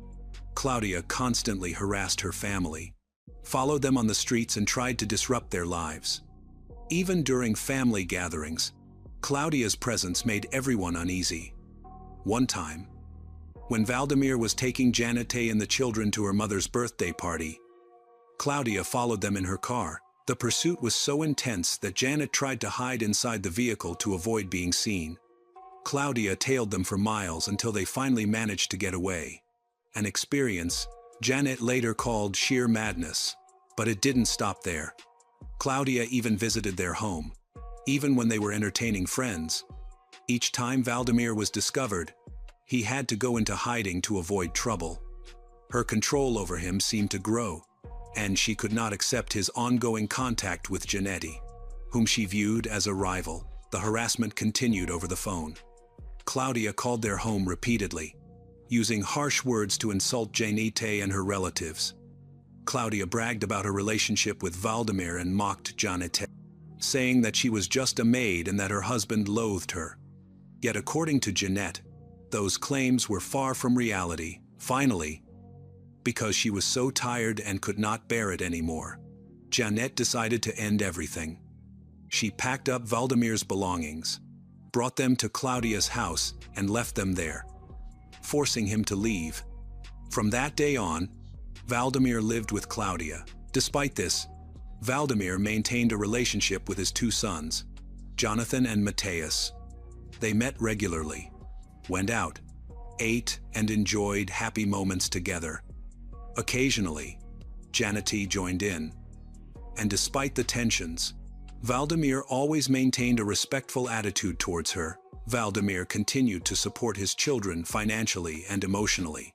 Claudia constantly harassed her family, followed them on the streets and tried to disrupt their lives. Even during family gatherings, Claudia's presence made everyone uneasy. One time, when Valdemir was taking Janet and the children to her mother's birthday party, Claudia followed them in her car. The pursuit was so intense that Janet tried to hide inside the vehicle to avoid being seen. Claudia tailed them for miles until they finally managed to get away. An experience Janet later called sheer madness. But it didn't stop there. Claudia even visited their home, even when they were entertaining friends. Each time Valdemir was discovered, he had to go into hiding to avoid trouble. Her control over him seemed to grow, and she could not accept his ongoing contact with Janetti, whom she viewed as a rival. The harassment continued over the phone. Claudia called their home repeatedly, using harsh words to insult Janete and her relatives. Claudia bragged about her relationship with Valdemir and mocked Janete, saying that she was just a maid and that her husband loathed her. Yet according to Janet, those claims were far from reality. Finally, because she was so tired and could not bear it anymore, Janet decided to end everything. She packed up Valdemir's belongings, brought them to Claudia's house and left them there, forcing him to leave. From that day on, Valdemir lived with Claudia. Despite this, Valdemir maintained a relationship with his two sons, Jonathan and Matthias. They met regularly, went out, ate, and enjoyed happy moments together. Occasionally, Janety joined in. And despite the tensions, Valdemir always maintained a respectful attitude towards her. Valdemir continued to support his children financially and emotionally,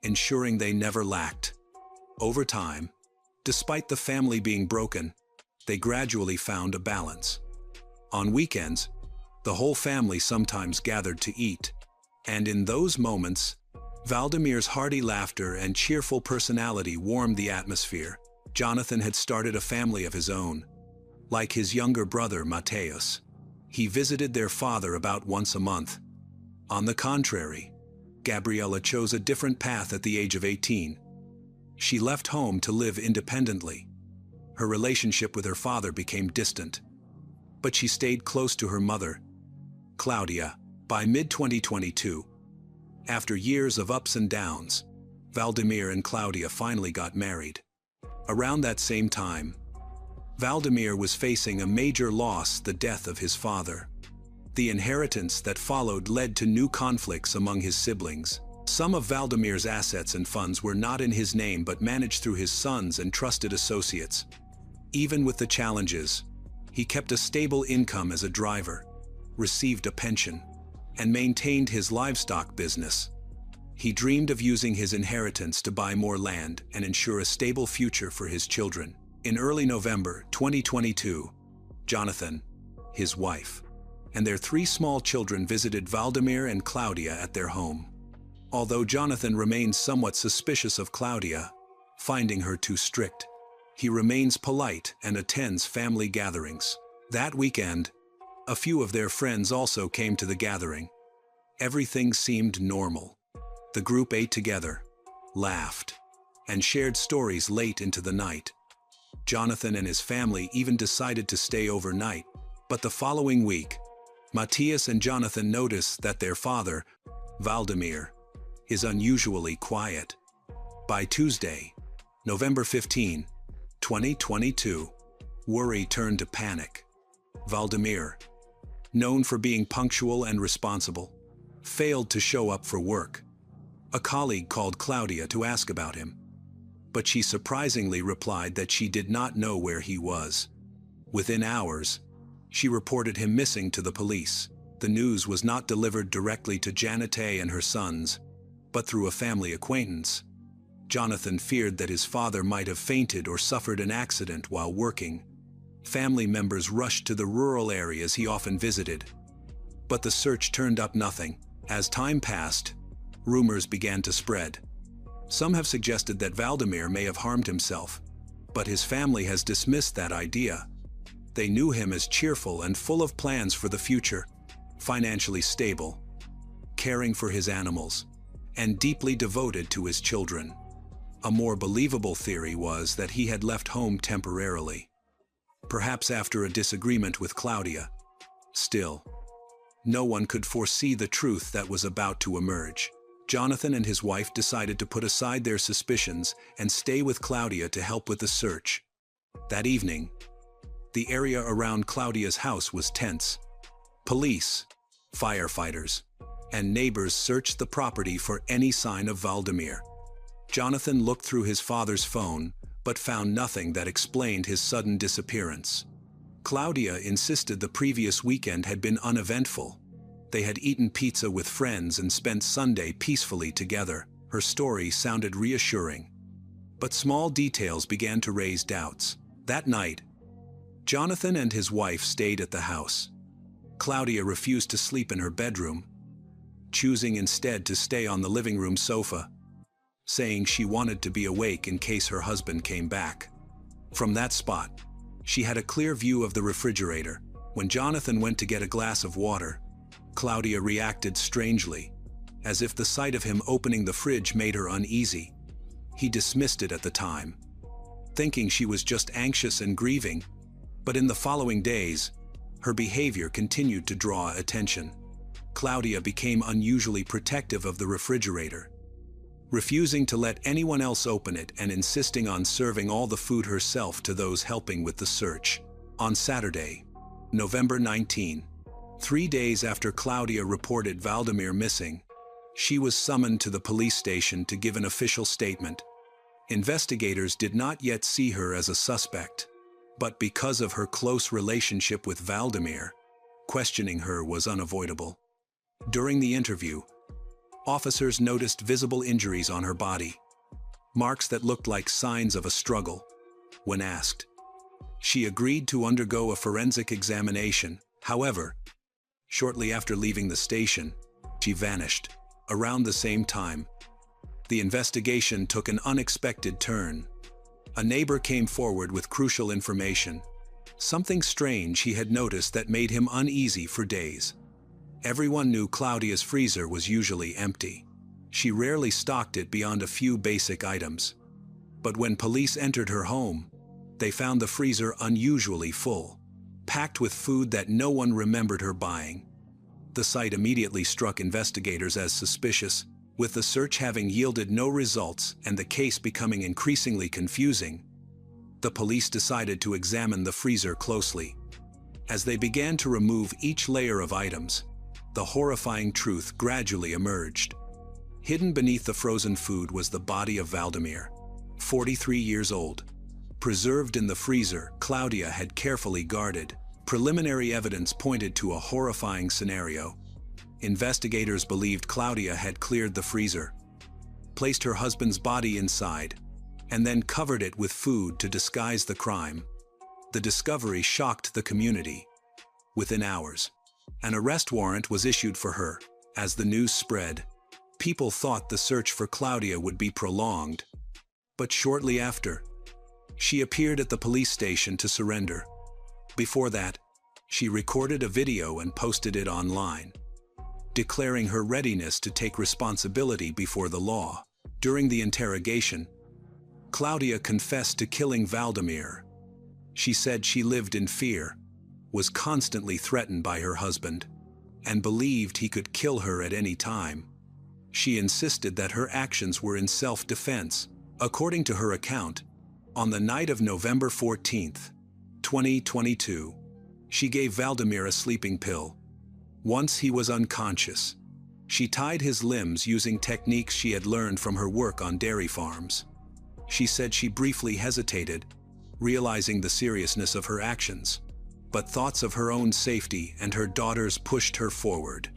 ensuring they never lacked. Over time, despite the family being broken, they gradually found a balance. On weekends, the whole family sometimes gathered to eat, and in those moments, Valdemir's hearty laughter and cheerful personality warmed the atmosphere. Jonathan had started a family of his own. Like his younger brother Matthias, he visited their father about once a month. On the contrary, Gabriella chose a different path at the age of 18. She left home to live independently. Her relationship with her father became distant, but she stayed close to her mother, Claudia. By mid-2022, after years of ups and downs, Valdemir and Claudia finally got married. Around that same time, Valdemir was facing a major loss: the death of his father. The inheritance that followed led to new conflicts among his siblings. Some of Valdemir's assets and funds were not in his name but managed through his sons and trusted associates. Even with the challenges, he kept a stable income as a driver, received a pension, and maintained his livestock business. He dreamed of using his inheritance to buy more land and ensure a stable future for his children. In early November 2022, Jonathan, his wife, and their 3 small children visited Valdemir and Claudia at their home. Although Jonathan remains somewhat suspicious of Claudia, finding her too strict, he remains polite and attends family gatherings. That weekend, a few of their friends also came to the gathering. Everything seemed normal. The group ate together, laughed, and shared stories late into the night. Jonathan and his family even decided to stay overnight, but the following week, Matthias and Jonathan noticed that their father, Valdemir, is unusually quiet. By Tuesday, November 15, 2022, worry turned to panic. Valdemir, known for being punctual and responsible, failed to show up for work. A colleague called Claudia to ask about him, but she surprisingly replied that she did not know where he was. Within hours, she reported him missing to the police. The news was not delivered directly to Janety and her sons, but through a family acquaintance. Jonathan feared that his father might have fainted or suffered an accident while working. Family members rushed to the rural areas he often visited, but the search turned up nothing. As time passed, rumors began to spread. Some have suggested that Valdemir may have harmed himself, but his family has dismissed that idea. They knew him as cheerful and full of plans for the future, financially stable, caring for his animals, and deeply devoted to his children. A more believable theory was that he had left home temporarily, perhaps after a disagreement with Claudia. Still, no one could foresee the truth that was about to emerge. Jonathan and his wife decided to put aside their suspicions and stay with Claudia to help with the search. That evening, the area around Claudia's house was tense. Police, firefighters, and neighbors searched the property for any sign of Valdemir. Jonathan looked through his father's phone, but found nothing that explained his sudden disappearance. Claudia insisted the previous weekend had been uneventful. They had eaten pizza with friends and spent Sunday peacefully together. Her story sounded reassuring, but small details began to raise doubts. That night, Jonathan and his wife stayed at the house. Claudia refused to sleep in her bedroom, choosing instead to stay on the living room sofa, saying she wanted to be awake in case her husband came back. From that spot, she had a clear view of the refrigerator. When Jonathan went to get a glass of water, Claudia reacted strangely, as if the sight of him opening the fridge made her uneasy. He dismissed it at the time, thinking she was just anxious and grieving, but in the following days, Her behavior continued to draw attention. Claudia became unusually protective of the refrigerator, refusing to let anyone else open it and insisting on serving all the food herself to those helping with the search. On Saturday, November 19, 3 days after Claudia reported Valdemir missing, she was summoned to the police station to give an official statement. Investigators did not yet see her as a suspect, but because of her close relationship with Valdemir, questioning her was unavoidable. During the interview, officers noticed visible injuries on her body, marks that looked like signs of a struggle. When asked, she agreed to undergo a forensic examination. However, shortly after leaving the station, she vanished. Around the same time, the investigation took an unexpected turn. A neighbor came forward with crucial information, something strange he had noticed that made him uneasy for days. Everyone knew Claudia's freezer was usually empty. She rarely stocked it beyond a few basic items. But when police entered her home, they found the freezer unusually full, packed with food that no one remembered her buying. The sight immediately struck investigators as suspicious, with the search having yielded no results and the case becoming increasingly confusing. The police decided to examine the freezer closely. As they began to remove each layer of items, the horrifying truth gradually emerged. Hidden beneath the frozen food was the body of Valdemir, 43 years old. Preserved in the freezer, Claudia had carefully guarded. Preliminary evidence pointed to a horrifying scenario. Investigators believed Claudia had cleared the freezer, placed her husband's body inside, and then covered it with food to disguise the crime. The discovery shocked the community. Within hours, an arrest warrant was issued for her. As the news spread, people thought the search for Claudia would be prolonged. But shortly after, she appeared at the police station to surrender. Before that, she recorded a video and posted it online, declaring her readiness to take responsibility before the law. During the interrogation, Claudia confessed to killing Valdemir. She said she lived in fear, was constantly threatened by her husband, and believed he could kill her at any time. She insisted that her actions were in self-defense. According to her account, on the night of November 14, 2022, she gave Valdemir a sleeping pill. Once he was unconscious, she tied his limbs using techniques she had learned from her work on dairy farms. She said she briefly hesitated, realizing the seriousness of her actions, but thoughts of her own safety and her daughter's pushed her forward.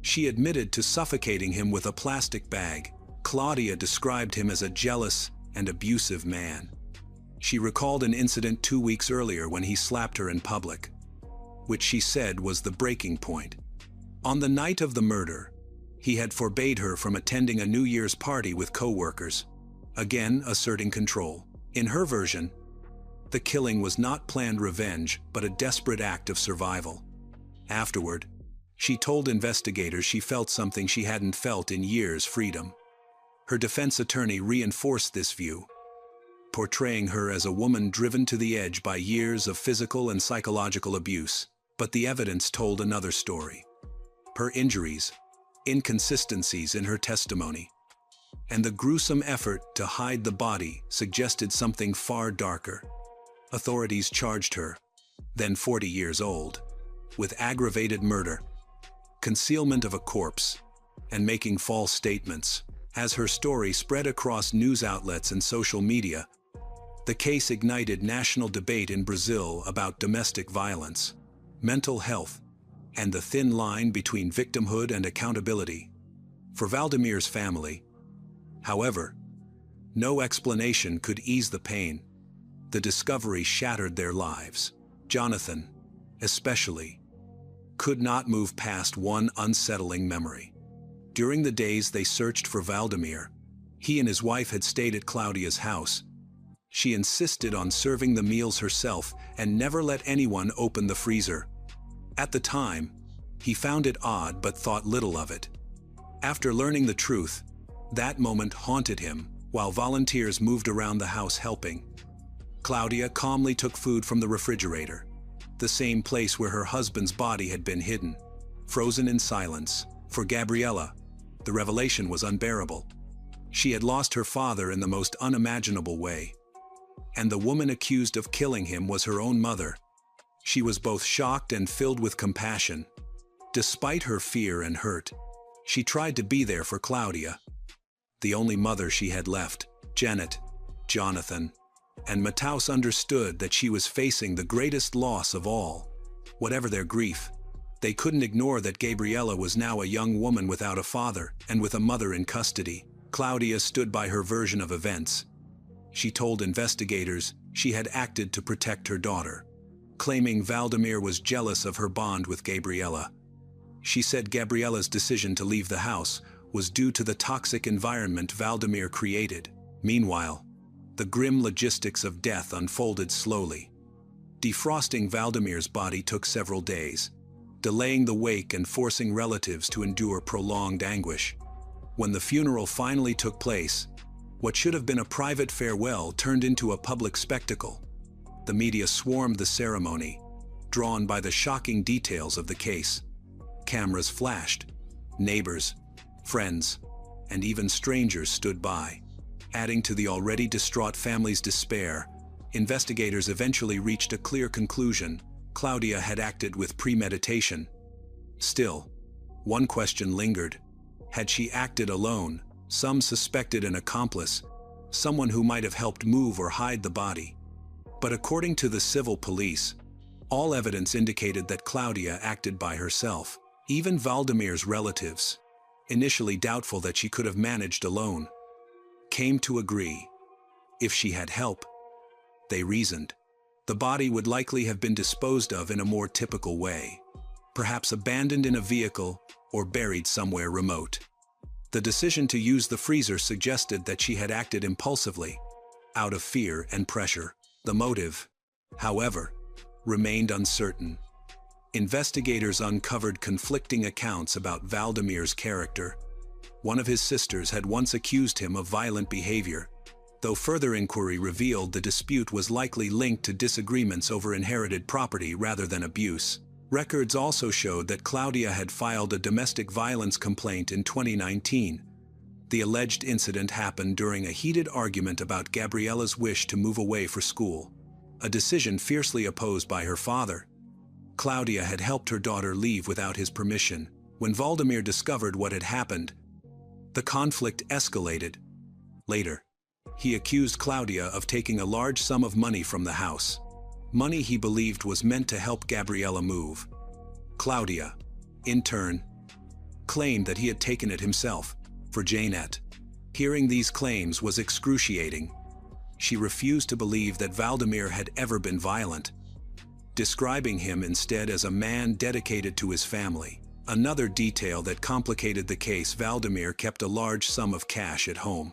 She admitted to suffocating him with a plastic bag. Claudia described him as a jealous and abusive man. She recalled an incident 2 weeks earlier when he slapped her in public, which she said was the breaking point. On the night of the murder, he had forbade her from attending a New Year's party with co-workers, again asserting control. In her version, the killing was not planned revenge, but a desperate act of survival. Afterward, she told investigators she felt something she hadn't felt in years: freedom. Her defense attorney reinforced this view, portraying her as a woman driven to the edge by years of physical and psychological abuse. But the evidence told another story. Her injuries, inconsistencies in her testimony, and the gruesome effort to hide the body suggested something far darker. Authorities charged her, then 40 years old, with aggravated murder, concealment of a corpse, and making false statements. As her story spread across news outlets and social media, the case ignited national debate in Brazil about domestic violence, mental health, and the thin line between victimhood and accountability. For Valdemir's family, however, no explanation could ease the pain. The discovery shattered their lives. Jonathan, especially, could not move past one unsettling memory. During the days they searched for Valdemir, he and his wife had stayed at Claudia's house. She insisted on serving the meals herself and never let anyone open the freezer. At the time, he found it odd but thought little of it. After learning the truth, that moment haunted him while volunteers moved around the house helping. Claudia calmly took food from the refrigerator, the same place where her husband's body had been hidden. Frozen in silence, for Gabriella, the revelation was unbearable. She had lost her father in the most unimaginable way. And the woman accused of killing him was her own mother. She was both shocked and filled with compassion. Despite her fear and hurt, she tried to be there for Claudia, the only mother she had left. Janet, Jonathan, and Matthaus understood that she was facing the greatest loss of all. Whatever their grief, they couldn't ignore that Gabriella was now a young woman without a father and with a mother in custody. Claudia stood by her version of events. She told investigators she had acted to protect her daughter, claiming Valdemir was jealous of her bond with Gabriella. She said Gabriella's decision to leave the house was due to the toxic environment Valdemir created. Meanwhile, the grim logistics of death unfolded slowly. Defrosting Valdemir's body took several days, delaying the wake and forcing relatives to endure prolonged anguish. When the funeral finally took place, what should have been a private farewell turned into a public spectacle. The media swarmed the ceremony, drawn by the shocking details of the case. Cameras flashed. Neighbors, friends, and even strangers stood by. Adding to the already distraught family's despair, investigators eventually reached a clear conclusion: Claudia had acted with premeditation. Still, one question lingered. Had she acted alone? Some suspected an accomplice, someone who might have helped move or hide the body. But according to the civil police, all evidence indicated that Claudia acted by herself. Even Valdemir's relatives, initially doubtful that she could have managed alone, came to agree. If she had help, they reasoned, the body would likely have been disposed of in a more typical way, perhaps abandoned in a vehicle or buried somewhere remote. The decision to use the freezer suggested that she had acted impulsively, out of fear and pressure. The motive, however, remained uncertain. Investigators uncovered conflicting accounts about Valdemir's character. One of his sisters had once accused him of violent behavior, though further inquiry revealed the dispute was likely linked to disagreements over inherited property rather than abuse. Records also showed that Claudia had filed a domestic violence complaint in 2019. The alleged incident happened during a heated argument about Gabriella's wish to move away for school, a decision fiercely opposed by her father. Claudia had helped her daughter leave without his permission. When Valdemir discovered what had happened, the conflict escalated. Later, he accused Claudia of taking a large sum of money from the house, money he believed was meant to help Gabriella move. Claudia, in turn, claimed that he had taken it himself. For Janet, hearing these claims was excruciating. She refused to believe that Valdemir had ever been violent, describing him instead as a man dedicated to his family. Another detail that complicated the case: Valdemir kept a large sum of cash at home,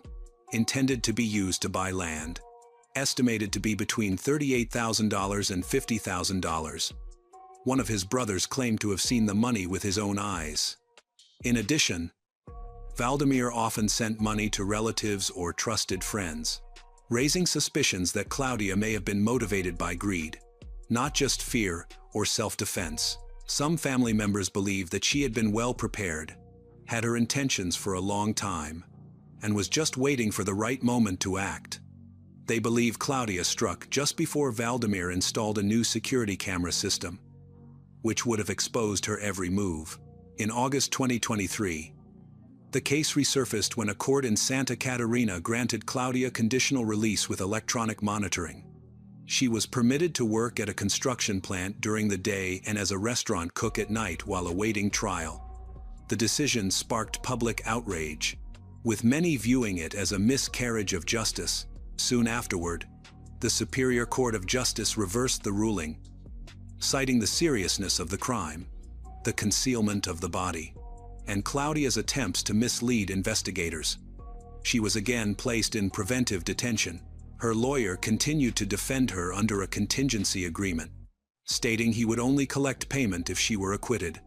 intended to be used to buy land, estimated to be between $38,000 and $50,000. One of his brothers claimed to have seen the money with his own eyes. In addition, Valdemir often sent money to relatives or trusted friends, raising suspicions that Claudia may have been motivated by greed, not just fear or self-defense. Some family members believe that she had been well prepared, had her intentions for a long time, and was just waiting for the right moment to act. They believe Claudia struck just before Valdemir installed a new security camera system, which would have exposed her every move. In August 2023, the case resurfaced when a court in Santa Catarina granted Claudia conditional release with electronic monitoring. She was permitted to work at a construction plant during the day and as a restaurant cook at night while awaiting trial. The decision sparked public outrage, with many viewing it as a miscarriage of justice. Soon afterward, the Superior Court of Justice reversed the ruling, citing the seriousness of the crime, the concealment of the body, and Claudia's attempts to mislead investigators. She was again placed in preventive detention. Her lawyer continued to defend her under a contingency agreement, stating he would only collect payment if she were acquitted.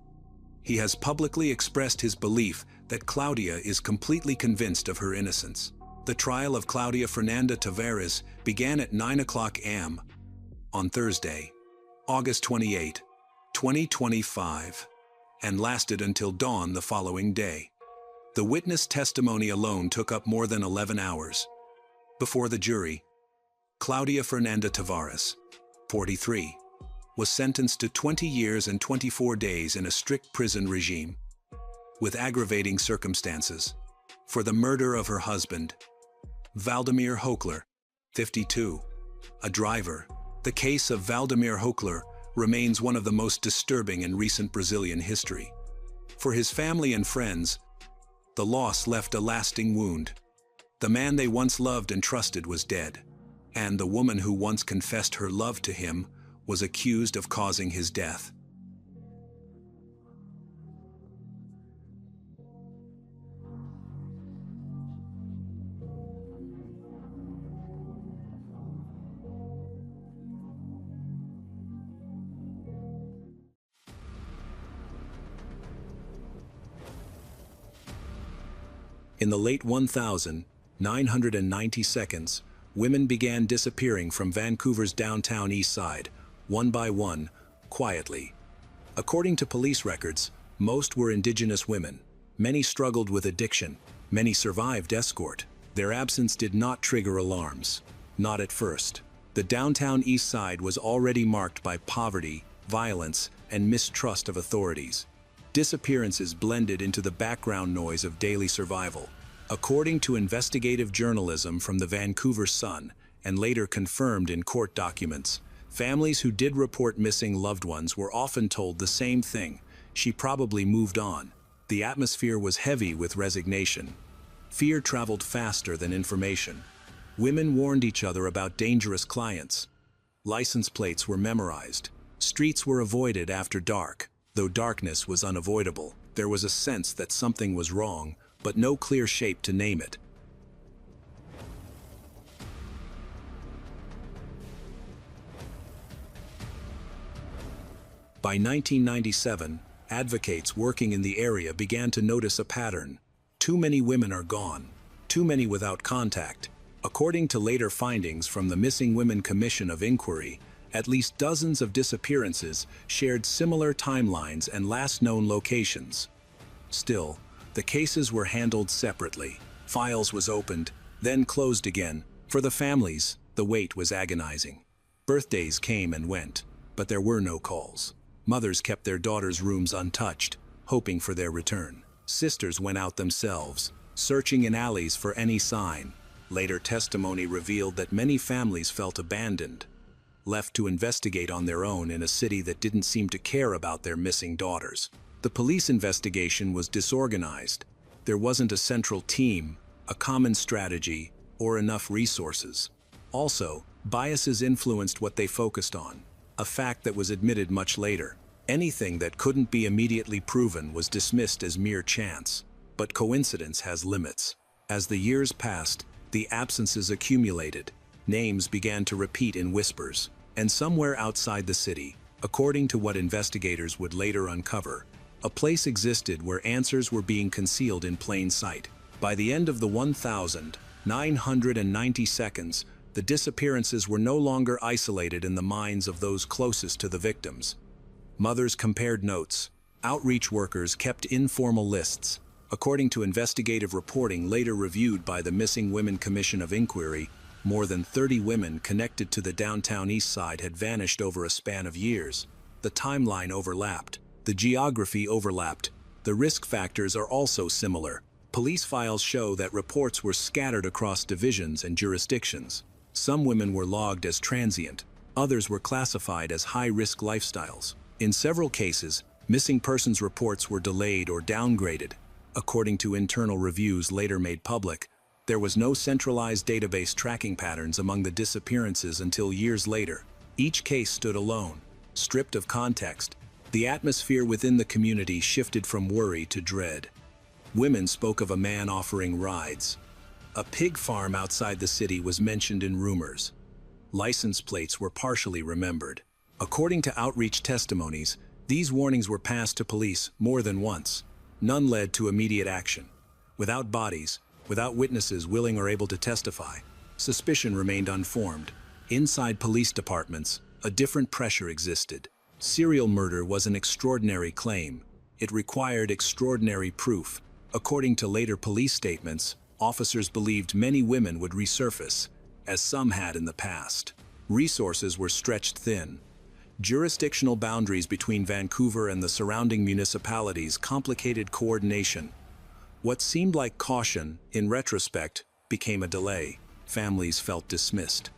He has publicly expressed his belief that Claudia is completely convinced of her innocence. The trial of Claudia Fernanda Tavares began at 9 o'clock a.m. on Thursday, August 28, 2025, and lasted until dawn the following day. The witness testimony alone took up more than 11 hours. Before the jury, Claudia Fernanda Tavares, 43, was sentenced to 20 years and 24 days in a strict prison regime, with aggravating circumstances, for the murder of her husband, Valdemir Hochler, 52, a driver. The case of Valdemir Hochler remains one of the most disturbing in recent Brazilian history. For his family and friends, the loss left a lasting wound. The man they once loved and trusted was dead, and the woman who once confessed her love to him was accused of causing his death. In the late 1990s, women began disappearing from Vancouver's downtown east side, one by one, quietly. According to police records, most were Indigenous women. Many struggled with addiction. Many survived escort. Their absence did not trigger alarms. Not at first. The downtown east side was already marked by poverty, violence, and mistrust of authorities. Disappearances blended into the background noise of daily survival. According to investigative journalism from the Vancouver Sun, and later confirmed in court documents, families who did report missing loved ones were often told the same thing: she probably moved on. The atmosphere was heavy with resignation. Fear traveled faster than information. Women warned each other about dangerous clients. License plates were memorized. Streets were avoided after dark. Though darkness was unavoidable, there was a sense that something was wrong, but no clear shape to name it. By 1997, advocates working in the area began to notice a pattern. Too many women are gone. Too many without contact. According to later findings from the Missing Women Commission of Inquiry, at least dozens of disappearances shared similar timelines and last known locations. Still, the cases were handled separately. Files was opened, then closed again. For the families, the wait was agonizing. Birthdays came and went, but there were no calls. Mothers kept their daughters' rooms untouched, hoping for their return. Sisters went out themselves, searching in alleys for any sign. Later testimony revealed that many families felt abandoned, left to investigate on their own in a city that didn't seem to care about their missing daughters. The police investigation was disorganized. There wasn't a central team, a common strategy, or enough resources. Also, biases influenced what they focused on, a fact that was admitted much later. Anything that couldn't be immediately proven was dismissed as mere chance. But coincidence has limits. As the years passed, the absences accumulated. Names began to repeat in whispers. And somewhere outside the city, according to what investigators would later uncover, a place existed where answers were being concealed in plain sight. By the end of the 1990s, the disappearances were no longer isolated in the minds of those closest to the victims. Mothers compared notes. Outreach workers kept informal lists. According to investigative reporting later reviewed by the Missing Women Commission of Inquiry, more than 30 women connected to the downtown east side had vanished over a span of years. The timeline overlapped. The geography overlapped. The risk factors are also similar. Police files show that reports were scattered across divisions and jurisdictions. Some women were logged as transient. Others were classified as high-risk lifestyles. In several cases, missing persons reports were delayed or downgraded. According to internal reviews later made public, there was no centralized database tracking patterns among the disappearances until years later. Each case stood alone, stripped of context. The atmosphere within the community shifted from worry to dread. Women spoke of a man offering rides. A pig farm outside the city was mentioned in rumors. License plates were partially remembered. According to outreach testimonies, these warnings were passed to police more than once. None led to immediate action. Without bodies, without witnesses willing or able to testify, suspicion remained unformed. Inside police departments, a different pressure existed. Serial murder was an extraordinary claim. It required extraordinary proof. According to later police statements, officers believed many women would resurface, as some had in the past. Resources were stretched thin. Jurisdictional boundaries between Vancouver and the surrounding municipalities complicated coordination. What seemed like caution, in retrospect, became a delay. Families felt dismissed.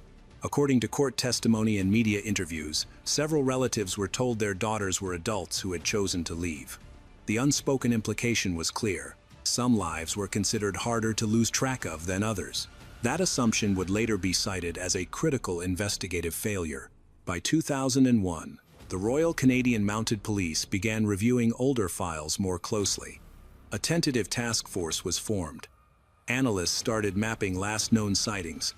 According to court testimony and media interviews, several relatives were told their daughters were adults who had chosen to leave. The unspoken implication was clear. Some lives were considered harder to lose track of than others. That assumption would later be cited as a critical investigative failure. By 2001, the Royal Canadian Mounted Police began reviewing older files more closely. A tentative task force was formed. Analysts started mapping last known sightings.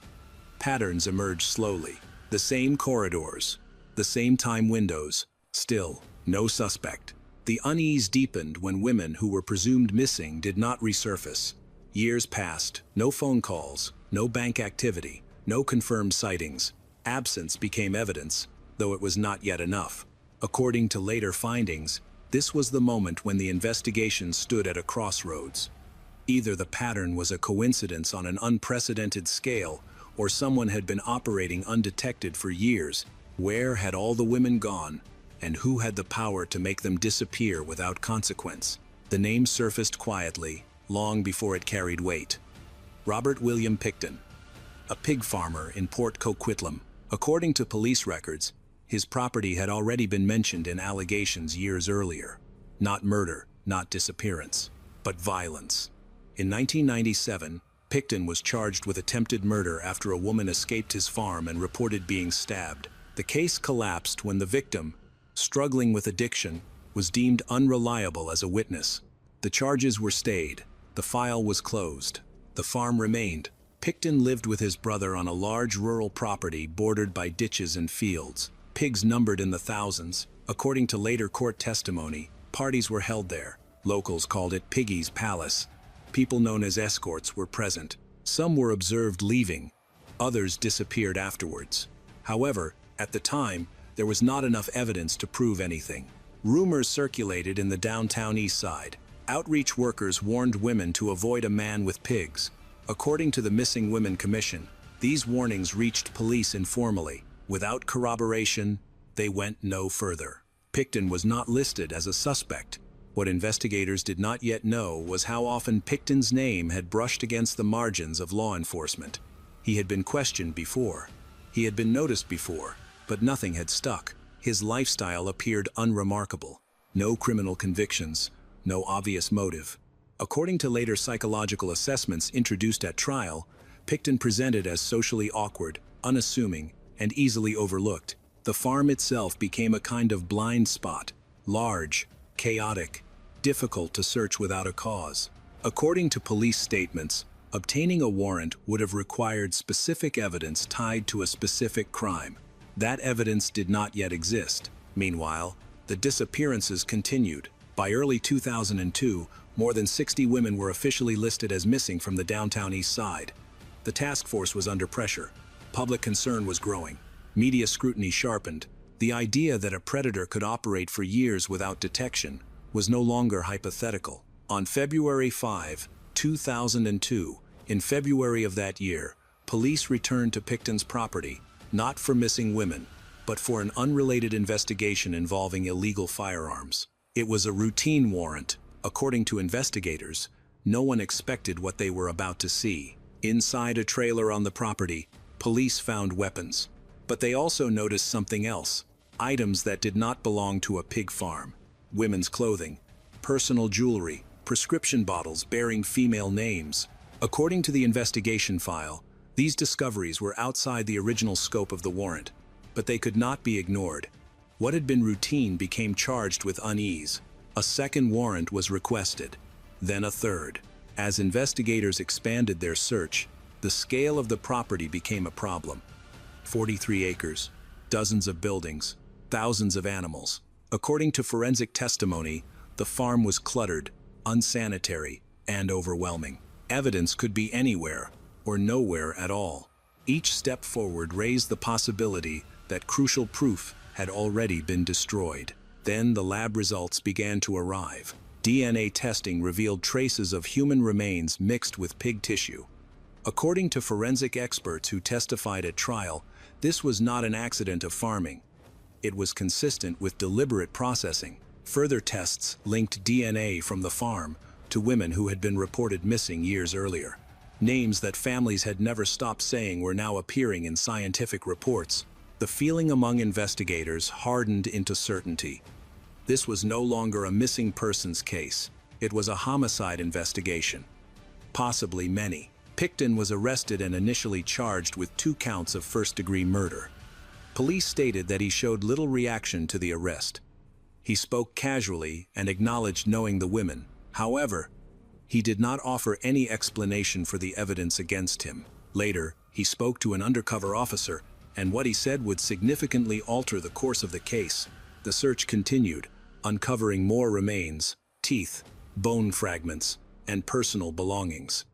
Patterns emerged slowly. The same corridors, the same time windows, still no suspect. The unease deepened when women who were presumed missing did not resurface. Years passed, no phone calls, no bank activity, no confirmed sightings. Absence became evidence, though it was not yet enough. According to later findings, this was the moment when the investigation stood at a crossroads. Either the pattern was a coincidence on an unprecedented scale, or someone had been operating undetected for years. Where had all the women gone, and who had the power to make them disappear without consequence? The name surfaced quietly, long before it carried weight. Robert William Pickton, a pig farmer in Port Coquitlam. According to police records, his property had already been mentioned in allegations years earlier. Not murder, not disappearance, but violence. In 1997, Pickton was charged with attempted murder after a woman escaped his farm and reported being stabbed. The case collapsed when the victim, struggling with addiction, was deemed unreliable as a witness. The charges were stayed. The file was closed. The farm remained. Pickton lived with his brother on a large rural property bordered by ditches and fields. Pigs numbered in the thousands. According to later court testimony, parties were held there. Locals called it Piggy's Palace. People known as escorts were present. Some were observed leaving. Others disappeared afterwards. However, at the time, there was not enough evidence to prove anything. Rumors circulated in the downtown east side. Outreach workers warned women to avoid a man with pigs. According to the Missing Women Commission, these warnings reached police informally. Without corroboration, they went no further. Pickton was not listed as a suspect. What investigators did not yet know was how often Pickton's name had brushed against the margins of law enforcement. He had been questioned before. He had been noticed before, but nothing had stuck. His lifestyle appeared unremarkable. No criminal convictions, no obvious motive. According to later psychological assessments introduced at trial, Pickton presented as socially awkward, unassuming, and easily overlooked. The farm itself became a kind of blind spot, large, chaotic, difficult to search without a cause. According to police statements, obtaining a warrant would have required specific evidence tied to a specific crime. That evidence did not yet exist. Meanwhile, the disappearances continued. By early 2002, more than 60 women were officially listed as missing from the downtown east side. The task force was under pressure. Public concern was growing. Media scrutiny sharpened. The idea that a predator could operate for years without detection was no longer hypothetical. On February 5, 2002, in February of that year, police returned to Pickton's property, not for missing women, but for an unrelated investigation involving illegal firearms. It was a routine warrant. According to investigators, no one expected what they were about to see. Inside a trailer on the property, police found weapons. But they also noticed something else. Items that did not belong to a pig farm. Women's clothing, personal jewelry, prescription bottles bearing female names. According to the investigation file, these discoveries were outside the original scope of the warrant, but they could not be ignored. What had been routine became charged with unease. A second warrant was requested, then a third. As investigators expanded their search, the scale of the property became a problem. 43 acres, dozens of buildings, thousands of animals. According to forensic testimony, the farm was cluttered, unsanitary, and overwhelming. Evidence could be anywhere or nowhere at all. Each step forward raised the possibility that crucial proof had already been destroyed. Then the lab results began to arrive. DNA testing revealed traces of human remains mixed with pig tissue. According to forensic experts who testified at trial, this was not an accident of farming. It was consistent with deliberate processing. Further tests linked DNA from the farm to women who had been reported missing years earlier. Names that families had never stopped saying were now appearing in scientific reports. The feeling among investigators hardened into certainty. This was no longer a missing persons case. It was a homicide investigation. Possibly many. Picton was arrested and initially charged with 2 counts of first-degree murder. Police stated that he showed little reaction to the arrest. He spoke casually and acknowledged knowing the women. However, he did not offer any explanation for the evidence against him. Later, he spoke to an undercover officer, and what he said would significantly alter the course of the case. The search continued, uncovering more remains, teeth, bone fragments, and personal belongings.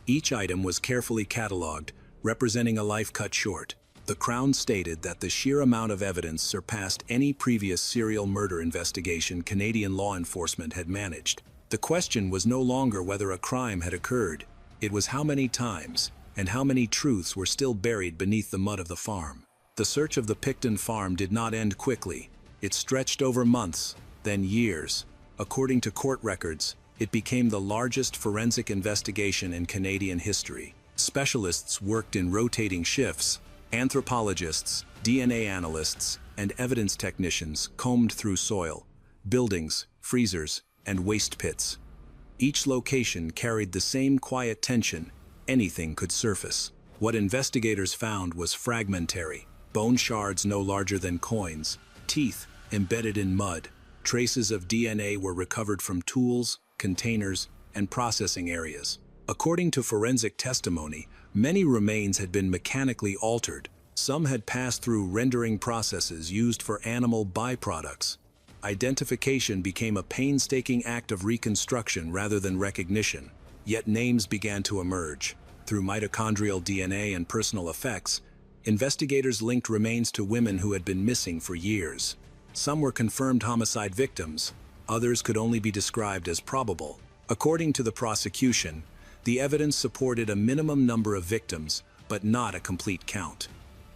Each item was carefully catalogued, representing a life cut short. The Crown stated that the sheer amount of evidence surpassed any previous serial murder investigation Canadian law enforcement had managed. The question was no longer whether a crime had occurred. It was how many times, and how many truths were still buried beneath the mud of the farm. The search of the Picton farm did not end quickly. It stretched over months, then years. According to court records, it became the largest forensic investigation in Canadian history. Specialists worked in rotating shifts. Anthropologists, DNA analysts, and evidence technicians combed through soil, buildings, freezers, and waste pits. Each location carried the same quiet tension. Anything could surface. What investigators found was fragmentary. Bone shards no larger than coins, teeth embedded in mud. Traces of DNA were recovered from tools, containers, and processing areas. According to forensic testimony, many remains had been mechanically altered. Some had passed through rendering processes used for animal byproducts. Identification became a painstaking act of reconstruction rather than recognition. Yet names began to emerge. Through mitochondrial DNA and personal effects, investigators linked remains to women who had been missing for years. Some were confirmed homicide victims. Others could only be described as probable. According to the prosecution, the evidence supported a minimum number of victims, but not a complete count.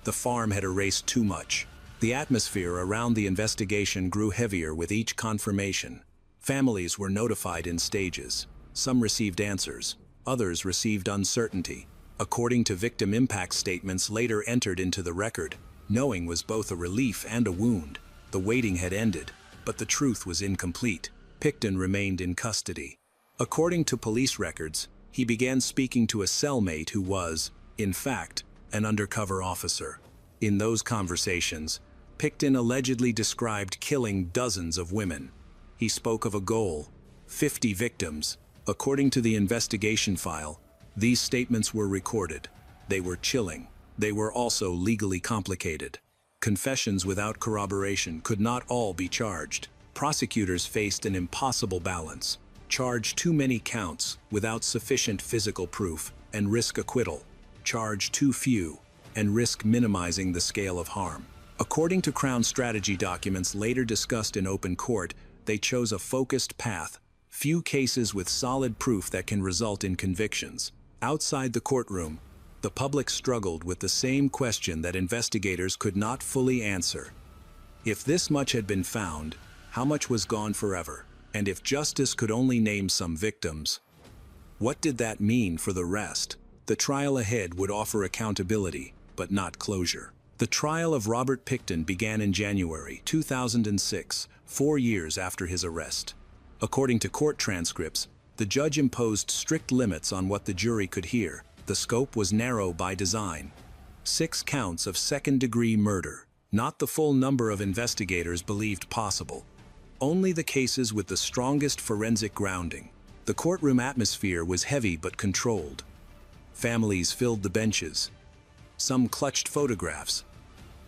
The farm had erased too much. The atmosphere around the investigation grew heavier with each confirmation. Families were notified in stages. Some received answers. Others received uncertainty. According to victim impact statements later entered into the record, knowing was both a relief and a wound. The waiting had ended, but the truth was incomplete. Picton remained in custody. According to police records, he began speaking to a cellmate who was, in fact, an undercover officer. In those conversations, Picton allegedly described killing dozens of women. He spoke of a goal, 50 victims. According to the investigation file, these statements were recorded. They were chilling. They were also legally complicated. Confessions without corroboration could not all be charged. Prosecutors faced an impossible balance. Charge too many counts without sufficient physical proof and risk acquittal. Charge too few and risk minimizing the scale of harm. According to Crown strategy documents later discussed in open court, they chose a focused path. Few cases with solid proof that can result in convictions. Outside the courtroom, the public struggled with the same question that investigators could not fully answer. If this much had been found, how much was gone forever? And if justice could only name some victims, what did that mean for the rest? The trial ahead would offer accountability, but not closure. The trial of Robert Picton began in January 2006, 4 years after his arrest. According to court transcripts, the judge imposed strict limits on what the jury could hear. The scope was narrow by design. 6 counts of second-degree murder, not the full number of investigators believed possible. Only the cases with the strongest forensic grounding. The courtroom atmosphere was heavy but controlled. Families filled the benches. Some clutched photographs.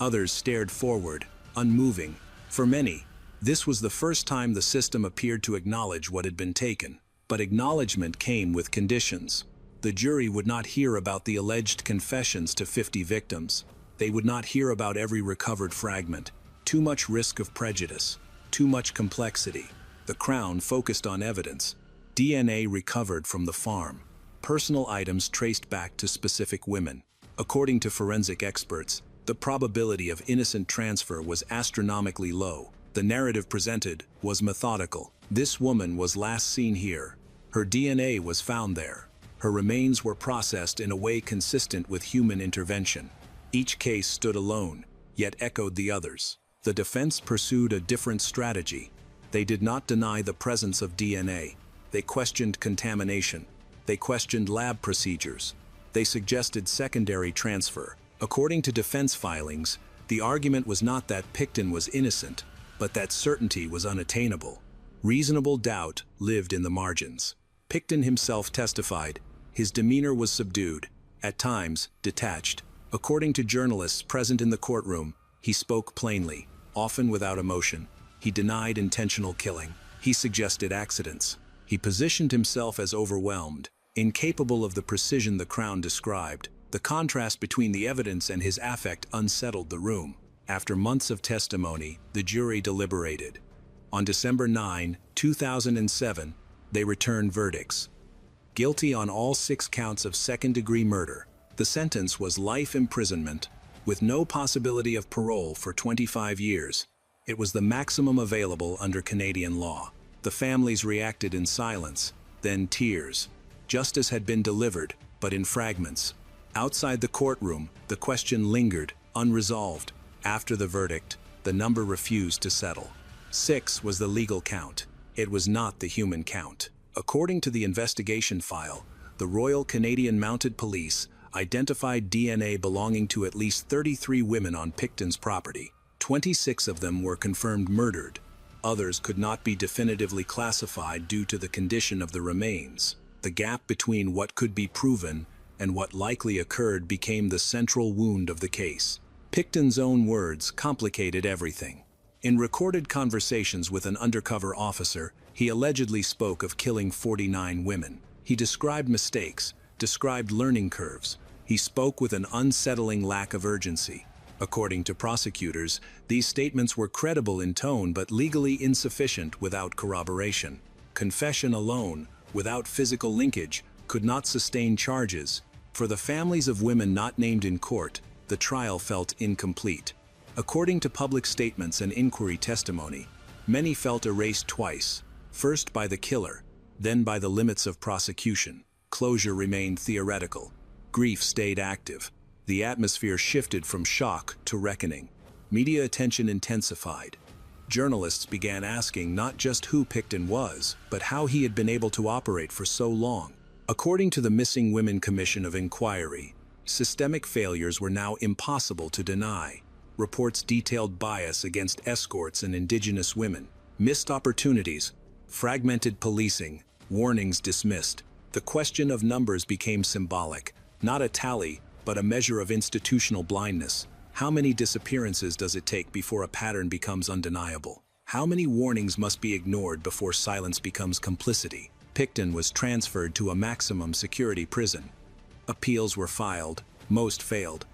Others stared forward, unmoving. For many, this was the first time the system appeared to acknowledge what had been taken. But acknowledgement came with conditions. The jury would not hear about the alleged confessions to 50 victims. They would not hear about every recovered fragment. Too much risk of prejudice. Too much complexity. The Crown focused on evidence. DNA recovered from the farm. Personal items traced back to specific women. According to forensic experts, the probability of innocent transfer was astronomically low. The narrative presented was methodical. This woman was last seen here. Her DNA was found there. Her remains were processed in a way consistent with human intervention. Each case stood alone, yet echoed the others. The defense pursued a different strategy. They did not deny the presence of DNA. They questioned contamination. They questioned lab procedures. They suggested secondary transfer. According to defense filings, the argument was not that Pickton was innocent, but that certainty was unattainable. Reasonable doubt lived in the margins. Pickton himself testified. His demeanor was subdued, at times detached. According to journalists present in the courtroom, he spoke plainly, often without emotion. He denied intentional killing. He suggested accidents. He positioned himself as overwhelmed, incapable of the precision the Crown described. The contrast between the evidence and his affect unsettled the room. After months of testimony, the jury deliberated. On December 9, 2007, they returned verdicts. Guilty on all 6 counts of second-degree murder. The sentence was life imprisonment, with no possibility of parole for 25 years. It was the maximum available under Canadian law. The families reacted in silence, then tears. Justice had been delivered, but in fragments. Outside the courtroom, the question lingered, unresolved. After the verdict, the number refused to settle. 6 was the legal count. It was not the human count. According to the investigation file, the Royal Canadian Mounted Police identified DNA belonging to at least 33 women on Pickton's property. 26 of them were confirmed murdered. Others could not be definitively classified due to the condition of the remains. The gap between what could be proven and what likely occurred became the central wound of the case. Pickton's own words complicated everything. In recorded conversations with an undercover officer, he allegedly spoke of killing 49 women. He described mistakes, described learning curves. He spoke with an unsettling lack of urgency. According to prosecutors, these statements were credible in tone but legally insufficient without corroboration. Confession alone, without physical linkage, could not sustain charges. For the families of women not named in court, the trial felt incomplete. According to public statements and inquiry testimony, many felt erased twice, first by the killer, then by the limits of prosecution. Closure remained theoretical. Grief stayed active. The atmosphere shifted from shock to reckoning. Media attention intensified. Journalists began asking not just who Pickton was, but how he had been able to operate for so long. According to the Missing Women Commission of Inquiry, systemic failures were now impossible to deny. Reports detailed bias against escorts and Indigenous women, missed opportunities, fragmented policing, warnings dismissed. The question of numbers became symbolic, not a tally, but a measure of institutional blindness. How many disappearances does it take before a pattern becomes undeniable? How many warnings must be ignored before silence becomes complicity? Pickton was transferred to a maximum security prison. Appeals were filed, most failed.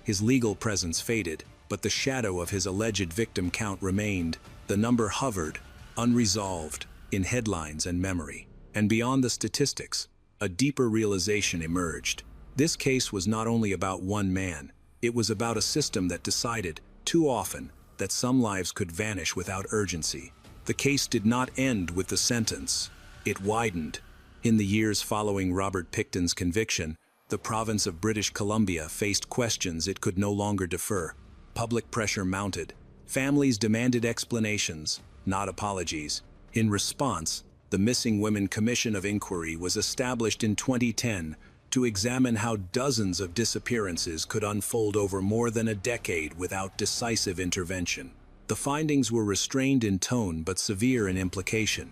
His legal presence faded, but the shadow of his alleged victim count remained. The number hovered, unresolved, in headlines and memory. And beyond the statistics, a deeper realization emerged. This case was not only about one man, it was about a system that decided, too often, that some lives could vanish without urgency. The case did not end with the sentence. It widened. In the years following Robert Pickton's conviction, the province of British Columbia faced questions it could no longer defer. Public pressure mounted. Families demanded explanations, not apologies. In response, the Missing Women Commission of Inquiry was established in 2010 to examine how dozens of disappearances could unfold over more than a decade without decisive intervention. The findings were restrained in tone but severe in implication.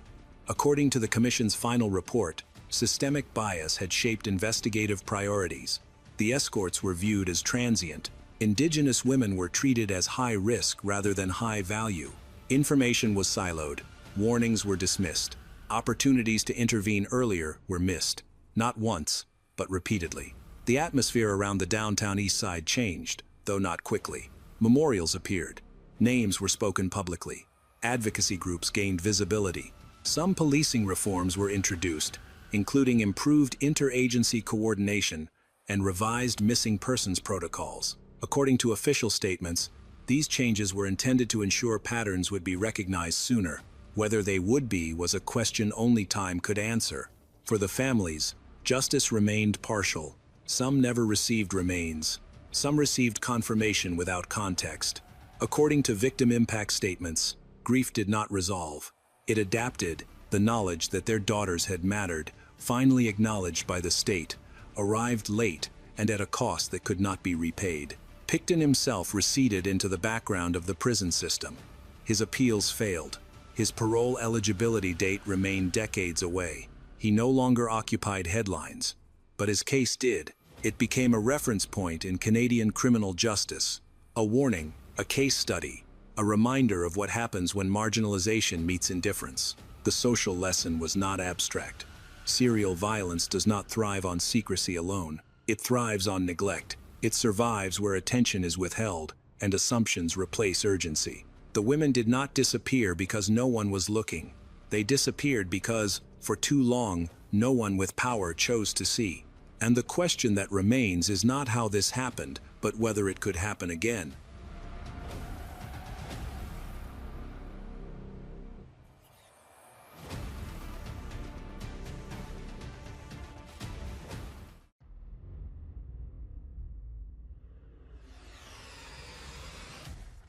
According to the Commission's final report, systemic bias had shaped investigative priorities. The escorts were viewed as transient. Indigenous women were treated as high risk rather than high value. Information was siloed. Warnings were dismissed. Opportunities to intervene earlier were missed. Not once, but repeatedly. The atmosphere around the downtown East Side changed. though not quickly. Memorials appeared. Names were spoken publicly. Advocacy groups gained visibility. Some policing reforms were introduced, including improved interagency coordination and revised missing persons protocols. According to official statements, these changes were intended to ensure patterns would be recognized sooner. Whether they would be was a question only time could answer. For the families, justice remained partial. Some never received remains. Some received confirmation without context. According to victim impact statements, grief did not resolve. It adapted. The knowledge that their daughters had mattered, finally acknowledged by the state, arrived late and at a cost that could not be repaid. Picton himself receded into the background of the prison system. His appeals failed. His parole eligibility date remained decades away. He no longer occupied headlines. But his case did. It became a reference point in Canadian criminal justice. A warning, a case study, a reminder of what happens when marginalization meets indifference. The social lesson was not abstract. Serial violence does not thrive on secrecy alone. It thrives on neglect. It survives where attention is withheld and assumptions replace urgency. The women did not disappear because no one was looking. They disappeared because, for too long, no one with power chose to see. And the question that remains is not how this happened, but whether it could happen again.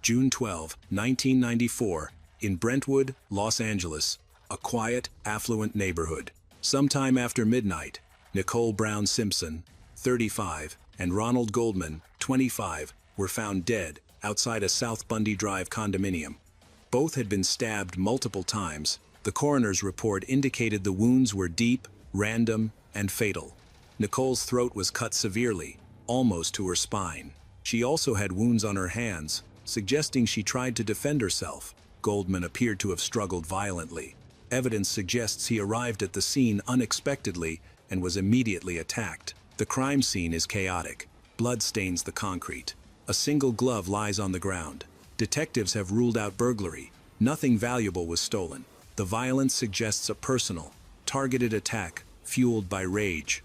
June 12, 1994, in Brentwood, Los Angeles, a quiet, affluent neighborhood. Sometime after midnight, Nicole Brown Simpson, 35, and Ronald Goldman, 25, were found dead outside a South Bundy Drive condominium. Both had been stabbed multiple times. The coroner's report indicated the wounds were deep, random, and fatal. Nicole's throat was cut severely, almost to her spine. She also had wounds on her hands, suggesting she tried to defend herself. Goldman appeared to have struggled violently. Evidence suggests he arrived at the scene unexpectedly and was immediately attacked. The crime scene is chaotic. Blood stains the concrete. A single glove lies on the ground. Detectives have ruled out burglary. Nothing valuable was stolen. The violence suggests a personal, targeted attack fueled by rage.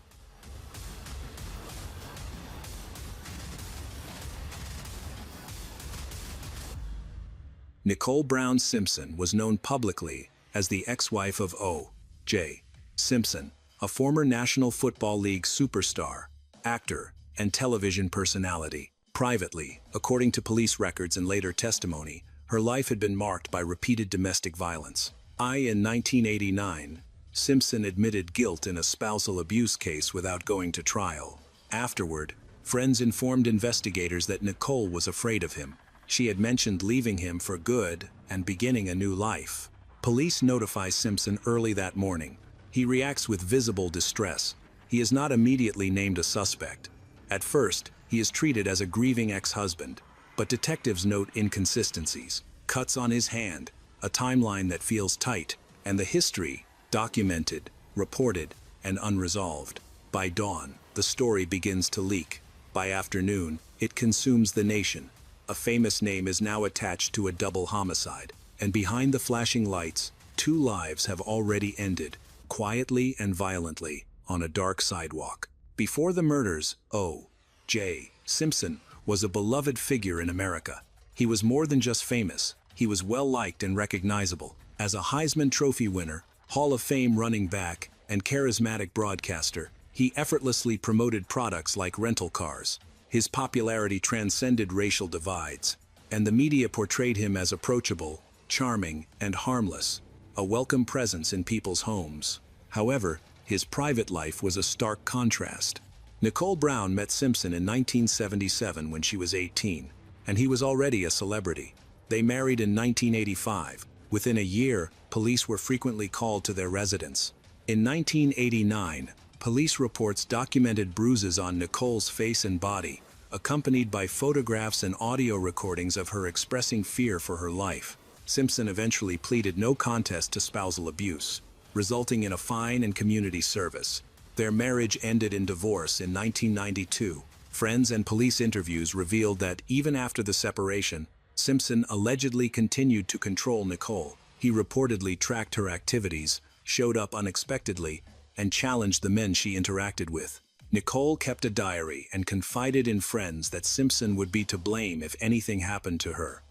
Nicole Brown Simpson was known publicly as the ex-wife of O.J. Simpson, a former National Football League superstar, actor, and television personality. Privately, according to police records and later testimony, her life had been marked by repeated domestic violence. In 1989, Simpson admitted guilt in a spousal abuse case without going to trial. Afterward, friends informed investigators that Nicole was afraid of him. She had mentioned leaving him for good and beginning a new life. Police notify Simpson early that morning. He reacts with visible distress. He is not immediately named a suspect. At first, he is treated as a grieving ex-husband, but detectives note inconsistencies, cuts on his hand, a timeline that feels tight, and the history, documented, reported, and unresolved. By dawn, the story begins to leak. By afternoon, it consumes the nation. A famous name is now attached to a double homicide, and behind the flashing lights, 2 lives have already ended, quietly and violently, on a dark sidewalk. Before the murders, O.J. Simpson was a beloved figure in America. He was more than just famous, he was well-liked and recognizable. As a Heisman Trophy winner, Hall of Fame running back, and charismatic broadcaster, he effortlessly promoted products like rental cars. His popularity transcended racial divides, and the media portrayed him as approachable, charming, and harmless, a welcome presence in people's homes. However, his private life was a stark contrast. Nicole Brown met Simpson in 1977 when she was 18, and he was already a celebrity. They married in 1985. Within a year, police were frequently called to their residence. In 1989, police reports documented bruises on Nicole's face and body, accompanied by photographs and audio recordings of her expressing fear for her life. Simpson eventually pleaded no contest to spousal abuse, resulting in a fine and community service. Their marriage ended in divorce in 1992. Friends and police interviews revealed that even after the separation, Simpson allegedly continued to control Nicole. He reportedly tracked her activities, showed up unexpectedly, and challenged the men she interacted with. Nicole kept a diary and confided in friends that Simpson would be to blame if anything happened to her.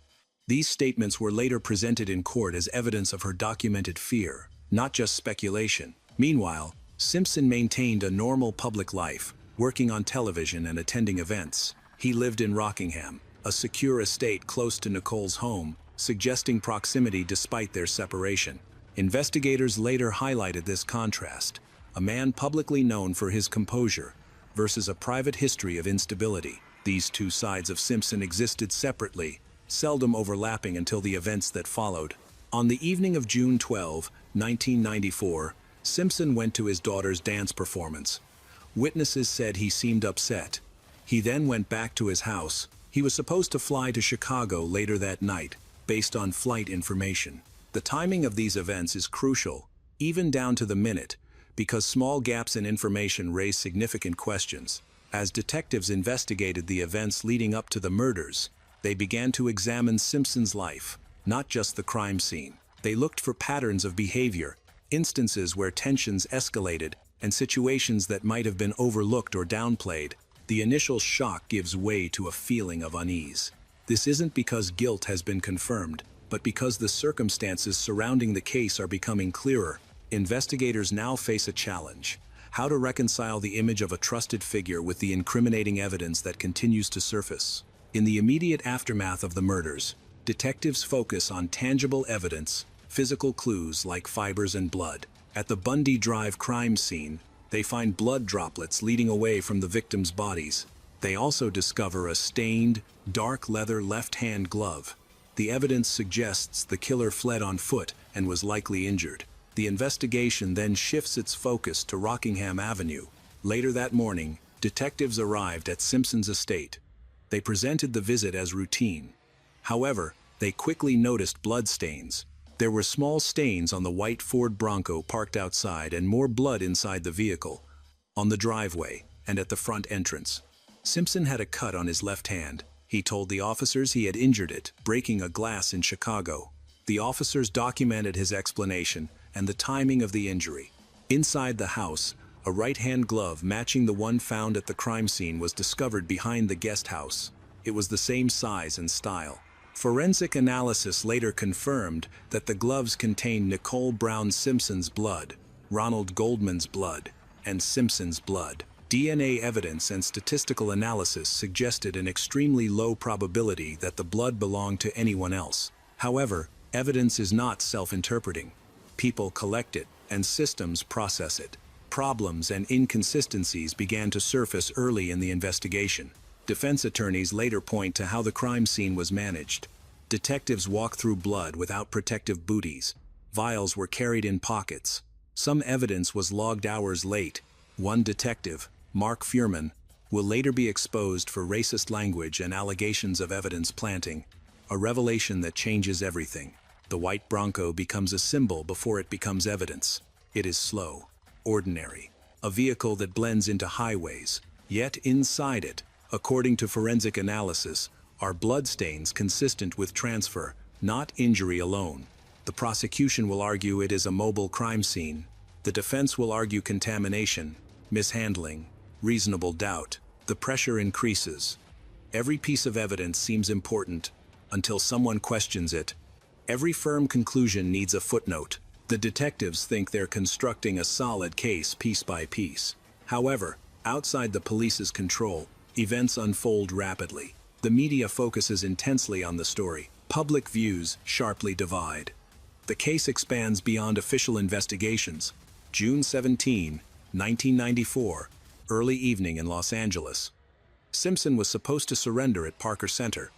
These statements were later presented in court as evidence of her documented fear, not just speculation. Meanwhile, Simpson maintained a normal public life, working on television and attending events. He lived in Rockingham, a secure estate close to Nicole's home, suggesting proximity despite their separation. Investigators later highlighted this contrast: a man publicly known for his composure versus a private history of instability. These two sides of Simpson existed separately, seldom overlapping until the events that followed. On the evening of June 12, 1994, Simpson went to his daughter's dance performance. Witnesses said he seemed upset. He then went back to his house. He was supposed to fly to Chicago later that night, based on flight information. The timing of these events is crucial, even down to the minute, because small gaps in information raise significant questions. As detectives investigated the events leading up to the murders, they began to examine Simpson's life, not just the crime scene. They looked for patterns of behavior, instances where tensions escalated, and situations that might have been overlooked or downplayed. The initial shock gives way to a feeling of unease. This isn't because guilt has been confirmed, but because the circumstances surrounding the case are becoming clearer. Investigators now face a challenge: how to reconcile the image of a trusted figure with the incriminating evidence that continues to surface. In the immediate aftermath of the murders, detectives focus on tangible evidence, physical clues like fibers and blood. At the Bundy Drive crime scene, they find blood droplets leading away from the victims' bodies. They also discover a stained, dark leather left-hand glove. The evidence suggests the killer fled on foot and was likely injured. The investigation then shifts its focus to Rockingham Avenue. Later that morning, detectives arrived at Simpson's estate. They presented the visit as routine. However, they quickly noticed bloodstains. There were small stains on the white Ford Bronco parked outside and more blood inside the vehicle, on the driveway, and at the front entrance. Simpson had a cut on his left hand. He told the officers he had injured it, breaking a glass in Chicago. The officers documented his explanation and the timing of the injury. Inside the house, a right-hand glove matching the one found at the crime scene was discovered behind the guest house. It was the same size and style. Forensic analysis later confirmed that the gloves contained Nicole Brown Simpson's blood, Ronald Goldman's blood, and Simpson's blood. DNA evidence and statistical analysis suggested an extremely low probability that the blood belonged to anyone else. However, evidence is not self-interpreting. People collect it, and systems process it. Problems and inconsistencies began to surface early in the investigation. Defense attorneys later point to how the crime scene was managed. Detectives walked through blood without protective booties. Vials were carried in pockets. Some evidence was logged hours late. One detective, Mark Fuhrman, will later be exposed for racist language and allegations of evidence planting, a revelation that changes everything. The white Bronco becomes a symbol before it becomes evidence. It is slow, ordinary, a vehicle that blends into highways. Yet inside it, according to forensic analysis, are bloodstains consistent with transfer, not injury alone. The prosecution will argue it is a mobile crime scene. The defense will argue contamination, mishandling, reasonable doubt. The pressure increases. Every piece of evidence seems important until someone questions it. Every firm conclusion needs a footnote. The detectives think they're constructing a solid case piece by piece. However, outside the police's control, events unfold rapidly. The media focuses intensely on the story. Public views sharply divide. The case expands beyond official investigations. June 17, 1994, early evening in Los Angeles. Simpson was supposed to surrender at Parker Center.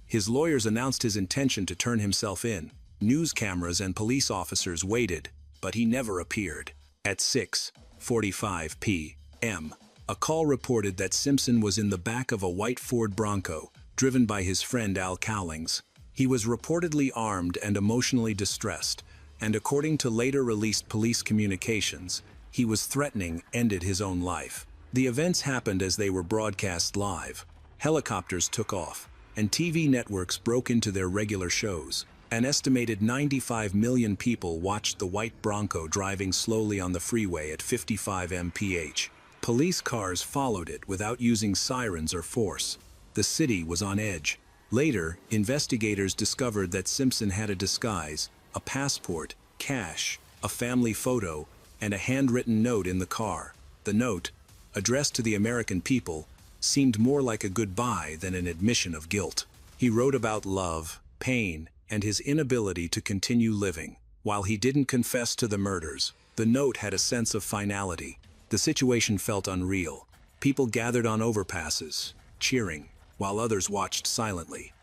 His lawyers announced his intention to turn himself in. News cameras and police officers waited, but he never appeared. At 6:45 p.m., a call reported that Simpson was in the back of a white Ford Bronco, driven by his friend Al Cowlings. He was reportedly armed and emotionally distressed, and according to later released police communications, he was threatening ended his own life. The events happened as they were broadcast live. Helicopters took off, and TV networks broke into their regular shows. An estimated 95 million people watched the white Bronco driving slowly on the freeway at 55 mph. Police cars followed it without using sirens or force. The city was on edge. Later, investigators discovered that Simpson had a disguise, a passport, cash, a family photo, and a handwritten note in the car. The note, addressed to the American people, seemed more like a goodbye than an admission of guilt. He wrote about love, pain, and his inability to continue living. While he didn't confess to the murders, the note had a sense of finality. The situation felt unreal. People gathered on overpasses, cheering, while others watched silently.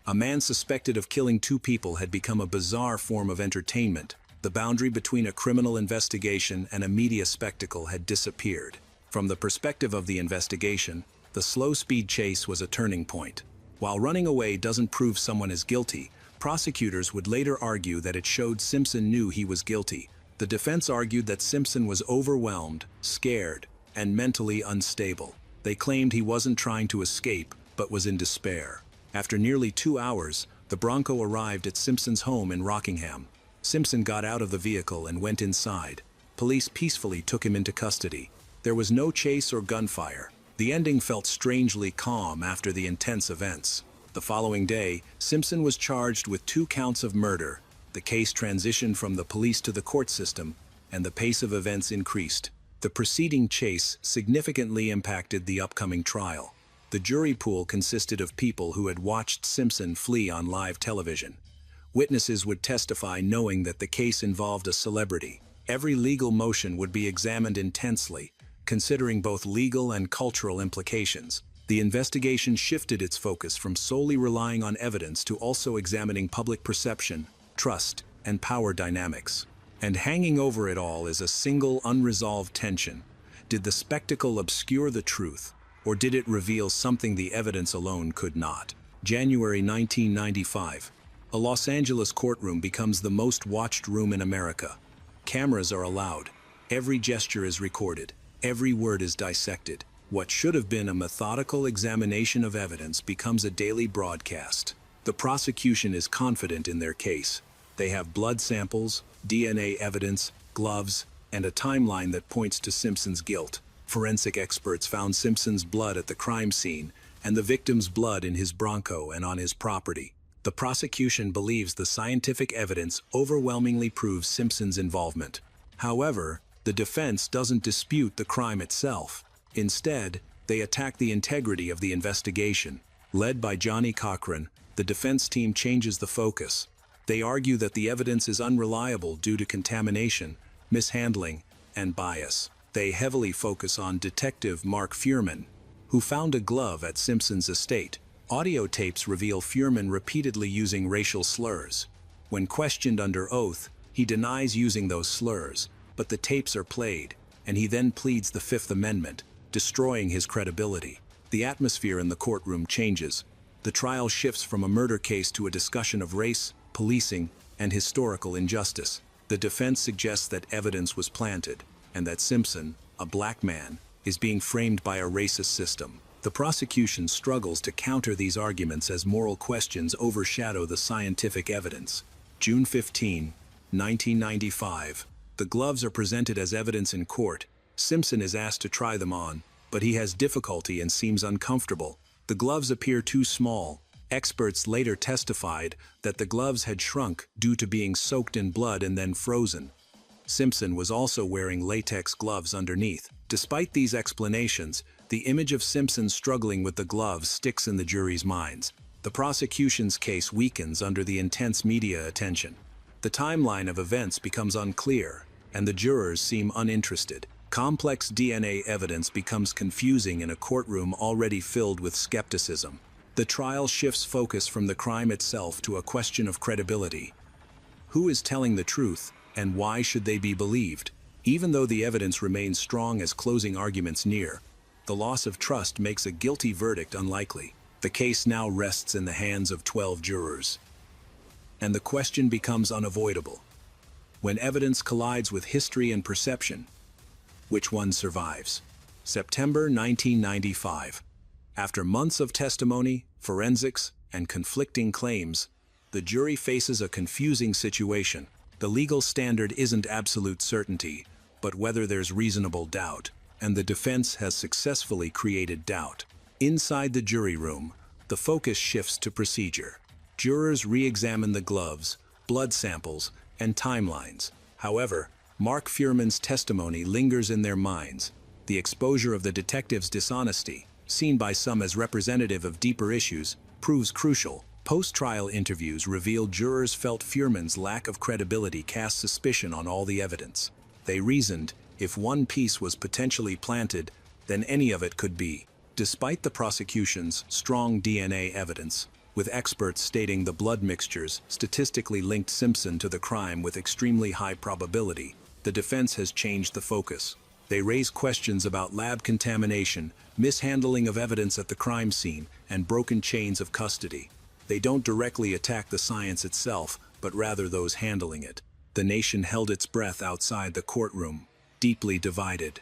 A man suspected of killing 2 people had become a bizarre form of entertainment. The boundary between a criminal investigation and a media spectacle had disappeared. From the perspective of the investigation, the slow-speed chase was a turning point. While running away doesn't prove someone is guilty, prosecutors would later argue that it showed Simpson knew he was guilty. The defense argued that Simpson was overwhelmed, scared, and mentally unstable. They claimed he wasn't trying to escape, but was in despair. After nearly 2 hours, the Bronco arrived at Simpson's home in Rockingham. Simpson got out of the vehicle and went inside. Police peacefully took him into custody. There was no chase or gunfire. The ending felt strangely calm after the intense events. The following day, Simpson was charged with 2 counts of murder. The case transitioned from the police to the court system, and the pace of events increased. The preceding chase significantly impacted the upcoming trial. The jury pool consisted of people who had watched Simpson flee on live television. Witnesses would testify knowing that the case involved a celebrity. Every legal motion would be examined intensely, considering both legal and cultural implications. The investigation shifted its focus from solely relying on evidence to also examining public perception, trust, and power dynamics. And hanging over it all is a single unresolved tension. Did the spectacle obscure the truth, or did it reveal something the evidence alone could not? January 1995. A Los Angeles courtroom becomes the most watched room in America. Cameras are allowed. Every gesture is recorded. Every word is dissected. What should have been a methodical examination of evidence becomes a daily broadcast. The prosecution is confident in their case. They have blood samples, DNA evidence, gloves, and a timeline that points to Simpson's guilt. Forensic experts found Simpson's blood at the crime scene and the victim's blood in his Bronco and on his property. The prosecution believes the scientific evidence overwhelmingly proves Simpson's involvement. However, the defense doesn't dispute the crime itself. Instead, they attack the integrity of the investigation. Led by Johnny Cochran, the defense team changes the focus. They argue that the evidence is unreliable due to contamination, mishandling, and bias. They heavily focus on Detective Mark Fuhrman, who found a glove at Simpson's estate. Audio tapes reveal Fuhrman repeatedly using racial slurs. When questioned under oath, he denies using those slurs, but the tapes are played, and he then pleads the Fifth Amendment, destroying his credibility. The atmosphere in the courtroom changes. The trial shifts from a murder case to a discussion of race, policing, and historical injustice. The defense suggests that evidence was planted, and that Simpson, a black man, is being framed by a racist system. The prosecution struggles to counter these arguments as moral questions overshadow the scientific evidence. June 15, 1995. The gloves are presented as evidence in court. Simpson is asked to try them on, but he has difficulty and seems uncomfortable. The gloves appear too small. Experts later testified that the gloves had shrunk due to being soaked in blood and then frozen. Simpson was also wearing latex gloves underneath. Despite these explanations, the image of Simpson struggling with the gloves sticks in the jury's minds. The prosecution's case weakens under the intense media attention. The timeline of events becomes unclear, and the jurors seem uninterested. Complex DNA evidence becomes confusing in a courtroom already filled with skepticism. The trial shifts focus from the crime itself to a question of credibility. Who is telling the truth, and why should they be believed? Even though the evidence remains strong as closing arguments near, the loss of trust makes a guilty verdict unlikely. The case now rests in the hands of 12 jurors. And the question becomes unavoidable. When evidence collides with history and perception, which one survives? September 1995. After months of testimony, forensics, and conflicting claims, the jury faces a confusing situation. The legal standard isn't absolute certainty, but whether there's reasonable doubt, and the defense has successfully created doubt. Inside the jury room, the focus shifts to procedure. Jurors re-examine the gloves, blood samples, and timelines. However, Mark Fuhrman's testimony lingers in their minds. The exposure of the detective's dishonesty, seen by some as representative of deeper issues, proves crucial. Post-trial interviews revealed jurors felt Fuhrman's lack of credibility cast suspicion on all the evidence. They reasoned, if one piece was potentially planted, then any of it could be. Despite the prosecution's strong DNA evidence, with experts stating the blood mixtures statistically linked Simpson to the crime with extremely high probability, the defense has changed the focus. They raise questions about lab contamination, mishandling of evidence at the crime scene, and broken chains of custody. They don't directly attack the science itself, but rather those handling it. The nation held its breath outside the courtroom, deeply divided.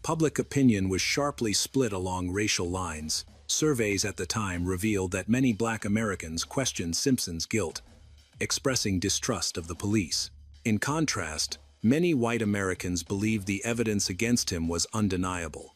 Public opinion was sharply split along racial lines. Surveys at the time revealed that many Black Americans questioned Simpson's guilt, expressing distrust of the police. In contrast, many white Americans believed the evidence against him was undeniable.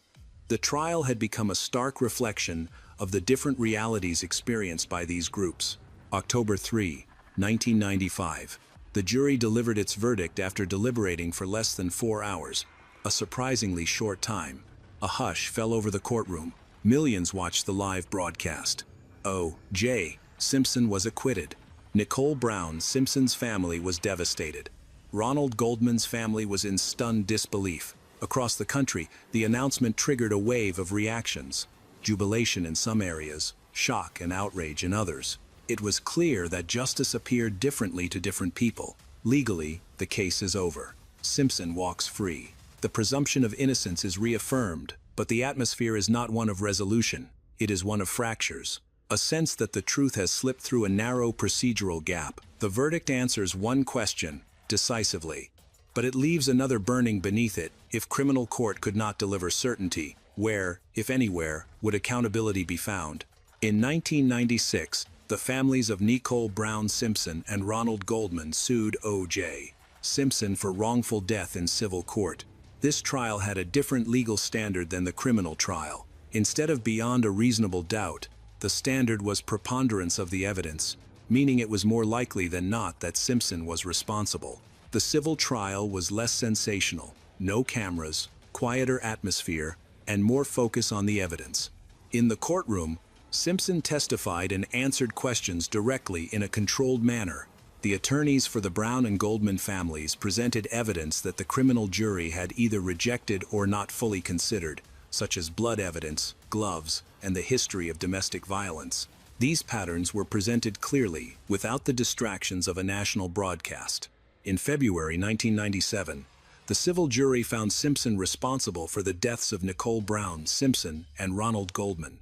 The trial had become a stark reflection of the different realities experienced by these groups. October 3, 1995. The jury delivered its verdict after deliberating for less than 4 hours, a surprisingly short time. A hush fell over the courtroom. Millions watched the live broadcast. O.J. Simpson was acquitted. Nicole Brown, Simpson's family, was devastated. Ronald Goldman's family was in stunned disbelief. Across the country, the announcement triggered a wave of reactions. Jubilation in some areas, shock and outrage in others. It was clear that justice appeared differently to different people. Legally, the case is over. Simpson walks free. The presumption of innocence is reaffirmed, but the atmosphere is not one of resolution. It is one of fractures. A sense that the truth has slipped through a narrow procedural gap. The verdict answers one question, decisively, but it leaves another burning beneath it. If criminal court could not deliver certainty, where, if anywhere, would accountability be found? In 1996, the families of Nicole Brown Simpson and Ronald Goldman sued O.J. Simpson for wrongful death in civil court. This trial had a different legal standard than the criminal trial. Instead of beyond a reasonable doubt, the standard was preponderance of the evidence, meaning it was more likely than not that Simpson was responsible. The civil trial was less sensational, no cameras, quieter atmosphere, and more focus on the evidence. In the courtroom, Simpson testified and answered questions directly in a controlled manner. The attorneys for the Brown and Goldman families presented evidence that the criminal jury had either rejected or not fully considered, such as blood evidence, gloves, and the history of domestic violence. These patterns were presented clearly, without the distractions of a national broadcast. In February 1997, the civil jury found Simpson responsible for the deaths of Nicole Brown Simpson and Ronald Goldman.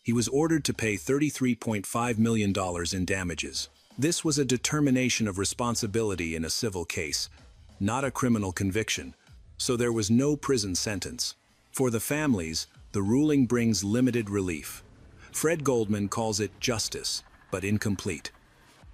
He was ordered to pay $33.5 million in damages. This was a determination of responsibility in a civil case, not a criminal conviction, so there was no prison sentence. For the families, the ruling brings limited relief. Fred Goldman calls it justice, but incomplete.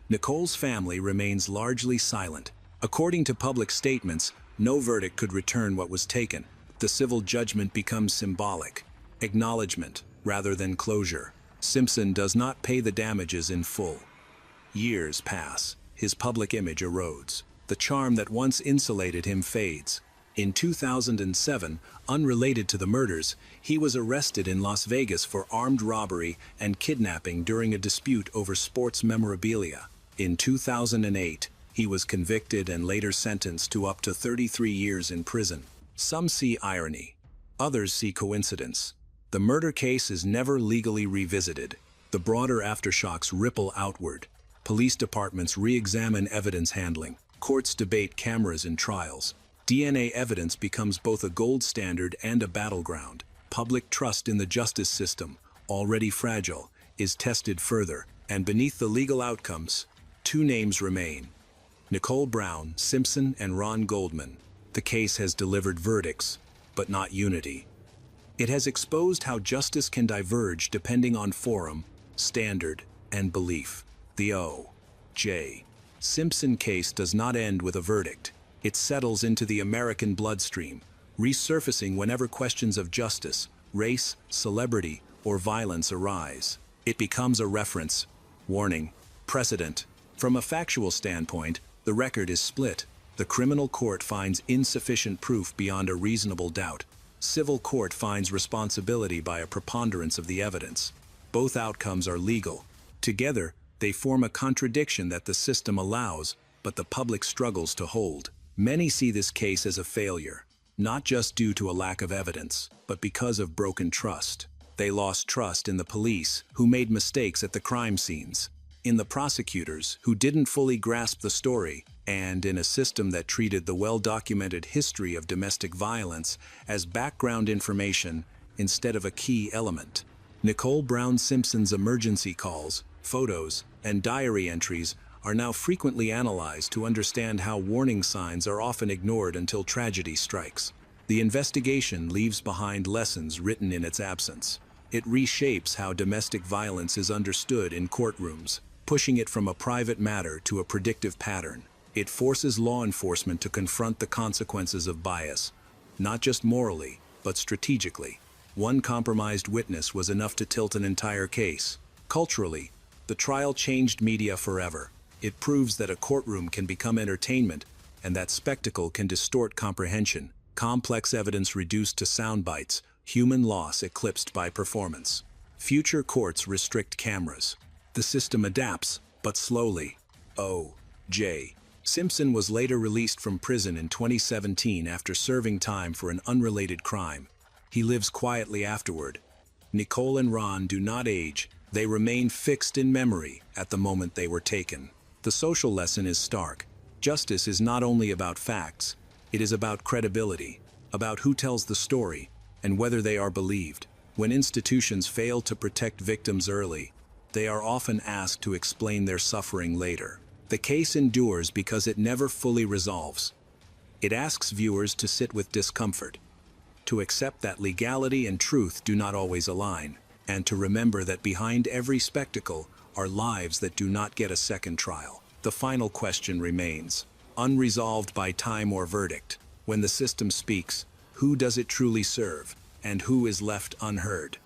Nicole's family remains largely silent. According to public statements, no verdict could return what was taken. The civil judgment becomes symbolic, acknowledgement rather than closure. Simpson does not pay the damages in full. Years pass. His public image erodes. The charm that once insulated him fades. In 2007, unrelated to the murders, he was arrested in Las Vegas for armed robbery and kidnapping during a dispute over sports memorabilia. In 2008, he was convicted and later sentenced to up to 33 years in prison. Some see irony. Others see coincidence. The murder case is never legally revisited. The broader aftershocks ripple outward. Police departments re-examine evidence handling. Courts debate cameras in trials. DNA evidence becomes both a gold standard and a battleground. Public trust in the justice system, already fragile, is tested further, and beneath the legal outcomes, two names remain: Nicole Brown Simpson and Ron Goldman. The case has delivered verdicts, but not unity. It has exposed how justice can diverge depending on forum, standard, and belief. The O.J. Simpson case does not end with a verdict. It settles into the American bloodstream, resurfacing whenever questions of justice, race, celebrity, or violence arise. It becomes a reference, warning, precedent. From a factual standpoint, the record is split. The criminal court finds insufficient proof beyond a reasonable doubt. Civil court finds responsibility by a preponderance of the evidence. Both outcomes are legal. Together, they form a contradiction that the system allows, but the public struggles to hold. Many see this case as a failure, not just due to a lack of evidence, but because of broken trust. They lost trust in the police, who made mistakes at the crime scenes, in the prosecutors, who didn't fully grasp the story, and in a system that treated the well-documented history of domestic violence as background information instead of a key element. Nicole Brown Simpson's emergency calls, photos, and diary entries are now frequently analyzed to understand how warning signs are often ignored until tragedy strikes. The investigation leaves behind lessons written in its absence. It reshapes how domestic violence is understood in courtrooms, pushing it from a private matter to a predictive pattern. It forces law enforcement to confront the consequences of bias, not just morally, but strategically. One compromised witness was enough to tilt an entire case. Culturally, the trial changed media forever. It proves that a courtroom can become entertainment, and that spectacle can distort comprehension. Complex evidence reduced to sound bites, human loss eclipsed by performance. Future courts restrict cameras. The system adapts, but slowly. O.J. Simpson was later released from prison in 2017 after serving time for an unrelated crime. He lives quietly afterward. Nicole and Ron do not age. They remain fixed in memory at the moment they were taken. The social lesson is stark. Justice is not only about facts, it is about credibility, about who tells the story, and whether they are believed. When institutions fail to protect victims early, they are often asked to explain their suffering later. The case endures because it never fully resolves. It asks viewers to sit with discomfort, to accept that legality and truth do not always align, and to remember that behind every spectacle are lives that do not get a second trial. The final question remains, unresolved by time or verdict. When the system speaks, who does it truly serve, and who is left unheard?